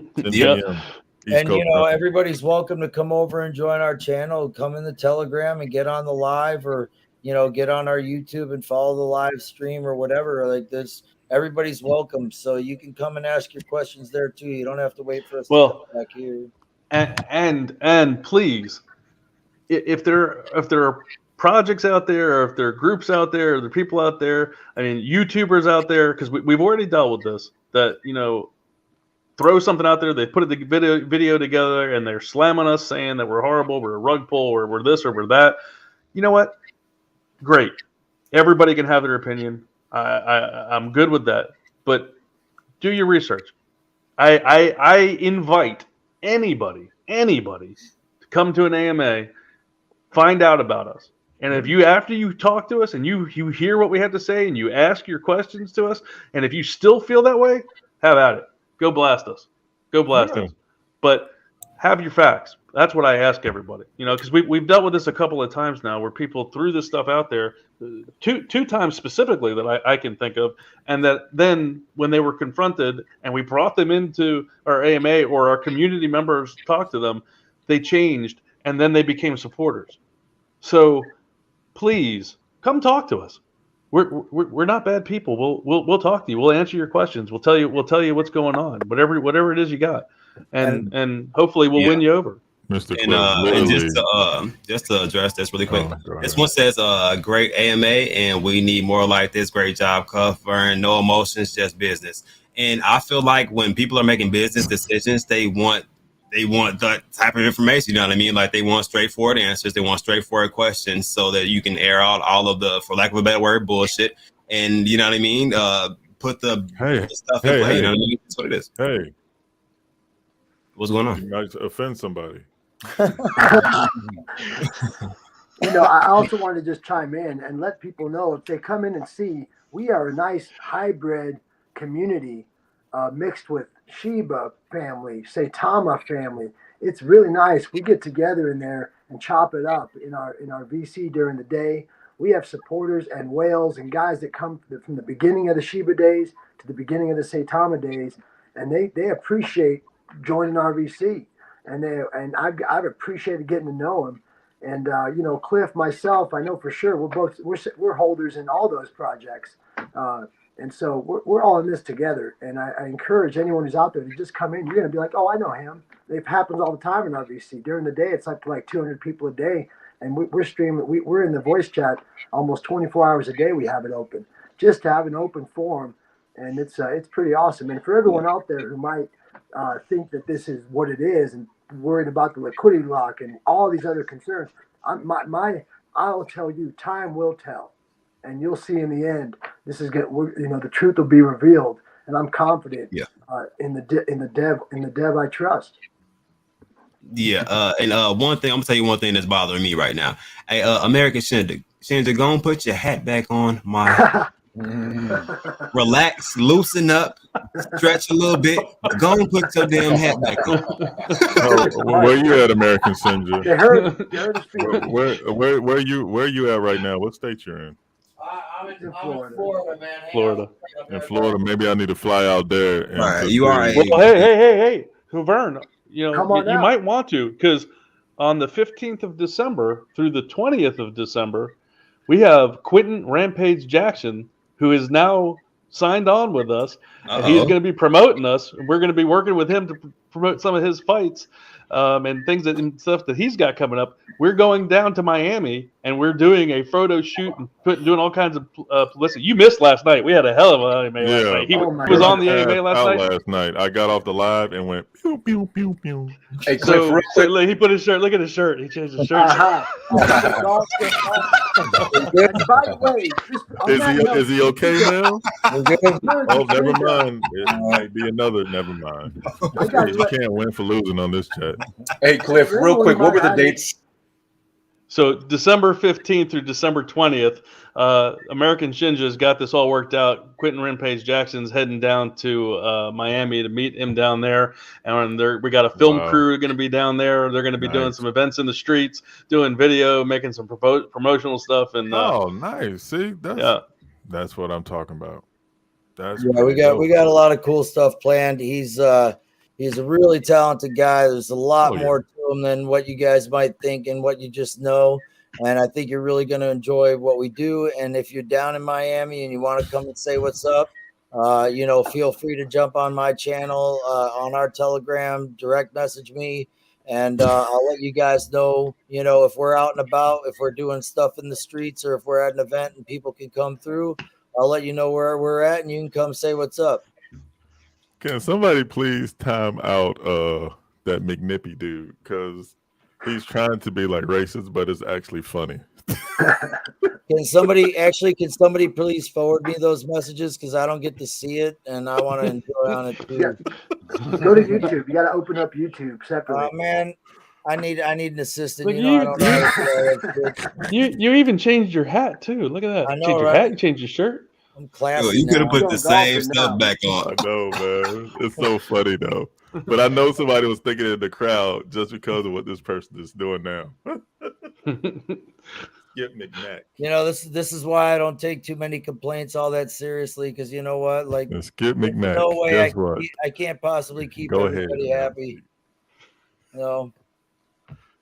And everybody's welcome to come over and join our channel. Come in the Telegram and get on the live, or get on our YouTube and follow the live stream or whatever like this. Everybody's welcome, so you can come and ask your questions there too. You don't have to wait for us to come back here. And please, if there are projects out there, or if there are groups out there, or there are people out there, I mean, YouTubers out there, because we've already dealt with this, that throw something out there, they put the video together, and they're slamming us, saying that we're horrible, we're a rug pull, or we're this or we're that. You know what? Great. Everybody can have their opinion. I'm good with that, but do your research. I invite anybody to come to an AMA, find out about us, and if after you talk to us and you hear what we have to say and you ask your questions to us, and if you still feel that way, have at it. Go blast us. Go blast us. But have your facts. That's what I ask everybody, because we've dealt with this a couple of times now, where people threw this stuff out there, two times specifically that I can think of, and that then when they were confronted and we brought them into our AMA or our community members talked to them, they changed and then they became supporters. So please come talk to us. We're not bad people. We'll talk to you. We'll answer your questions. We'll tell you what's going on. Whatever it is you got, and hopefully we'll win you over. Mr. And, just to address this really quick, this one says great AMA, and we need more like this. Great job, covering no emotions, just business. And I feel like when people are making business decisions, they want that type of information. You know what I mean? Like they want straightforward answers. They want straightforward questions so that you can air out all of the, for lack of a better word, bullshit. And you know what I mean? Put the stuff in play. You know what I mean? That's what it is. Hey, what's going on? You might offend somebody. I also want to just chime in and let people know, if they come in and see, we are a nice hybrid community mixed with Shiba family, Saitama family. It's really nice. We get together in there and chop it up in our VC during the day. We have supporters and whales and guys that come from the beginning of the Shiba days to the beginning of the Saitama days, and they appreciate joining our VC. And I've appreciated getting to know him, and Cliff, myself, I know for sure we're holders in all those projects, and so we're all in this together. And I encourage anyone who's out there to just come in. You're going to be like, oh, I know him. It happens all the time in our VC. During the day, it's up to like 200 people a day, and we're streaming. We're in the voice chat almost 24 hours a day. We have it open just to have an open forum, and it's pretty awesome. And for everyone out there who might think that this is what it is and worried about the liquidity lock and all these other concerns, I'll tell you, time will tell, and you'll see in the end. This is the truth will be revealed, and I'm confident in the dev I trust. Yeah, and one thing I'm gonna tell you, one thing that's bothering me right now. Hey, American Shinja, go and put your hat back on, my. Relax, loosen up, stretch a little bit. Go and put your damn hat back on. Where you at, American Sinja? Where you at right now? What state you're in? I'm in Florida, man. Florida. In Florida, maybe I need to fly out there. And all right, you are. Well, hey, Vern, you might want to, because on the 15th of December through the 20th of December, we have Quentin Rampage Jackson, who is now signed on with us, and he's going to be promoting us. We're going to be working with him to promote some of his fights and things and stuff that he's got coming up. We're going down to Miami, and we're doing a photo shoot and doing all kinds of publicity. You missed last night. We had a hell of an AMA last night. He was on the AMA last night. I got off the live and went pew pew pew pew. Hey, Cliff, so he put his shirt. Look at his shirt. He changed his shirt. By the way, is he okay now? Oh, never mind. It might be another. Never mind. You can't win for losing on this chat. Hey, Cliff, real quick, what were the dates? So December 15th through December 20th, American Shinja's got this all worked out. Quentin Rampage Jackson's heading down to Miami to meet him down there. And we got a film crew going to be down there. They're going to be doing some events in the streets, doing video, making some promotional stuff. And nice. See, that's what I'm talking about. We got a lot of cool stuff planned. He's a really talented guy. There's a lot more to him than what you guys might think and what you just know. And I think you're really going to enjoy what we do. And if you're down in Miami and you want to come and say what's up, feel free to jump on my channel, on our Telegram, direct message me, and I'll let you guys know, if we're out and about, if we're doing stuff in the streets, or if we're at an event and people can come through. I'll let you know where we're at, and you can come say what's up. Can somebody please time out that McNippy dude, because he's trying to be like racist, but it's actually funny. Can somebody please forward me those messages, because I don't get to see it and I want to enjoy on it too. Yeah. Go to YouTube. You got to open up YouTube separately. Man, I need an assistant. You even changed your hat too. Look at that. I know, Changed your hat. You changed your shirt. I'm classy You could have now. put Going the same golfing stuff now. back I on. know, man. It's so funny though. But I know somebody was thinking in the crowd just because of what this person is doing now. Skip McMack. You know, this is why I don't take too many complaints all that seriously, because you know what? Like, And Skip there's McMack. no way Guess what? I can't possibly keep Go ahead, everybody man. happy. You know,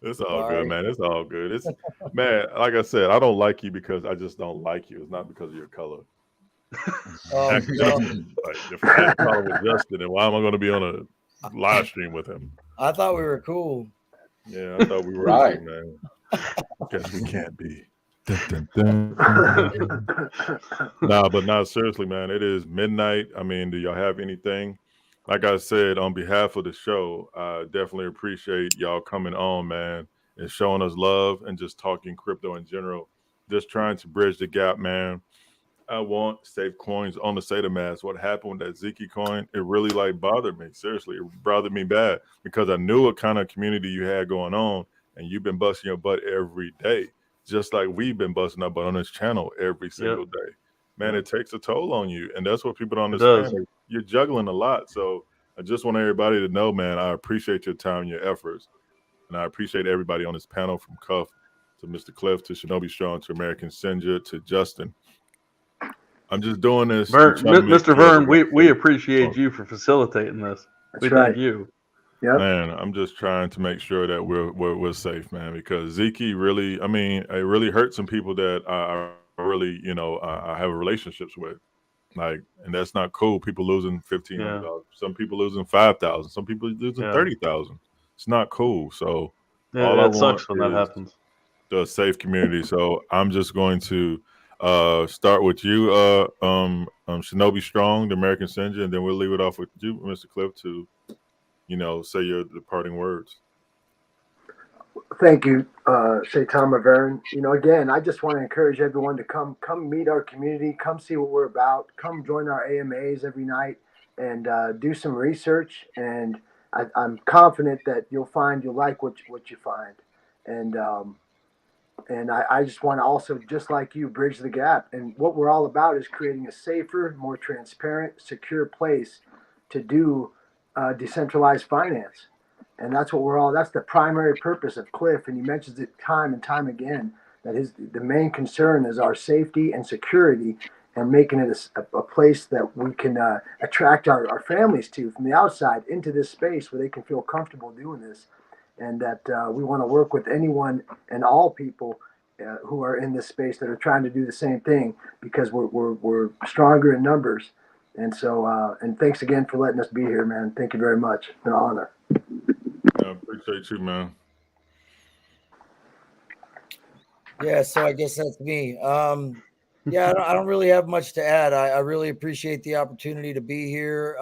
It's all sorry. good, man. It's all good. It's man, like I said, I don't like you because I just don't like you. It's not because of your color. Ask Well, Justin. Like, if I had a problem with Justin, then why am I going to be on a live stream with him? I thought we were cool. Yeah, I thought we were Right. too, man. Guess we can't be. Dun, dun, dun. Nah, seriously, man. It is midnight. I mean, do y'all have anything? Like I said, on behalf of the show, I definitely appreciate y'all coming on, man, and showing us love and just talking crypto in general. Just trying to bridge the gap, man. I want safe coins on the SATA mask. What happened with that Ziki coin? It really like bothered me. Seriously, it bothered me bad because I knew what kind of community you had going on, and you've been busting your butt every day, just like we've been busting our butt on this channel every single day. Man, it takes a toll on you, and that's what people don't understand. You're juggling a lot, so I just want everybody to know, man, I appreciate your time and your efforts, and I appreciate everybody on this panel, from Cuff to Mr. Cliff to Shinobi Strong to American Senja to Justin. I'm just doing this. Mr. Vern, we appreciate you for facilitating this. That's right. Thank you. Yep. Man, I'm just trying to make sure that we're safe, man, because Ziki really, I mean, it really hurt some people that I really, I have relationships with. Like, and that's not cool. People losing $1,500. Some people losing $5,000. Some people losing $30,000. It's not cool. So all I it want sucks when that is happens. a safe community. So I'm just going to start with you, Shinobi Strong, the American Senja, and then we'll leave it off with you, Mr. Cliff, to say your departing words. Thank you, Shaitama Varen. Again, I just want to encourage everyone to come meet our community, come see what we're about, come join our AMAs every night, and do some research. And I'm confident that you'll like what you find. And I just want to also, just like you, bridge the gap. And what we're all about is creating a safer, more transparent, secure place to do decentralized finance. And that's that's the primary purpose of Cliff. And he mentions it time and time again, that the main concern is our safety and security, and making it a place that we can attract our families to from the outside into this space where they can feel comfortable doing this. And that we want to work with anyone and all people who are in this space that are trying to do the same thing, because we're stronger in numbers. And so, and thanks again for letting us be here, man. Thank you very much. It's an honor. I appreciate you, man. Yeah, so I guess that's me. Yeah, I don't really have much to add. I really appreciate the opportunity to be here.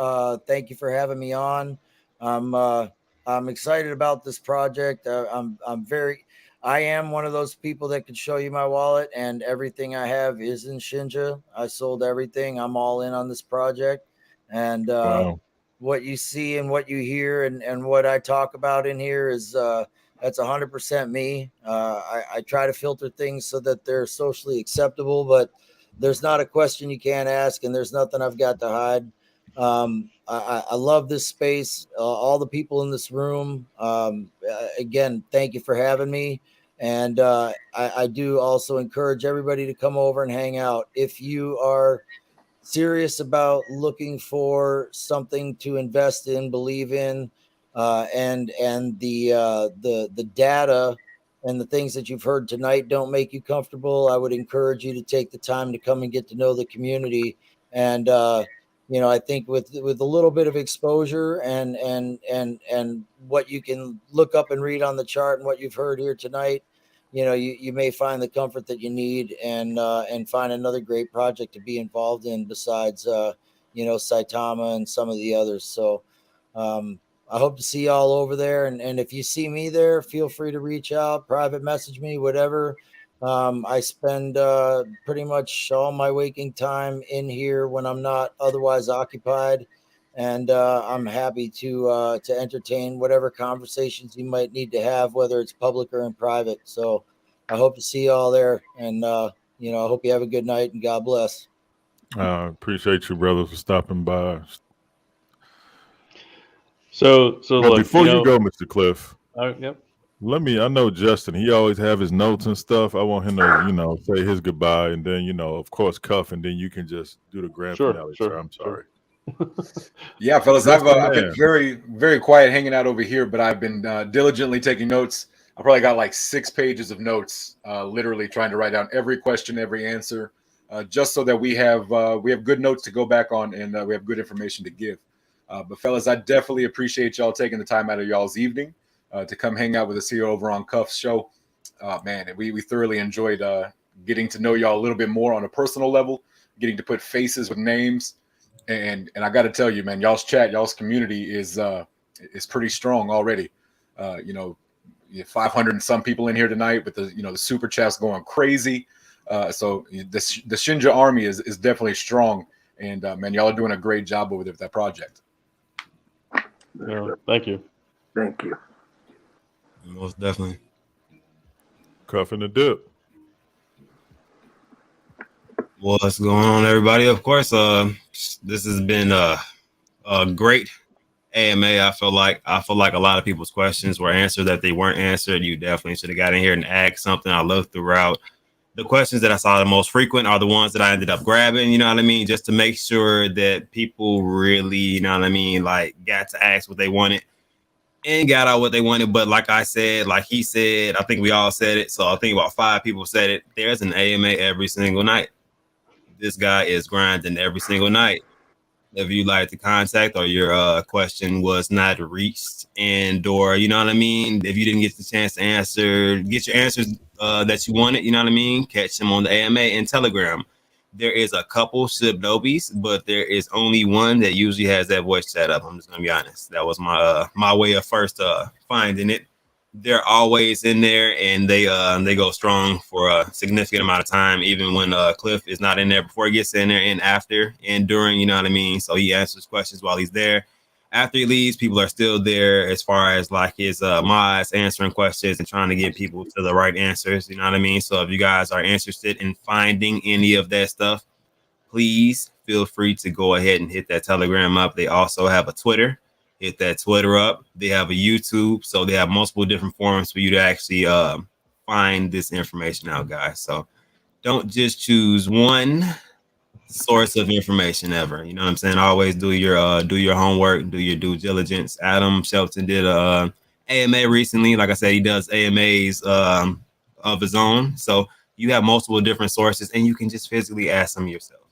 Thank you for having me on. I'm excited about this project. I am one of those people that can show you my wallet, and everything I have is in Shinja. I sold everything. I'm all in on this project. And what you see and what you hear and what I talk about in here is that's 100% me. I try to filter things so that they're socially acceptable, but there's not a question you can't ask, and there's nothing I've got to hide. I love this space, all the people in this room. Again, thank you for having me. And I do also encourage everybody to come over and hang out. If you are serious about looking for something to invest in, believe in, and the data and the things that you've heard tonight don't make you comfortable, I would encourage you to take the time to come and get to know the community. And I think with a little bit of exposure and what you can look up and read on the chart and what you've heard here tonight, you may find the comfort that you need and find another great project to be involved in besides Saitama and some of the others. So I hope to see y'all over there. And if you see me there, feel free to reach out, private message me, whatever. I spend pretty much all my waking time in here when I'm not otherwise occupied. And I'm happy to entertain whatever conversations you might need to have, whether it's public or in private. So I hope to see you all there. And, I hope you have a good night and God bless. Appreciate you, brother, for stopping by. So Well, look, before you go, Mr. Cliff, yep. I know Justin, he always have his notes and stuff. I want him to, say his goodbye, and then, of course, Cuff, and then you can just do the grand finale, sir. I'm sorry. Yeah, fellas, Just I've been very, very quiet hanging out over here, but I've been diligently taking notes. I probably got like 6 pages of notes, literally trying to write down every question, every answer, just so that we have good notes to go back on, and we have good information to give. But fellas, I definitely appreciate y'all taking the time out of y'all's evening to come hang out with us here over on Cuff's show. Man, and we thoroughly enjoyed getting to know y'all a little bit more on a personal level, getting to put faces with names. And I got to tell you, man, y'all's chat, y'all's community is pretty strong already. 500 and some people in here tonight with the super chats going crazy. So the Shinja army is definitely strong, and man, y'all are doing a great job over there with that project. Yeah, thank you. Thank you. Most definitely. Cuffing the dip. What's going on, everybody? Of course, this has been a great AMA. I feel like a lot of people's questions were answered that they weren't answered. You definitely should have got in here and asked something. I looked throughout. The questions that I saw the most frequent are the ones that I ended up grabbing, you know what I mean? Just to make sure that people really, you know what I mean, like got to ask what they wanted and got out what they wanted. But like I said, like he said, I think we all said it. So I think about 5 people said it. There's an AMA every single night. This guy is grinding every single night. If you like to contact or your question was not reached, and or you know what I mean, if you didn't get the chance to get your answers that you wanted, you know what I mean, catch them on the AMA and Telegram. There is a couple Shibnobis, but there is only one that usually has that voice chat up. I'm just gonna be honest. That was my way of first finding it. They're always in there, and they go strong for a significant amount of time, even when Cliff is not in there, before he gets in there, and after and during, you know what I mean? So he answers questions while he's there. After he leaves, people are still there as far as like his mods answering questions and trying to get people to the right answers, you know what I mean? So if you guys are interested in finding any of that stuff, please feel free to go ahead and hit that Telegram up. They also have a Twitter. Hit that Twitter up. They have a YouTube. So they have multiple different forums for you to actually find this information out, guys. So don't just choose one source of information ever. You know what I'm saying? Always do your homework, do your due diligence. Adam Shelton did a AMA recently. Like I said, he does AMAs of his own. So you have multiple different sources, and you can just physically ask them yourself.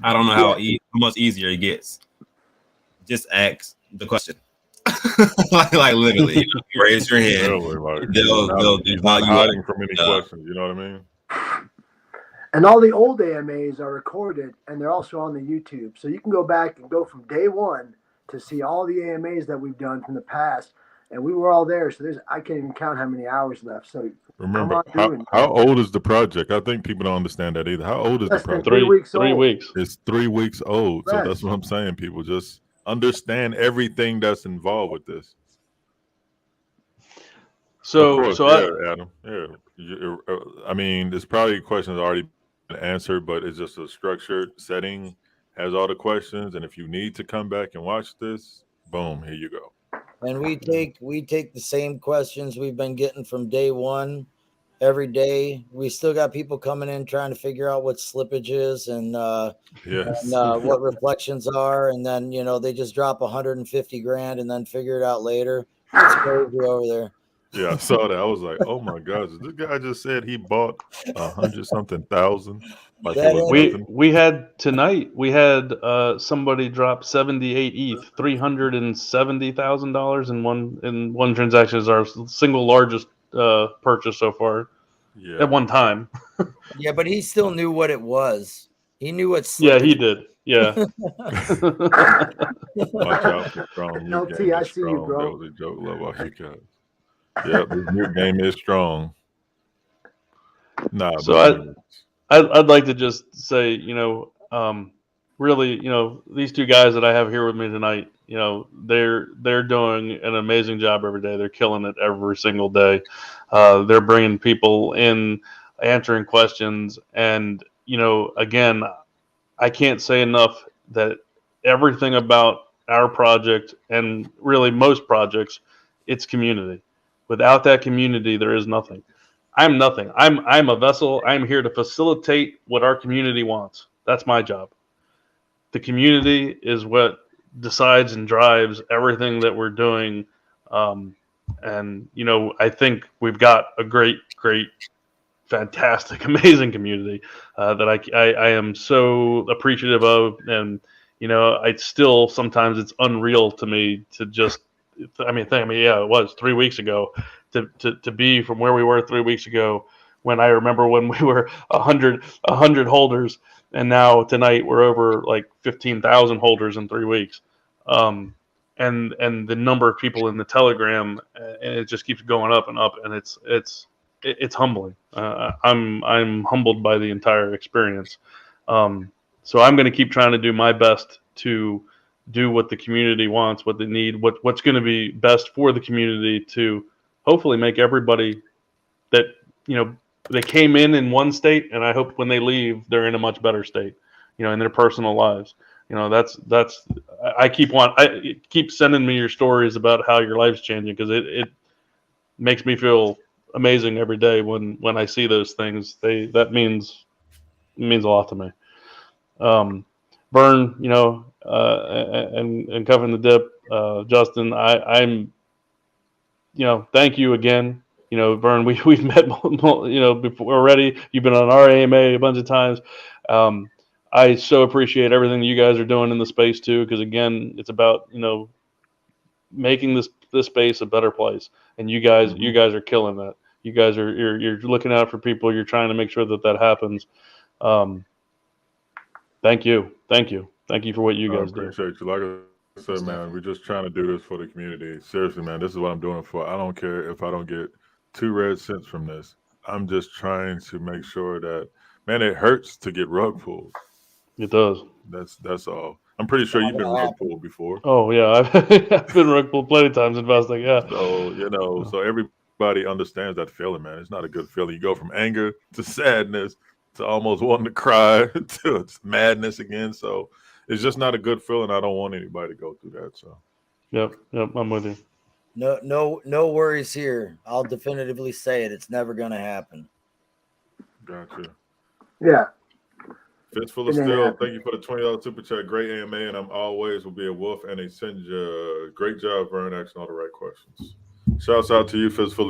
I don't know how much easier it gets. Just ask the question. like literally, you know, raise your hand. He's not hiding from any questions. You know what I mean? And all the old AMAs are recorded, and they're also on the YouTube. So you can go back and go from day one to see all the AMAs that we've done from the past. And we were all there, so I can't even count how many hours left. So remember, how old is the project? I think people don't understand that either. How old is the project? 3 weeks old. 3 weeks. It's 3 weeks old. Yes. So that's what I'm saying. People just understand everything that's involved with this. Adam. Yeah. I mean, there's probably questions already been answered, but it's just a structured setting, has all the questions. And if you need to come back and watch this, boom, here you go. And we take the same questions we've been getting from day one every day. We still got people coming in trying to figure out what slippage is and what reflections are. And then, they just drop 150 grand and then figure it out later. It's crazy over there. Yeah, I saw that. I was like, oh my gosh, this guy just said he bought 100-something thousand. Like we had tonight. We had somebody drop 78 ETH, $370,000 in one transaction. Is our single largest purchase so far. Yeah. At one time. Yeah, but he still knew what it was. He knew what. Yeah, he did. Yeah. Watch out for strong. LT, I see you, bro. That was a joke. Love all you guys. Yeah, this new game is strong. So I'd like to just say, really, these two guys that I have here with me tonight, they're doing an amazing job every day. They're killing it every single day. They're bringing people in, answering questions, and again, I can't say enough that everything about our project and really most projects, it's community. Without that community, there is nothing. I'm nothing. I'm a vessel. I'm here to facilitate what our community wants. That's my job. The community is what decides and drives everything that we're doing. And I think we've got a great, fantastic, amazing community that I am so appreciative of. And I still sometimes it's unreal to me to just. Yeah, it was 3 weeks ago to be from where we were 3 weeks ago. When I remember when we were 100 holders, and now tonight we're over like 15,000 holders in 3 weeks. And the number of people in the Telegram, and it just keeps going up and up, and it's humbling. I'm humbled by the entire experience. So I'm going to keep trying to do my best to do what the community wants, what they need, what's going to be best for the community to hopefully make everybody that they came in one state, and I hope when they leave they're in a much better state, in their personal lives. That's I keep sending me your stories about how your life's changing, because it makes me feel amazing every day when I see those things. That means a lot to me. Vern, and covering the dip, Justin, I'm thank you again. Vern, we've met before already. You've been on our AMA a bunch of times. I so appreciate everything that you guys are doing in the space too, because again, it's about making this space a better place, and you guys are killing that. You guys are you're looking out for people. You're trying to make sure that happens. Thank you for what you guys do. I appreciate you. Like I said, man, we're just trying to do this for the community. Seriously, man, this is what I'm doing it for. I don't care if I don't get 2 red cents from this. I'm just trying to make sure that, man, it hurts to get rug pulled. It does. That's all. I'm pretty sure you've been rug pulled before. Oh yeah, I've been rug pulled plenty of times investing. Yeah. So so everybody understands that feeling, man. It's not a good feeling. You go from anger to sadness to almost wanting to cry to madness again. So it's just not a good feeling. I don't want anybody to go through that. So. Yep, I'm with you. No worries here. I'll definitively say it. It's never going to happen. Gotcha. Yeah. Fistful of Steel, thank you for the $20 super chat. Great AMA, and I'm always will be a wolf and a Sinja. Great job, Vern, asking all the right questions. Shouts out to you, Fistful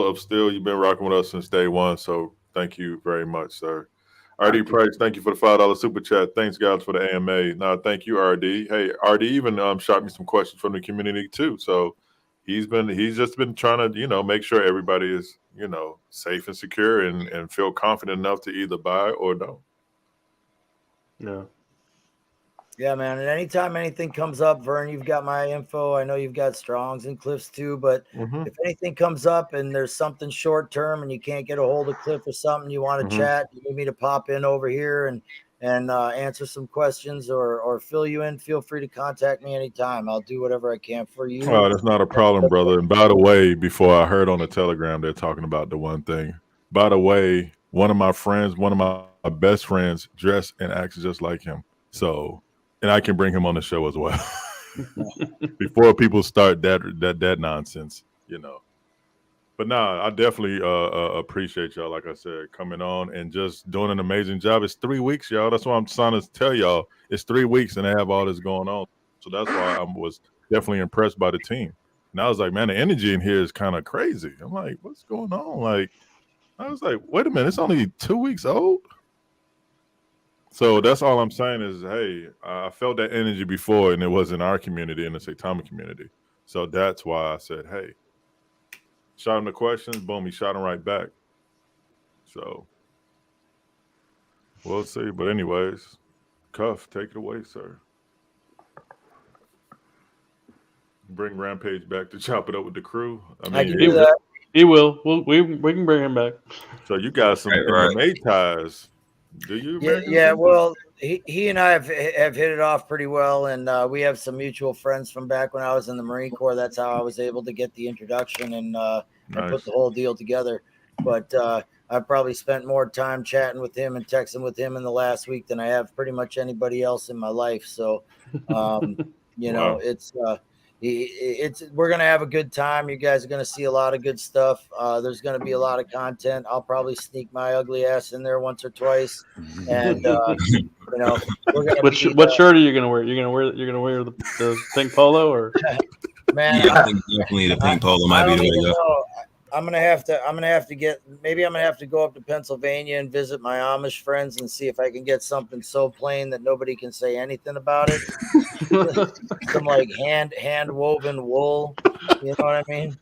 of Steel. You've been rocking with us since day one, so thank you very much, sir. RD Price, thank you for the $5 super chat. Thanks, guys, for the AMA. No, thank you, RD. Hey, RD even shot me some questions from the community too. So he's just been trying to make sure everybody is safe and secure and feel confident enough to either buy or don't. Yeah, man. And anytime anything comes up, Vern, you've got my info. I know you've got Strong's and Cliff's too, but if anything comes up and there's something short term and you can't get a hold of Cliff or something, you want to chat, you need me to pop in over here and answer some questions or fill you in, feel free to contact me anytime. I'll do whatever I can for you. Oh, that's not a problem, brother. And by the way, before I heard on the Telegram, they're talking about the one thing. By the way, one of my best friends dressed and acts just like him. So, and I can bring him on the show as well. Before people start that nonsense, But I definitely appreciate y'all, like I said, coming on and just doing an amazing job. It's 3 weeks, y'all. That's why I'm trying to tell y'all. It's 3 weeks and they have all this going on. So that's why I was definitely impressed by the team. And I was like, man, the energy in here is kind of crazy. I'm like, what's going on? I was like, wait a minute, it's only 2 weeks old? So that's all I'm saying is, hey, I felt that energy before, and it was in our community, in the Tokenomics community. So that's why I said, hey, shot him the questions, boom, he shot him right back. So we'll see. But anyways, Cuff, take it away, sir. Bring Rampage back to chop it up with the crew. I can do that. He will. We can bring him back. So you got some MMA ties. Do you? Yeah. Well, he and I have hit it off pretty well, and we have some mutual friends from back when I was in the Marine Corps. That's how I was able to get the introduction and put the whole deal together. But I've probably spent more time chatting with him and texting with him in the last week than I have pretty much anybody else in my life. So, you know, it's we're gonna have a good time. You guys are gonna see a lot of good stuff. There's gonna be a lot of content. I'll probably sneak my ugly ass in there once or twice, and you know, we're gonna. What shirt are you gonna wear? You're gonna wear the pink polo, or man? Yeah, I think definitely the pink polo might be the way to go. I'm gonna have to get. Maybe I'm gonna have to go up to Pennsylvania and visit my Amish friends and see if I can get something so plain that nobody can say anything about it. Some like hand woven wool. You know what I mean?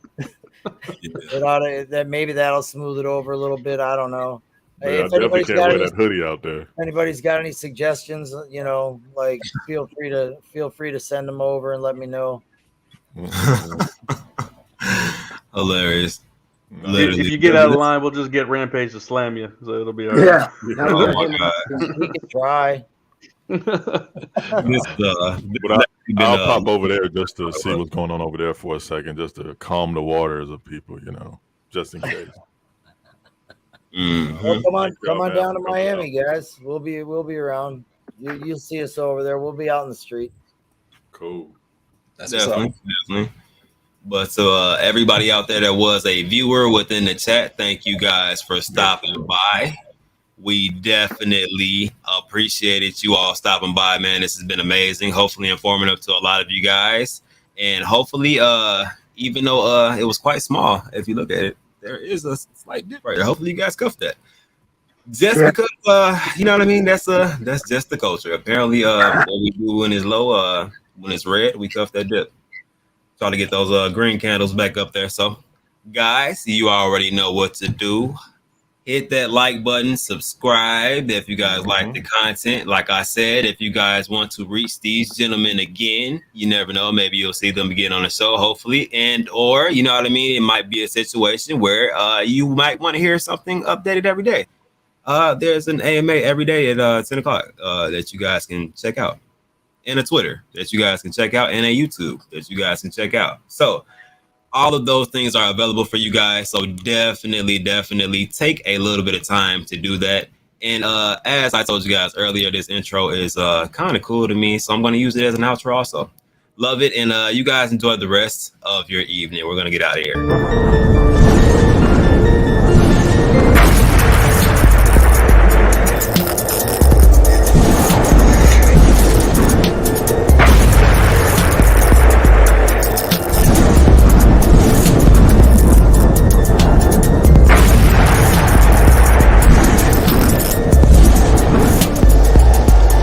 That maybe that'll smooth it over a little bit. I don't know. Yeah, if anybody's got wear that hoodie out there. Anybody's got any suggestions? You know, like feel free to send them over and let me know. Hilarious. If you get out of line, we'll just get Rampage to slam you, so it'll be all right. Yeah. Oh my God. We can try. I'll pop over there just to see what's going on over there for a second, just to calm the waters of people, you know, just in case. Well, come on down to Miami, guys. We'll be around. You'll see us over there. We'll be out in the street. Cool. That's definitely. But so everybody out there that was a viewer within the chat, thank you guys for stopping by. We definitely appreciated you all stopping by, man. This has been amazing. Hopefully informative to a lot of you guys. And hopefully, even though it was quite small, if you look at it, there is a slight dip right there. Hopefully you guys cuffed that. Just because, you know what I mean? That's just the culture. Apparently, what we do when it's low, when it's red, we cuff that dip. Try to get those green candles back up there. So, guys, you already know what to do. Hit that like button, subscribe if you guys like the content. Like I said, if you guys want to reach these gentlemen again, you never know. Maybe you'll see them again on the show, hopefully. And or, you know what I mean? It might be a situation where you might want to hear something updated every day. There's an AMA every day at 10 o'clock that you guys can check out. And a Twitter that you guys can check out, and a YouTube that you guys can check out. So all of those things are available for you guys. So definitely take a little bit of time to do that. And as I told you guys earlier, this intro is kind of cool to me. So I'm going to use it as an outro also. Love it. And you guys enjoy the rest of your evening. We're going to get out of here.